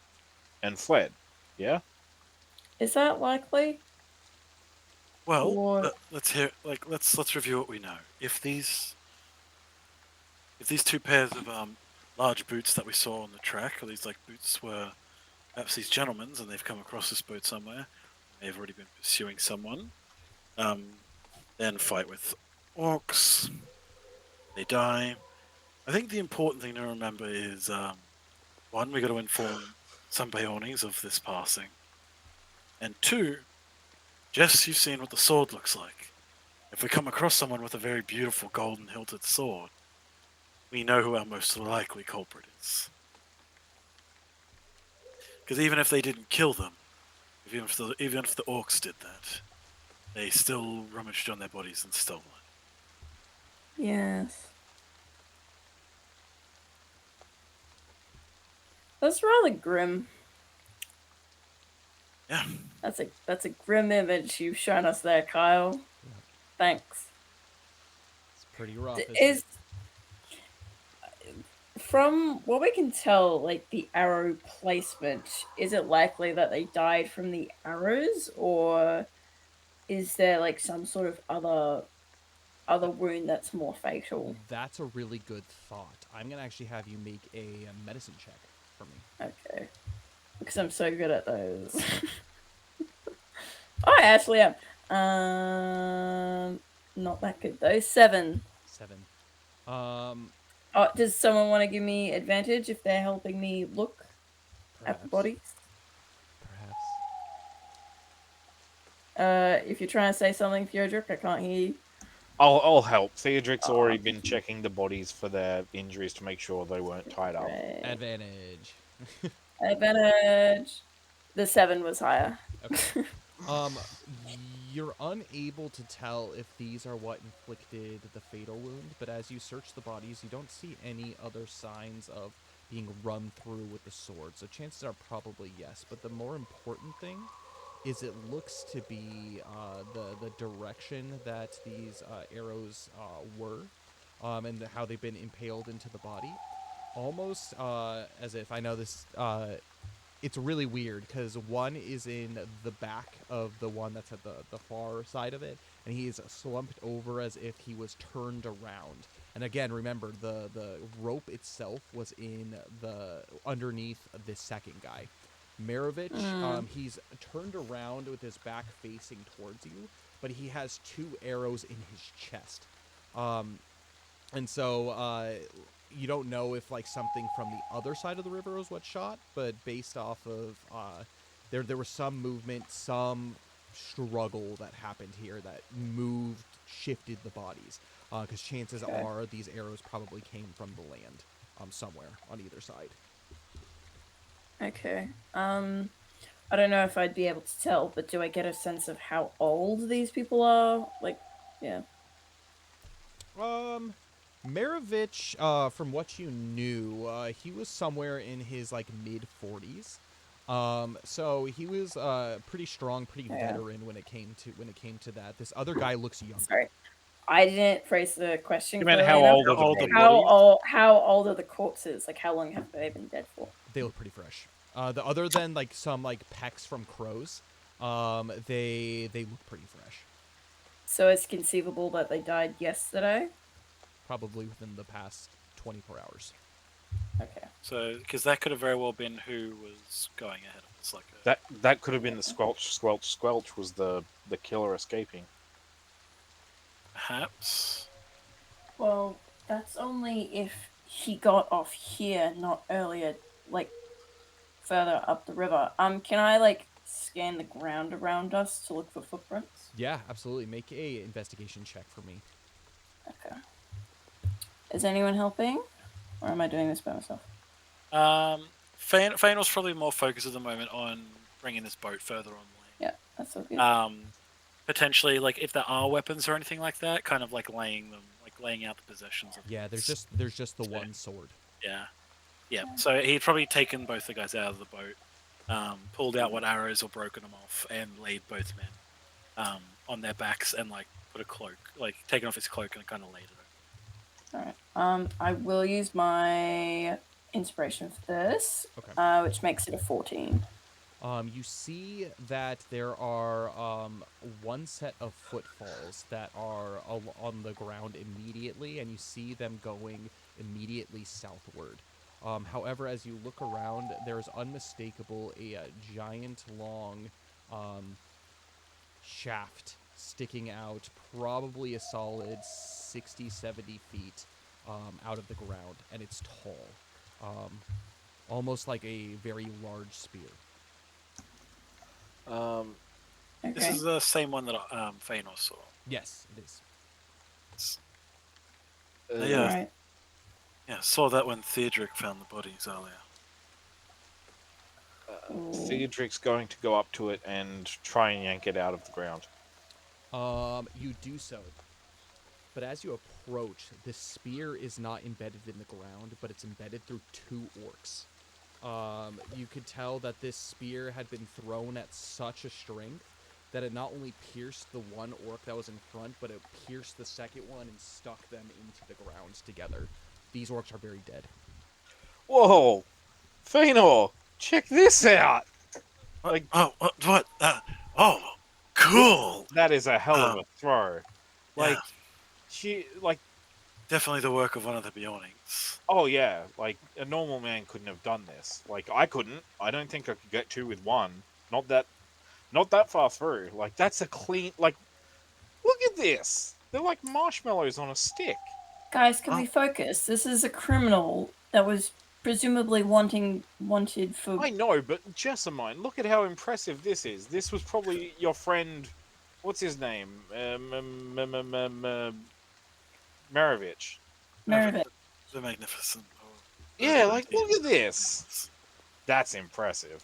and fled. Yeah? Is that likely? Well, Or let's review what we know. If these two pairs of large boots that we saw on the track, or these like boots were perhaps these gentlemen's, and they've come across this boat somewhere, they've already been pursuing someone, then fight with orcs, they die. I think the important thing to remember is one, we got to inform some Bayonis of this passing, and two, Jess, you've seen what the sword looks like. If we come across someone with a very beautiful golden hilted sword, we know who our most likely culprit is. Because even if they didn't kill them, even if the orcs did that, they still rummaged on their bodies and stole it. yes. That's rather grim. Yeah. That's a grim image you've shown us there, Kyle. Thanks. It's pretty rough. Is from what we can tell, like the arrow placement, is it likely that they died from the arrows, or is there like some sort of other wound that's more fatal? That's a really good thought. I'm gonna actually have you make a medicine check for me. Okay, because I'm so good at those. I actually am. Not that good though. 7. 7. Oh, does someone want to give me advantage if they're helping me look at the Perhaps. bodies? Perhaps. If you're trying to say something, Theodric, I can't hear you. I'll help. Theodric's already been checking the bodies for their injuries to make sure they weren't tied up. Right. Advantage. Advantage. The 7 was higher. Okay. You're unable to tell if these are what inflicted the fatal wound, but as you search the bodies, you don't see any other signs of being run through with the sword. So chances are probably yes. But the more important thing is it looks to be the direction that these arrows were, and how they've been impaled into the body. Almost as if, I know this, it's really weird because one is in the back of the one that's at the far side of it, and he is slumped over as if he was turned around. And again, remember, the rope itself was in the underneath this second guy. Merovich, he's turned around with his back facing towards you, but he has 2 arrows in his chest. And so you don't know if like something from the other side of the river was what shot, but based off of there was some movement, some struggle that happened here that shifted the bodies. Because chances are these arrows probably came from the land, somewhere on either side. Okay. I don't know if I'd be able to tell, but do I get a sense of how old these people are? Like, yeah. Merovich, from what you knew, he was somewhere in his like mid-40s. So he was pretty strong, pretty veteran when it came to that. This other guy looks younger. Sorry, I didn't phrase the question. You meant clearly how enough. old are the bodies? How old are the corpses? Like, how long have they been dead for? They look pretty fresh. Other than like some like pecks from crows, they look pretty fresh. So it's conceivable that they died yesterday? Probably within the past 24 hours. Okay. So, because that could have very well been who was going ahead of us. Like That could have been the Squelch was the killer escaping. perhaps. Well, that's only if he got off here, not earlier, like further up the river. Can I like scan the ground around us to look for footprints? Yeah, absolutely. Make a investigation check for me. Okay. Is anyone helping, or am I doing this by myself? Fainal's probably more focused at the moment on bringing this boat further on land. Yeah, that's all good. Potentially, like if there are weapons or anything like that, kind of like laying out the possessions of. Yeah, there's just the one sword. Yeah. So he'd probably taken both the guys out of the boat, pulled out what arrows or broken them off, and laid both men on their backs and like put a cloak, like taken off his cloak and kind of laid it over. All right. I will use my inspiration for this, Okay. which makes it a 14. You see that there are one set of footfalls that are on the ground immediately, and you see them going immediately southward. However, as you look around, there's unmistakable a giant long shaft sticking out, probably a solid 60, 70 feet out of the ground, and it's tall, almost like a very large spear. This Okay. is the same one that Fainal saw. Yes, it is. Yeah, Right. yeah, saw that when Theodric found the bodies earlier. Theodric's going to go up to it and try and yank it out of the ground. You do so. But as you approach, the spear is not embedded in the ground, but it's embedded through two orcs. You could tell that this spear had been thrown at such a strength that it not only pierced the one orc that was in front, but it pierced the second one and stuck them into the ground together. These orcs are very dead. Whoa! Fainal! Check this out! Like, what? Oh, cool! That is a hell of a throw. Like, yeah. Definitely the work of one of the Beyondings. Oh yeah, like a normal man couldn't have done this. Like I couldn't. I don't think I could get two with one. Not that far through. Like that's a clean. Like, look at this. They're like marshmallows on a stick. Guys, can we focus? This is a criminal that was presumably wanted for. I know, but Jessamine, look at how impressive this is. This was probably your friend. What's his name? Maravich. Maravich. The Magnificent. Yeah, like look at this. That's impressive.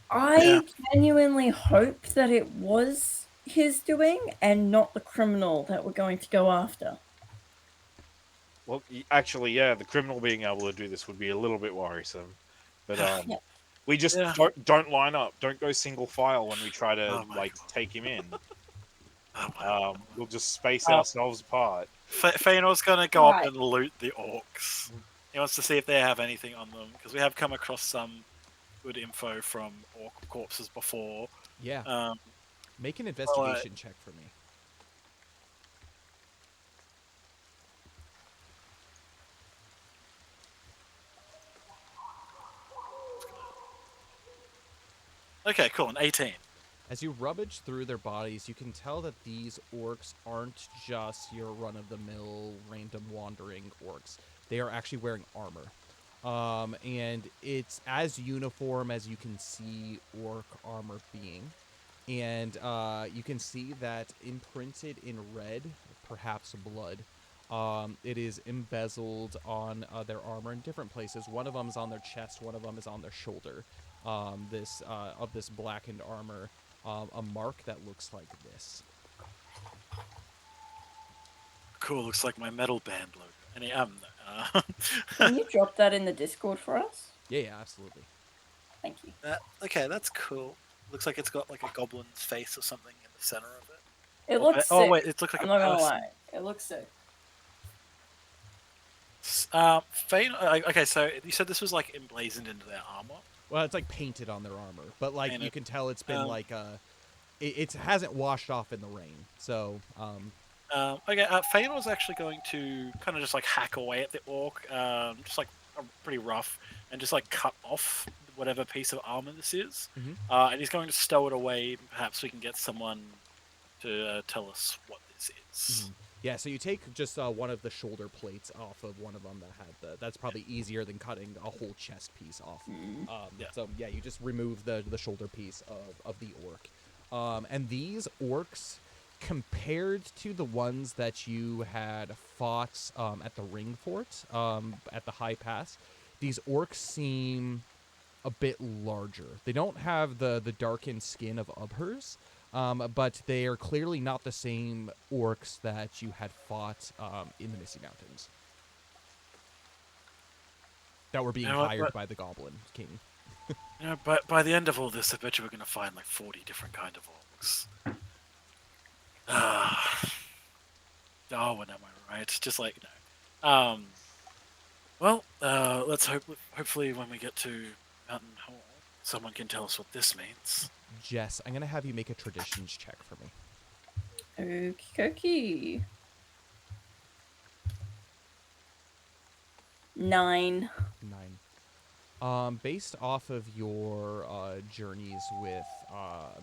I genuinely hope that it was his doing and not the criminal that we're going to go after. Well, actually, yeah, the criminal being able to do this would be a little bit worrisome. But we just don't line up. Don't go single file when we try to take him in. We'll just space ourselves apart. Fainal's gonna go up and loot the orcs. He wants to see if they have anything on them, because we have come across some good info from orc corpses before. Yeah. Make an investigation check for me. Okay, cool. An 18. As you rummage through their bodies, you can tell that these orcs aren't just your run-of-the-mill, random wandering orcs. They are actually wearing armor. And it's as uniform as you can see orc armor being. And you can see that imprinted in red, perhaps blood, it is embezzled on their armor in different places. One of them is on their chest, one of them is on their shoulder. This blackened armor. A mark that looks like this. Cool, looks like my metal band logo. Can you drop that in the Discord for us? Yeah, absolutely. Thank you. Okay, that's cool. Looks like it's got like a goblin's face or something in the center of it. It looks sick. Oh wait, it looks like I'm a not person. gonna lie. It looks sick. Okay, so you said this was like emblazoned into their armor. Well, it's like painted on their armor, but like you can tell it's been it hasn't washed off in the rain. So, okay, Fainal's actually going to kind of just like hack away at the orc, just like pretty rough, and just like cut off whatever piece of armor this is, and he's going to stow it away. Perhaps we can get someone to tell us what this is. Yeah, so you take just one of the shoulder plates off of one of them that had the. That's probably easier than cutting a whole chest piece off. Yeah. So yeah, you just remove the shoulder piece of the orc, and these orcs, compared to the ones that you had fought at the ring fort, at the high pass, these orcs seem a bit larger. They don't have the darkened skin of Ubhurs, but they are clearly not the same orcs that you had fought in the Misty Mountains. That were being You know what, hired but- by the Goblin King. You know, but by the end of all this, I bet you we're going to find like 40 different kind of orcs. Darwin, am I right? Just like, well, let's hopefully when we get to Mountain Hall, someone can tell us what this means. Jess, I'm going to have you make a traditions check for me. Okie dokie. 9. 9. Based off of your journeys with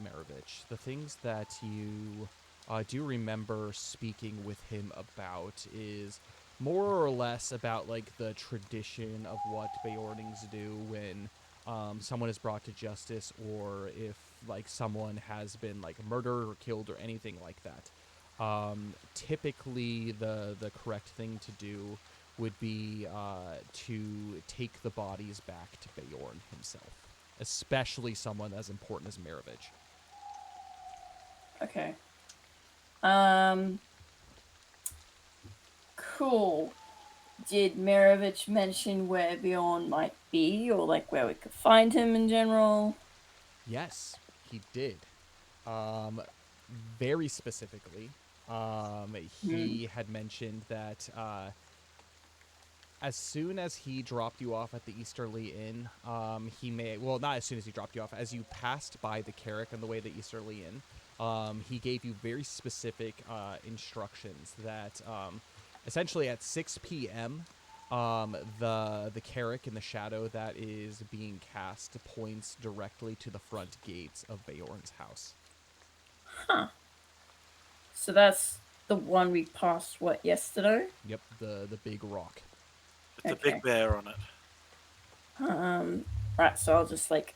Maravich, the things that you do remember speaking with him about is more or less about like the tradition of what Beornings do when someone is brought to justice, or if like someone has been like murdered or killed or anything like that. Typically, the correct thing to do would be to take the bodies back to Beorn himself, especially someone as important as Maravich. Okay. Cool. Did Maravich mention where Bjorn might be, or like where we could find him in general? Yes, he did. Very specifically, he had mentioned that as soon as he dropped you off at the Easterly Inn, he may... Well, not as soon as he dropped you off. As you passed by the Carrick on the way to the Easterly Inn, he gave you very specific instructions that essentially at 6 p.m., the Carrick in the shadow that is being cast points directly to the front gates of Beorn's house. Huh. So that's the one we passed, what, yesterday? Yep, the big rock. With the Okay. big bear on it. Right, so I'll just like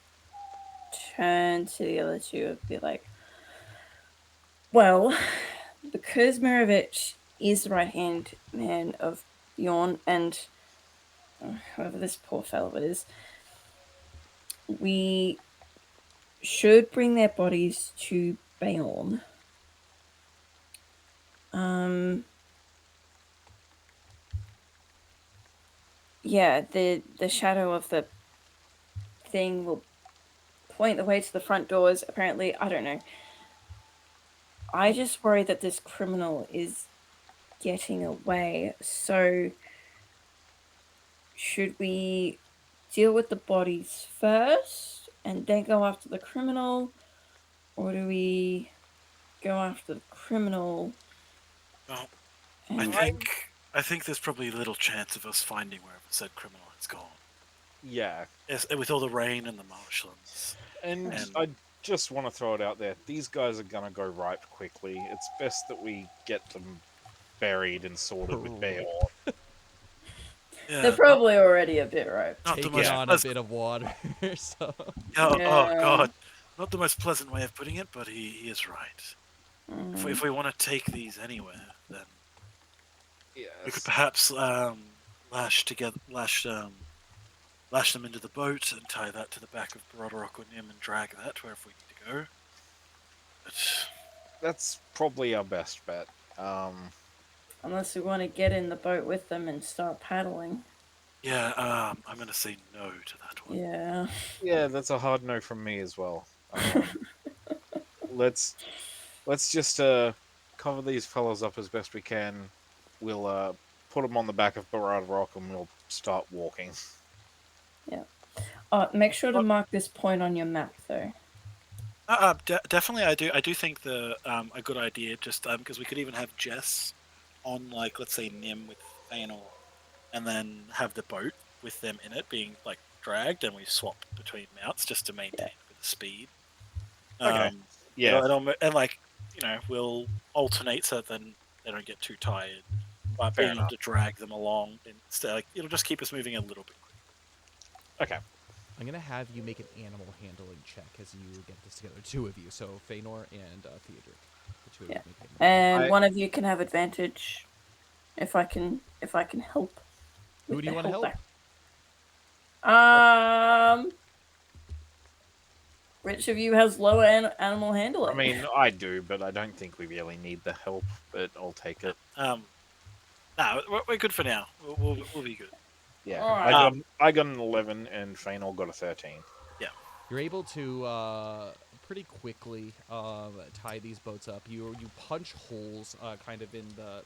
turn to the other two and be like, well, because Maravich is the right hand man of Bjorn and whoever this poor fellow is, we should bring their bodies to Beorn. Yeah, the shadow of the thing will point the way to the front doors. Apparently, I don't know. I just worry that this criminal is getting away. So, should we deal with the bodies first and then go after the criminal, or do we go after the criminal? Well, and- I think there's probably little chance of us finding wherever said criminal has gone. Yeah, Yes, with all the rain and the marshlands. and And- I just want to throw it out there. These guys are gonna go ripe quickly. It's best that we get them buried and sorted with Beorn. Yeah, They're probably already a bit right. not the Taking most on a pleasant. bit of water, so... Oh Yeah. God, not the most pleasant way of putting it, but he is right. Mm. If we want to take these anywhere, then we could Yes. perhaps lash them into the boat and tie that to the back of Broderick or Nim and drag that wherever we need to go. But That's probably our best bet. Unless we want to get in the boat with them and start paddling. yeah, I'm gonna say no to that one. Yeah. Yeah, that's a hard no from me as well. Let's just cover these fellows up as best we can. We'll put them on the back of Barad Rock and we'll start walking. Make sure to mark this point on your map, though. Definitely, I do think the a good idea. Just because we could even have Jess on, like, let's say Nim with Thanor, and then have the boat with them in it being like dragged, and we swap between mounts just to maintain with the speed. Okay. Yeah. And like, we'll alternate so then they don't get too tired by Fair being able enough. to drag them along. Instead, like, it'll just keep us moving a little bit quicker. Okay. I'm gonna have you make an animal handling check as you get this together. Two of you, so Feanor and Theodric. The two of you Yeah. make it. And I- one of you can have advantage if I can help. Who with do you the want to help? Which of you has lower animal handling? I mean, I do, but I don't think we really need the help. But I'll take it. No, we're good for now. We'll be good. Yeah, Alright. I got an 11, and Fainal got a 13. You're able to pretty quickly tie these boats up. You punch holes kind of in the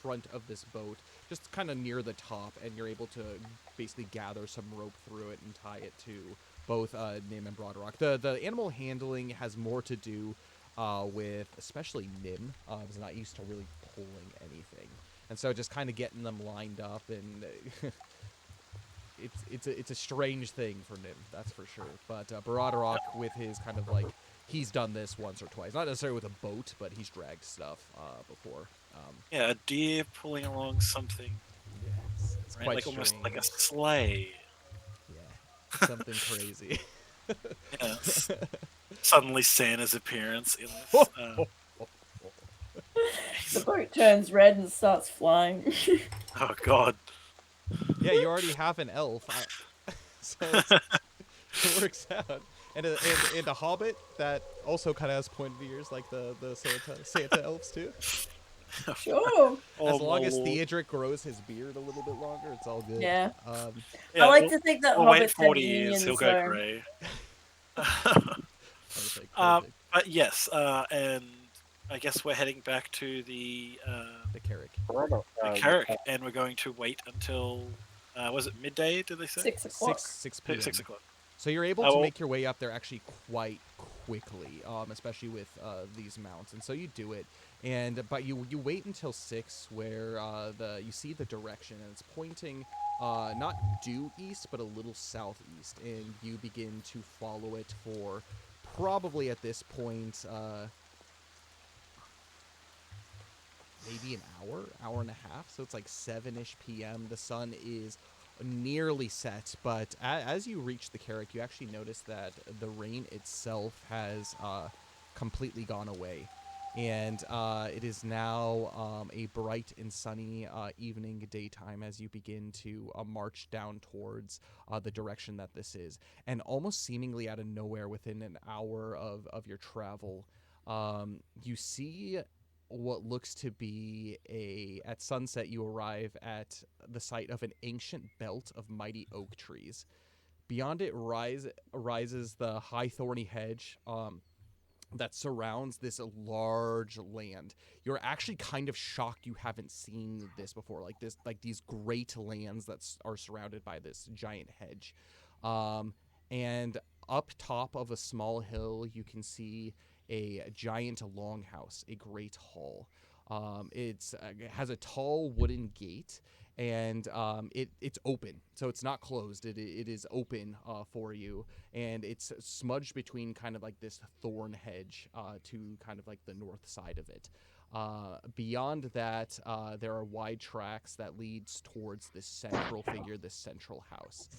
front of this boat, just kind of near the top, and you're able to basically gather some rope through it and tie it to both Nim and Broadrock. The animal handling has more to do with especially Nim, who's not used to really pulling anything, and so just kind of getting them lined up and. It's a strange thing for Nim, that's for sure. But Baradorok, with his kind of like, he's done this once or twice. Not necessarily with a boat, but he's dragged stuff before. Yeah, a deer pulling along something, It's right? quite Like almost like a strange. sleigh. Yeah, something crazy. Yes. Suddenly Santa's appearance in this. The boat turns red and starts flying. Oh God. Yeah, you already have an elf, so it works out. And a hobbit that also kind of has pointed ears, like the Santa elves too. Sure. Oh, As long my as lord. Theodric grows his beard a little bit longer, it's all good. Yeah. Yeah, I like we'll- to think that we'll wait hobbits 40 have years, unions, he'll go though. grey. Perfect. But yes, and I guess we're heading back to the The Carrick. Carrick, and we're going to wait until was it midday? Did they say 6 o'clock. 6 p.m. 6 o'clock? So you're able I to will- make your way up there actually quite quickly, especially with these mounts, and so you do it. But you wait until 6, where you see the direction, and it's pointing not due east, but a little southeast, and you begin to follow it for probably at this point maybe an hour and a half. So it's like 7-ish p.m. The sun is nearly set, but as you reach the Carrick, you actually notice that the rain itself has completely gone away, and it is now a bright and sunny evening daytime as you begin to march down towards the direction that this is. And almost seemingly out of nowhere, within an hour of your travel, you see what looks to be at sunset. You arrive at the site of an ancient belt of mighty oak trees. Beyond it rises the high thorny hedge that surrounds this large land. You're actually kind of shocked you haven't seen this before, like these great lands that are surrounded by this giant hedge. And up top of a small hill, you can see a giant longhouse, a great hall. It has a tall wooden gate, and it's open, so it's not closed. It is open for you, and it's smudged between kind of like this thorn hedge to kind of like the north side of it. Beyond that, there are wide tracks that leads towards this central figure, this central house.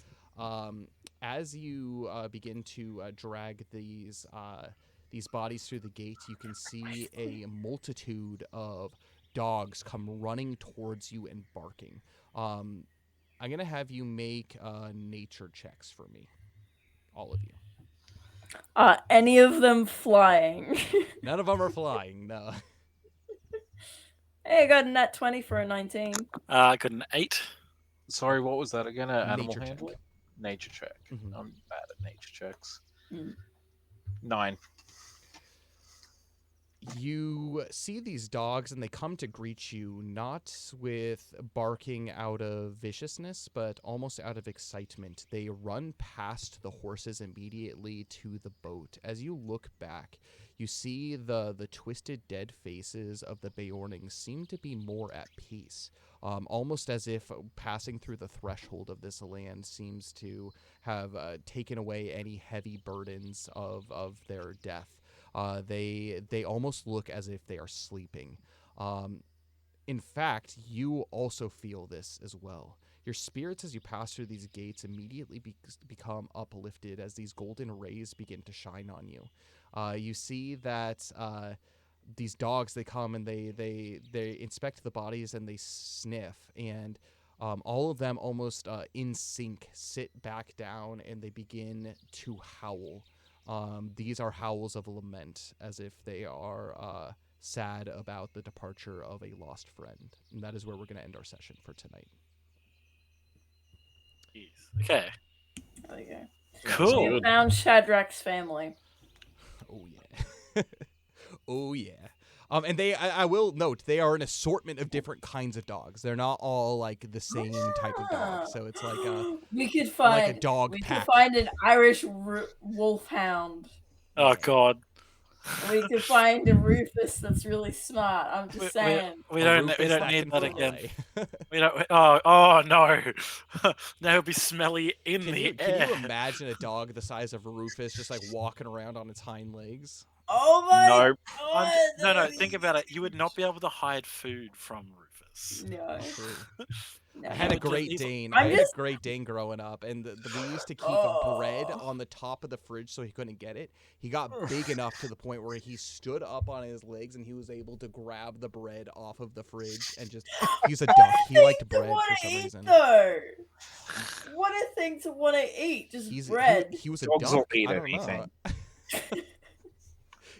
As you begin to drag these bodies through the gate, you can see a multitude of dogs come running towards you and barking. I'm going to have you make nature checks for me, all of you. Any of them flying? None of them are flying, no. Hey, I got a nat 20 for a 19. I got an 8. Sorry, what was that again? Animal Nature check. handling? Nature check. Mhm. I'm bad at nature checks. Mm. 9. You see these dogs, and they come to greet you, not with barking out of viciousness, but almost out of excitement. They run past the horses immediately to the boat. As you look back, you see the twisted, dead faces of the Beornings seem to be more at peace, almost as if passing through the threshold of this land seems to have taken away any heavy burdens of their death. They almost look as if they are sleeping. In fact, you also feel this as well. Your spirits, as you pass through these gates, immediately become uplifted as these golden rays begin to shine on you. You see that these dogs, they come and they inspect the bodies and they sniff, and all of them almost in sync sit back down and they begin to howl. These are howls of lament, as if they are sad about the departure of a lost friend. And that is where we're going to end our session for tonight. Jeez. Okay. There you go. Cool. We found Shadrach's family. Oh yeah. Oh yeah. And I will note, they are an assortment of different kinds of dogs. They're not all like the same type of dog. So it's like we could find like a dog pack. Could find an Irish wolfhound. Oh God. We could find a Rufus that's really smart. I'm just saying. We don't Rufus need can that fly. again. We don't. Oh no. Now it'll be smelly in Can the you air. imagine a dog the size of Rufus just like walking around on its hind legs? Oh my Nope. God! No. Think about it. You would not be able to hide food from Rufus. No. True. No. I had a would just Great easily- Dane. I'm I had just- a Great Dane growing up, and we used to keep bread on the top of the fridge so he couldn't get it. He got big enough to the point where he stood up on his legs and he was able to grab the bread off of the fridge and just. He's a duck. He liked bread for some reason. Though. What a thing to want to eat! Just bread. He was a Dogs will duck. eat I don't anything. know.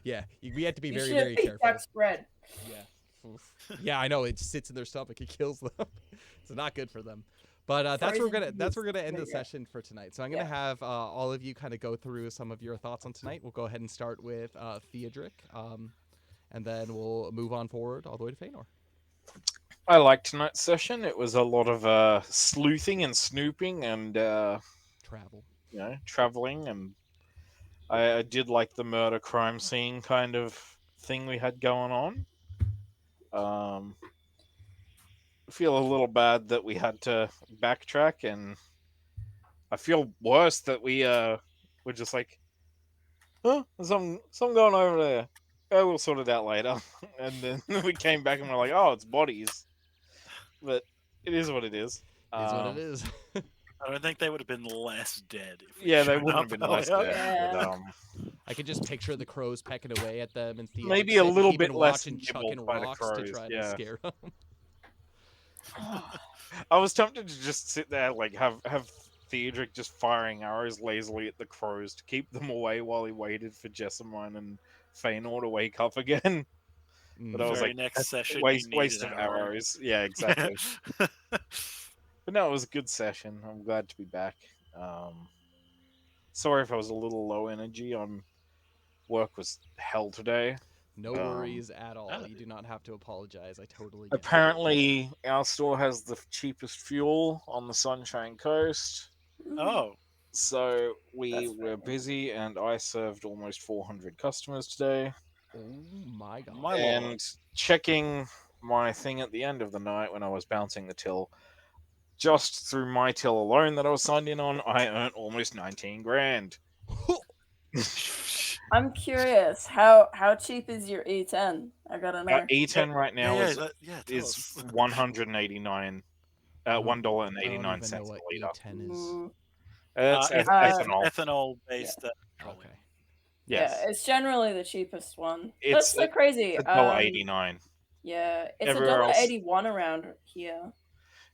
Yeah, we had to be You very, should have very eat careful. duck's bread. Yeah. Oof. Yeah, I know, it sits in their stomach. It kills them. It's not good for them. But that's where we're gonna end the session for tonight. So I'm gonna have all of you kind of go through some of your thoughts on tonight. We'll go ahead and start with Theodric, and then we'll move on forward all the way to Feanor. I liked tonight's session. It was a lot of sleuthing and snooping and Travel. traveling, and I did like the murder crime scene kind of thing we had going on. I feel a little bad that we had to backtrack, and I feel worse that we were just like, huh, some going over there. Oh, we'll sort it out later. And then we came back and we're like, oh, it's bodies. But it is what it is. Is what it is. I don't think they would have been less dead. If we Yeah, they showed wouldn't up have been less earlier. dead. Yeah. But, I could just picture the crows pecking away at them, and Theodric maybe a sitting, little keeping bit less watch and nibbled chucking by the rocks to crows, try to yeah. scare them. I was tempted to just sit there, like have Theodric just firing arrows lazily at the crows to keep them away while he waited for Jessamine and Feanor to wake up again. But I was Very like, next that's session, waste you need of an arrow. arrows. Yeah, exactly. But no, it was a good session. I'm glad to be back. Sorry if I was a little low energy. Work was hell today. No worries at all. You do not have to apologize. I totally get it. Apparently, our store has the cheapest fuel on the Sunshine Coast. Oh, So we That's were fair. busy, and I served almost 400 customers today. Oh my god. my lord. And checking my thing at the end of the night when I was bouncing the till, just through my till alone that I was signed in on, I earned almost 19 grand. I'm curious. How cheap is your E10? I gotta know. E10 right now yeah, is tell us. $189. $1.89 I don't even know a what liter. E10 is. Ooh. It's ethanol. Ethanol-based petroleum. Okay. Yes, Yeah, it's generally the cheapest one. It's- That's so crazy. $1.89. Yeah, it's Everywhere else- $1.81 around here.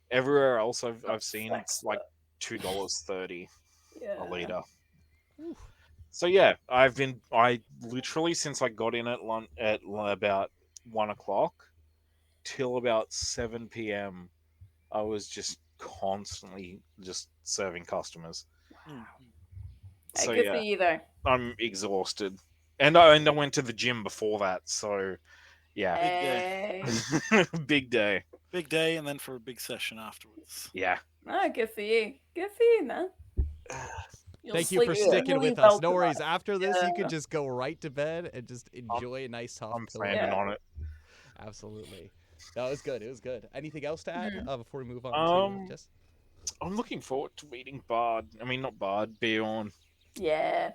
Everywhere else I've seen, Flex, it's like $2.30 Yeah. a liter. Oof. So yeah, I literally, since I got in at about 1 o'clock till about 7 p.m, I was just constantly just serving customers. Mm. So Good yeah, for you though. I'm exhausted, and I went to the gym before that. So yeah, Hey. big day. Big day, and then for a big session afterwards. Yeah. Oh, good for you. Good for you, man. You'll Thank you for sleep sticking really with well us. No worries. tonight. After this, you Yeah. can just go right to bed and just enjoy a nice soft I'm pillow. standing Yeah. on it. Absolutely. That was good. It was good. Anything else to add before we move on to Jess? I'm looking forward to meeting Bard. I mean, not Bard, Bjorn. Yeah,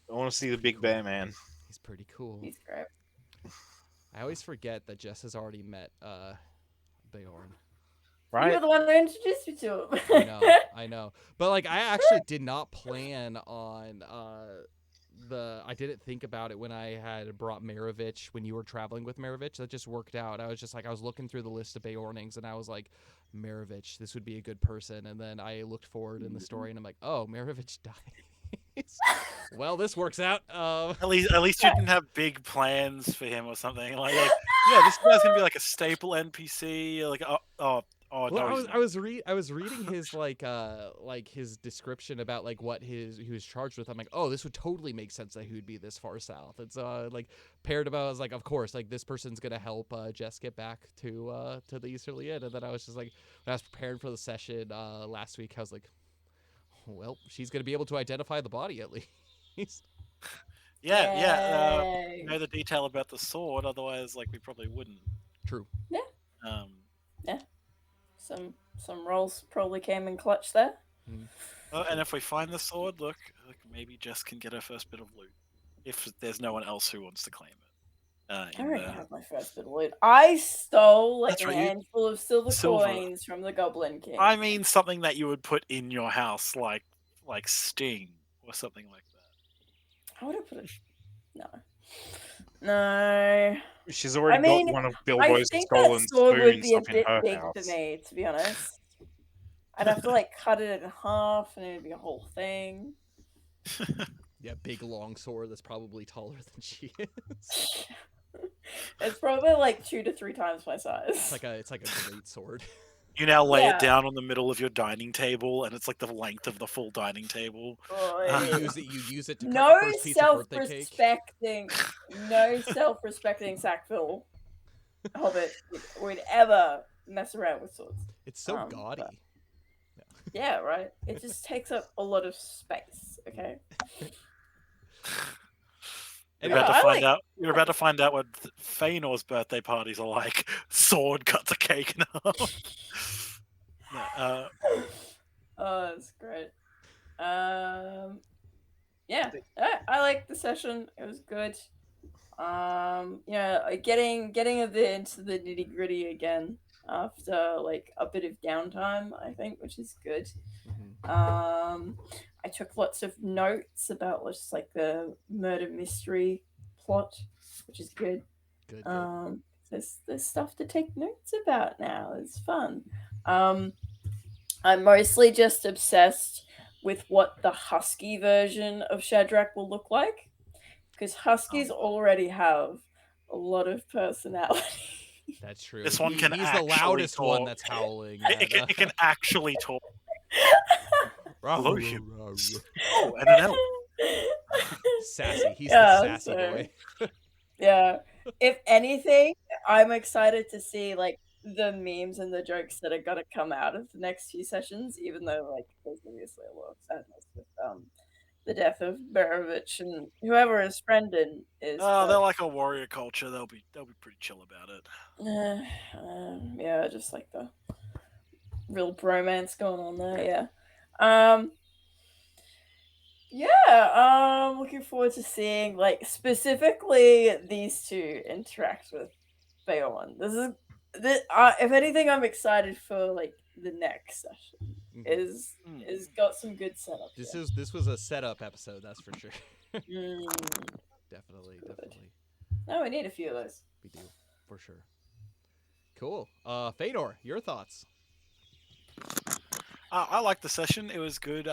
I want to see the big bear man. He's pretty cool. he's great. I always forget that Jess has already met Beorn. You were the one who introduced me to him. I know. But like, I actually did not plan on I didn't think about it when I had brought Maravich when you were traveling with Maravich. That just worked out. I was just like, I was looking through the list of Beornings and I was like, Maravich, this would be a good person. And then I looked forward in the story and I'm like, oh, Maravich dies. Well, this works out. At least you didn't have big plans for him or something. Like yeah, this guy's gonna be like a staple NPC. Like oh Well, no, I was reading his like his description about like what he was charged with. I'm like, oh, this would totally make sense that he would be this far south. And so like paired about, I was like, of course, like this person's gonna help Jess get back to the Easterly Inn. And then I was just like, when I was preparing for the session last week, I was like, well, she's gonna be able to identify the body at least. Yeah. Know the detail about the sword, otherwise, like we probably wouldn't. True. Yeah. Yeah. Some rolls probably came in clutch there. And if we find the sword, look, maybe Jess can get her first bit of loot. If there's no one else who wants to claim it. I already have my first bit of loot. I stole like a handful of silver coins from the Goblin King. I mean something that you would put in your house, like Sting or something like that. I would have put it. No. She's already got one of Bilbo's stolen that sword would spoons be a up in bit her big house. for me, to be honest. I'd have to like cut it in half, and it'd be a whole thing. Yeah, big long sword that's probably taller than she is. It's probably like 2 to 3 times my size. It's like a great sword. You now lay it down on the middle of your dining table, and it's like the length of the full dining table. You use it to cut the first piece of birthday cake. No self-respecting Sackville hobbit would ever mess around with swords. It's so gaudy. Yeah, right. It just takes up a lot of space. Okay. You're about to find out what Feanor's birthday parties are like. Sword cuts a cake in half. Oh, that's great. Yeah, I liked the session. It was good. Getting a bit into the nitty gritty again after like a bit of downtime, I think, which is good. I took lots of notes about just like the murder mystery plot, which is good. There's stuff to take notes about now. It's fun. I'm mostly just obsessed with what the husky version of Shadrach will look like, because huskies already have a lot of personality. That's true. This one he's the loudest talk. one that's howling. It can actually talk. Hello, Oh, and an elf. Sassy. He's the sassy boy. Yeah. If anything, I'm excited to see like the memes and the jokes that are gonna come out of the next few sessions, even though like there's obviously a lot of sadness with the death of Maravich and whoever his friend is. They're like a warrior culture. They'll be pretty chill about it. Yeah, just like the real bromance going on there. I'm looking forward to seeing like specifically these two interact with Beorn. If anything, I'm excited for like the next session. Is got some good setup. This was a setup episode, that's for sure. Definitely. No, we need a few of those. We do, for sure. Cool. Fedor, your thoughts? I liked the session. It was good.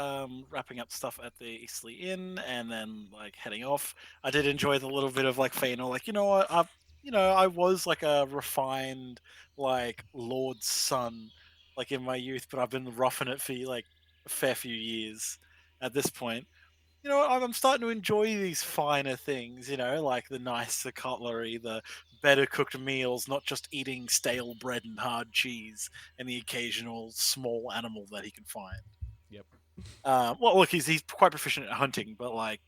Wrapping up stuff at the Eastleigh Inn and then like heading off. I did enjoy the little bit of like Fëanor, like, you know what, I was like a refined like lord's son like in my youth, but I've been roughing it for like a fair few years at this point. You know, I'm starting to enjoy these finer things, like the nicer cutlery, the better cooked meals, not just eating stale bread and hard cheese and the occasional small animal that he can find. Yep. Well, look, he's quite proficient at hunting, but like,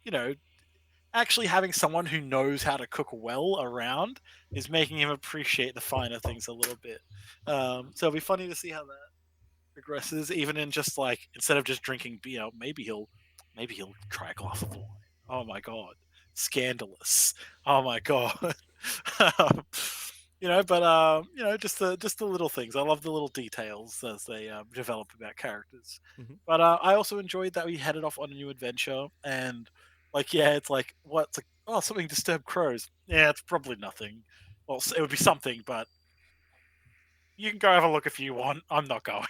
actually having someone who knows how to cook well around is making him appreciate the finer things a little bit. So it'll be funny to see how that progresses, even in just like, instead of just drinking beer, maybe he'll try a glass of wine. Oh my god. Scandalous. Oh my god. Just the little things. I love the little details as they develop about characters. Mhm. But I also enjoyed that we headed off on a new adventure, and it's like what? It's like, oh, something disturbed crows. Yeah, it's probably nothing. Well, it would be something, but you can go have a look if you want. I'm not going.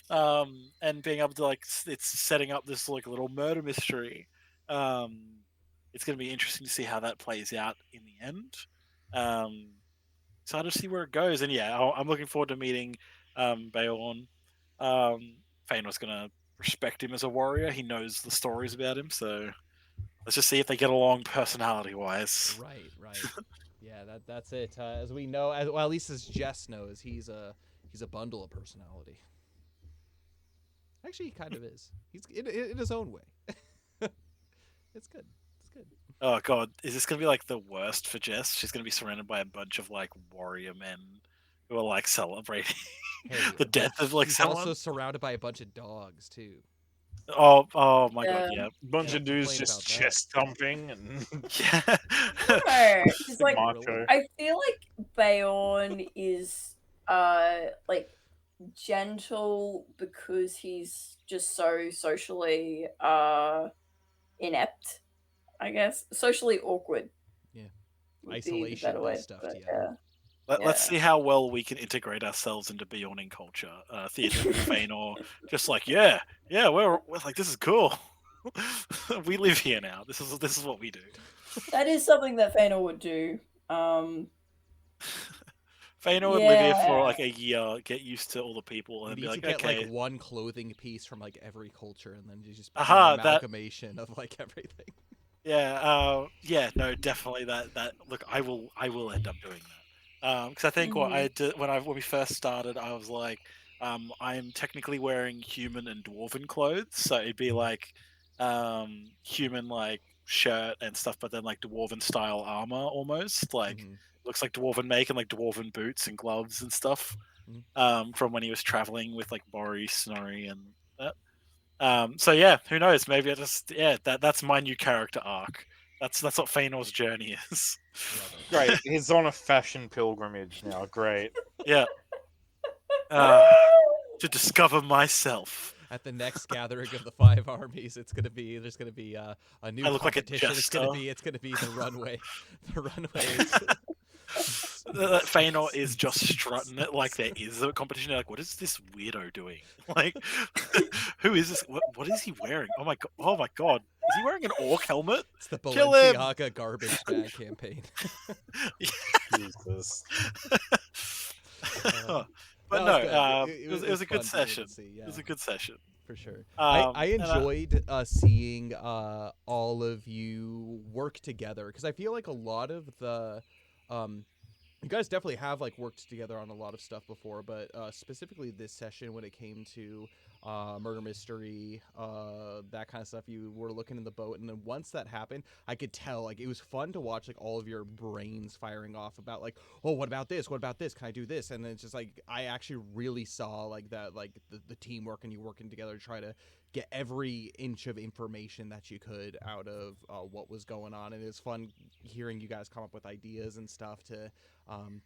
And being able to it's setting up this like little murder mystery. Um, it's going to be interesting to see how that plays out in the end. Um, Excited to see where it goes, and yeah, I'm looking forward to meeting Bayon. Feanor's going to respect him as a warrior. He knows the stories about him, so let's just see if they get along personality wise. Right. Yeah, that's it. As we know, at least as Jess knows, he's a bundle of personality. Actually, he kind of is. He's in his own way. It's good. It's good. Oh god, is this gonna be like the worst for Jess? She's gonna be surrounded by a bunch of like warrior men who are like celebrating Hey, the death of like he's someone. also surrounded by a bunch of dogs too. Oh my god, yeah. Bunch Can't of dudes complain just about that. chest thumping and Yeah. No, it's like macho. I feel like Bayon is like gentle because he's just so socially inept, I guess. Socially awkward. Yeah. Would be the Isolation better way does to stuff put to it, you. yeah. Let's see how well we can integrate ourselves into Beyonding culture. Theodore and Feanor, just like yeah, we're like this is cool. We live here now. This is what we do. That is something that Fëanor would do. Feanor would live here for Yeah. like a year, get used to all the people, You and need be like, to get okay, like one clothing piece from like every culture, and then you just become Aha, an that- amalgamation of like everything. yeah, no, definitely that. Look, I will end up doing that. Because I think what I did when we first started, I was like, I'm technically wearing human and dwarven clothes, so it'd be like, human like shirt and stuff, but then like dwarven style armor almost, like Mhm. looks like dwarven make and like dwarven boots and gloves and stuff. Mhm. From when he was traveling with like Bori, Snorri, and that. So yeah, who knows? Maybe I just that's my new character arc. That's what Feanor's journey is. Love it. Great. He's on a fashion pilgrimage now. Great. Yeah. To discover myself. At the next gathering of the five armies, there's gonna be a new I look like a competition. It's gonna jester. be the runway. The runway. Feanor is just strutting it like there is a competition. You're like, what is this weirdo doing? Like, who is this? What is he wearing? Oh my god! Oh my god! Is he wearing an orc helmet? It's the Kill him! Balenciaga garbage bag campaign. Jesus. But No, no, it it was a good fun to be able to session. see, It was yeah. a good session. For sure. And I enjoyed seeing all of you work together, because I feel like a lot of the you guys definitely have like worked together on a lot of stuff before, but specifically this session when it came to murder mystery, that kind of stuff, you were looking in the boat, and then once that happened, I could tell like it was fun to watch like all of your brains firing off about like, oh, what about this? What about this? Can I do this? And then it's just like I actually really saw like that, like the teamwork and you working together to try to get every inch of information that you could out of what was going on. And it was fun hearing you guys come up with ideas and stuff to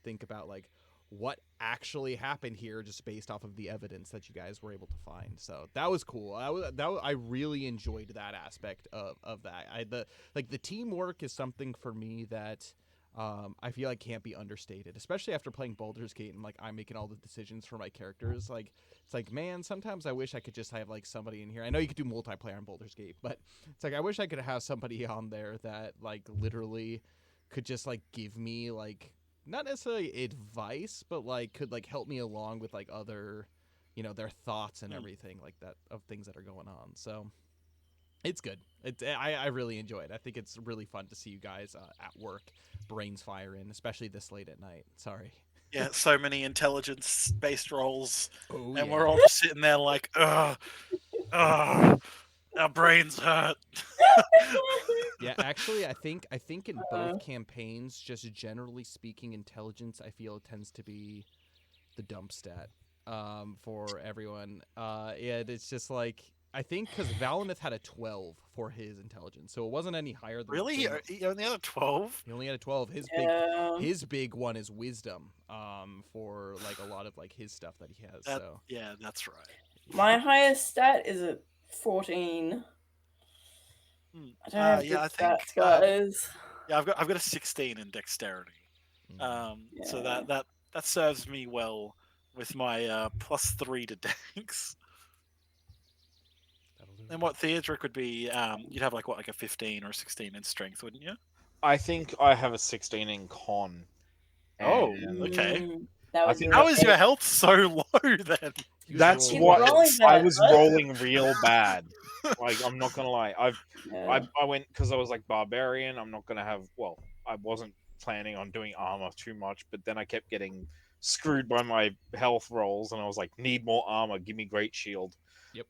think about like what actually happened here just based off of the evidence that you guys were able to find. So that was cool. I really enjoyed that aspect of that. The teamwork is something for me that I feel like can't be understated, especially after playing Baldur's Gate and like I'm making all the decisions for my characters. Like it's like, man, sometimes I wish I could just have like somebody in here. I know you could do multiplayer on Baldur's Gate, but it's like I wish I could have somebody on there that like literally could just like give me like not necessarily advice, but like could like help me along with like other, their thoughts and everything like that of things that are going on. So it's good. I really enjoy it. I think it's really fun to see you guys at work, brains firing, especially this late at night. Sorry. Yeah, so many intelligence-based roles, Oh, and yeah. we're all just sitting there like, ugh, our brains hurt. Yeah, actually, I think in both campaigns, just generally speaking, intelligence I feel tends to be the dump stat for everyone. Yeah, it's just like I think because Valinith had a 12 for his intelligence, so it wasn't any higher than Really? the He only had a 12? He only had a 12. Yeah. His big one is wisdom. For like a lot of like his stuff that he has. So Yeah, that's right. My highest stat is a 14. I don't have yeah, good I think, stats, guys. Yeah, I've got a 16 in dexterity. So Yeah. that serves me well with my +3 to dex. that'll do. And what Theodric would be, you'd have like a 15 or a 16 in strength, wouldn't you? I think I have a 16 in con. Oh, and okay. That I would think be How is your great. health so low then? He was That's rolling what rolling I bad, was bud. rolling real bad. Like, I'm not gonna lie. Yeah. I went because I was like barbarian. I'm not gonna have. Well, I wasn't planning on doing armor too much, but then I kept getting screwed by my health rolls, and I was like, need more armor. Give me great shield. Yep.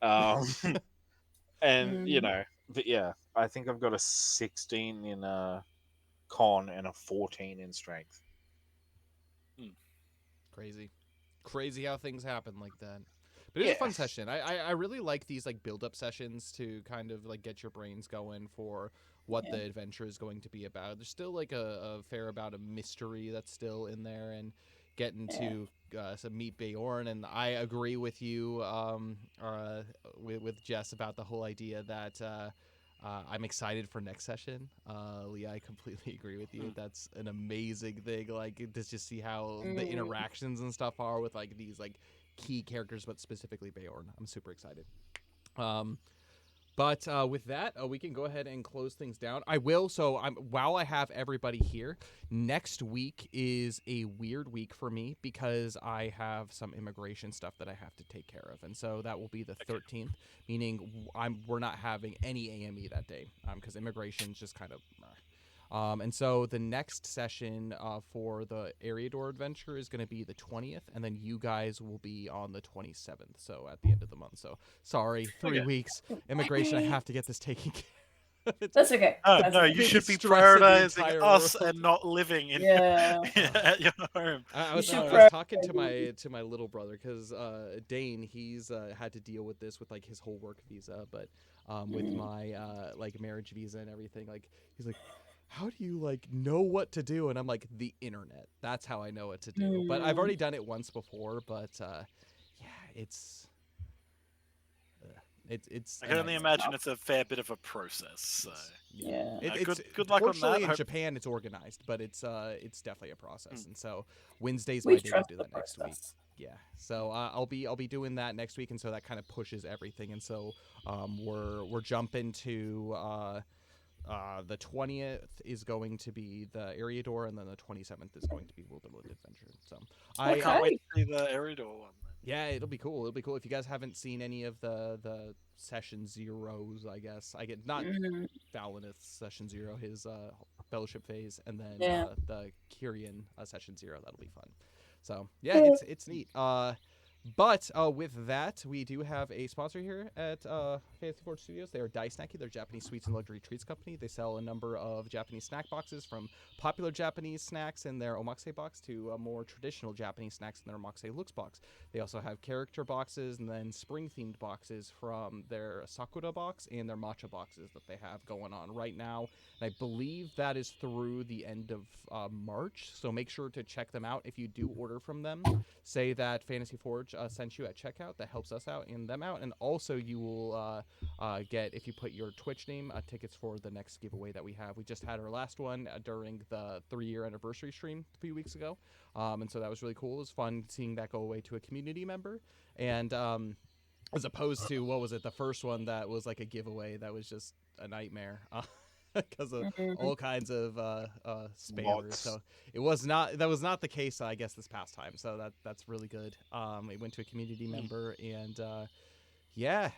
And you know, but yeah, I think I've got a 16 in con and a 14 in strength. Crazy how things happen like that. But it's a fun session. I really like these like build up sessions to kind of like get your brains going for what the adventure is going to be about. There's still like a fair amount of mystery that's still in there, and getting to meet Beorn. And I agree with you with Jess about the whole idea that I'm excited for next session. Leah, I completely agree with you. That's an amazing thing. Like, to just see how the interactions and stuff are with like these like key characters, but specifically Beorn. I'm super excited. But with that, we can go ahead and close things down. I will. So while I have everybody here, next week is a weird week for me because I have some immigration stuff that I have to take care of, and so that will be the 13th, meaning we're not having any AME that day because immigration's just kind of. And so the next session for the Eriador adventure is going to be the 20th, and then you guys will be on the 27th, so at the end of the month. So sorry, 3 weeks. Immigration, I have to get this taken care of. That's okay. No, you should be prioritizing us and not living in at your home. I was talking to my little brother because Dain, he's had to deal with this with like his whole work visa, but with my like marriage visa and everything, like he's like, how do you like know what to do? And I'm like, the internet. That's how I know what to do. But I've already done it once before. But yeah, it's. I can only imagine it's a fair bit of a process. So. Yeah. Good luck on that. Fortunately, in Japan, it's organized, but it's definitely a process. And so Wednesday's We my day to trust do the that next week. process. Yeah, so I'll be doing that next week, and so that kind of pushes everything. And so we're jumping to. The 20th is going to be the Eriador, and then the 27th is going to be Wilderland Adventure. So I can't wait to see the Eriador one. Yeah, it'll be cool. It'll be cool. If you guys haven't seen any of the session zeros, I guess I get not Valinith's session 0, his fellowship phase, and then the Kyrian session 0. That'll be fun. So yeah, it's neat. But with that, we do have a sponsor here at Fantasy Forge Studios. They are Dai Snacky. They're a Japanese sweets and luxury treats company. They sell a number of Japanese snack boxes, from popular Japanese snacks in their omakase box to more traditional Japanese snacks in their omakase looks box. They also have character boxes and then spring-themed boxes from their Sakura box and their matcha boxes that they have going on right now. And I believe that is through the end of March, so make sure to check them out. If you do order from them, say that Fantasy Forge sent you at checkout. That helps us out and them out. And also you will get, if you put your Twitch name, tickets for the next giveaway that we have. We just had our last one during the 3-year anniversary stream a few weeks ago. And so that was really cool. It was fun seeing that go away to a community member. And as opposed to, what was it, the first one that was like a giveaway that was just a nightmare. Because of all kinds of spammers. So that was not the case, I guess, this past time. So that's really good. It went to a community member, and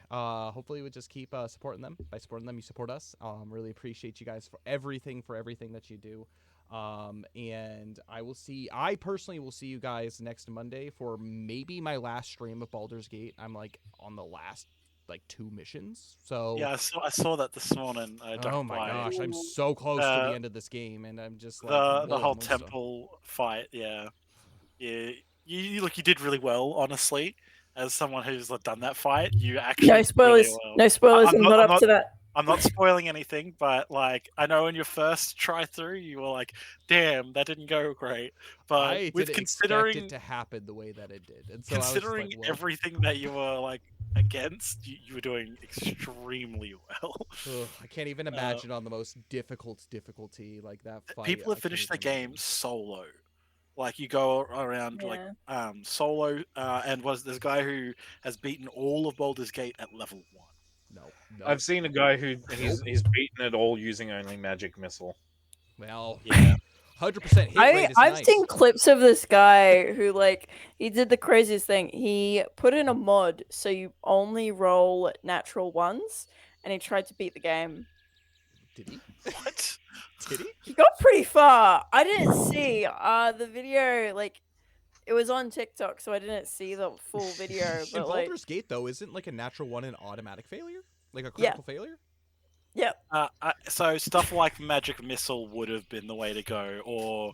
hopefully we'll just keep supporting them. By supporting them, you support us. Really appreciate you guys for everything that you do. And I personally will see you guys next Monday for maybe my last stream of Baldur's Gate. I'm like on the last 2 missions. So yeah, I saw that this morning. Oh my gosh, I'm so close to the end of this game, and I'm just like the whole temple fight. Yeah, you did really well, honestly. as someone who's done that fight, you actually No did spoilers. really well. No spoilers. I'm not up to that. I'm not spoiling anything, but like I know in your first try through, you were like, "Damn, that didn't go great." But I with didn't expect it to happen the way that it did, and so I was just considering like, what? everything that you were like against, you were doing extremely well. Ugh, I can't even imagine on the most difficulty like that fight. People have finished the game solo. Like you go around solo, and there's a guy who has beaten all of Baldur's Gate at level 1. No. I've seen a guy who he's beaten it all using only magic missile. Well, Yeah. 100% hit rate is I've nice. seen clips of this guy who he did the craziest thing. He put in a mod so you only roll natural ones, and he tried to beat the game. Did he? What? Did he? He got pretty far. I didn't see the video. It was on TikTok, so I didn't see the full video. In But Baldur's Gate, though, isn't a natural one an automatic failure? Like a critical failure? Yep. So stuff like magic missile would have been the way to go, or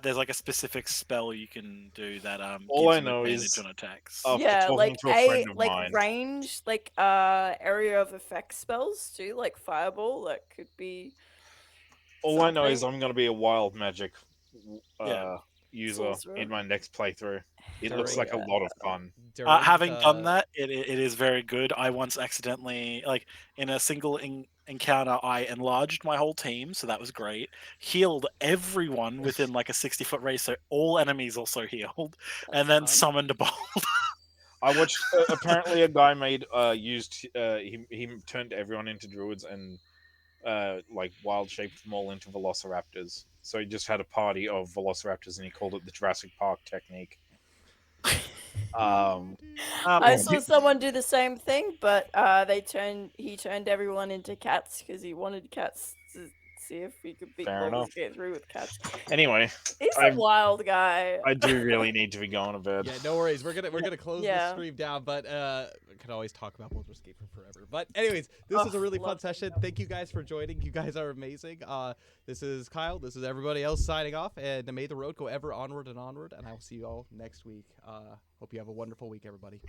there's a specific spell you can do that All gives I you know advantage is on attacks. Yeah, talking to a friend of mine. range, area of effect spells too, like fireball. That could be. All I know is I'm going to be a wild magic user Sorcerer. in my next playthrough. It During, looks like a lot of fun. Having done that, it is very good. I once accidentally, in a single encounter, I enlarged my whole team, so that was great. Healed everyone within a 60-foot race, so all enemies also healed, and then summoned a bolt. I watched. Apparently, a guy he turned everyone into druids and wild shaped them all into velociraptors. So he just had a party of velociraptors, and he called it the Jurassic Park technique. I saw someone do the same thing, but he turned everyone into cats because he wanted cats to see if he could beat Baldur's Gate 3 with cats. Anyway, he's a wild guy. I do really need to be going to bed. Yeah, no worries. We're gonna close the stream down, but we could always talk about Baldur's Gate for forever. But anyways, this was a really fun session. Thank you guys for joining. You guys are amazing. This is Kyle. This is everybody else signing off, and may the road go ever onward and onward. And I will see you all next week. Hope you have a wonderful week, everybody.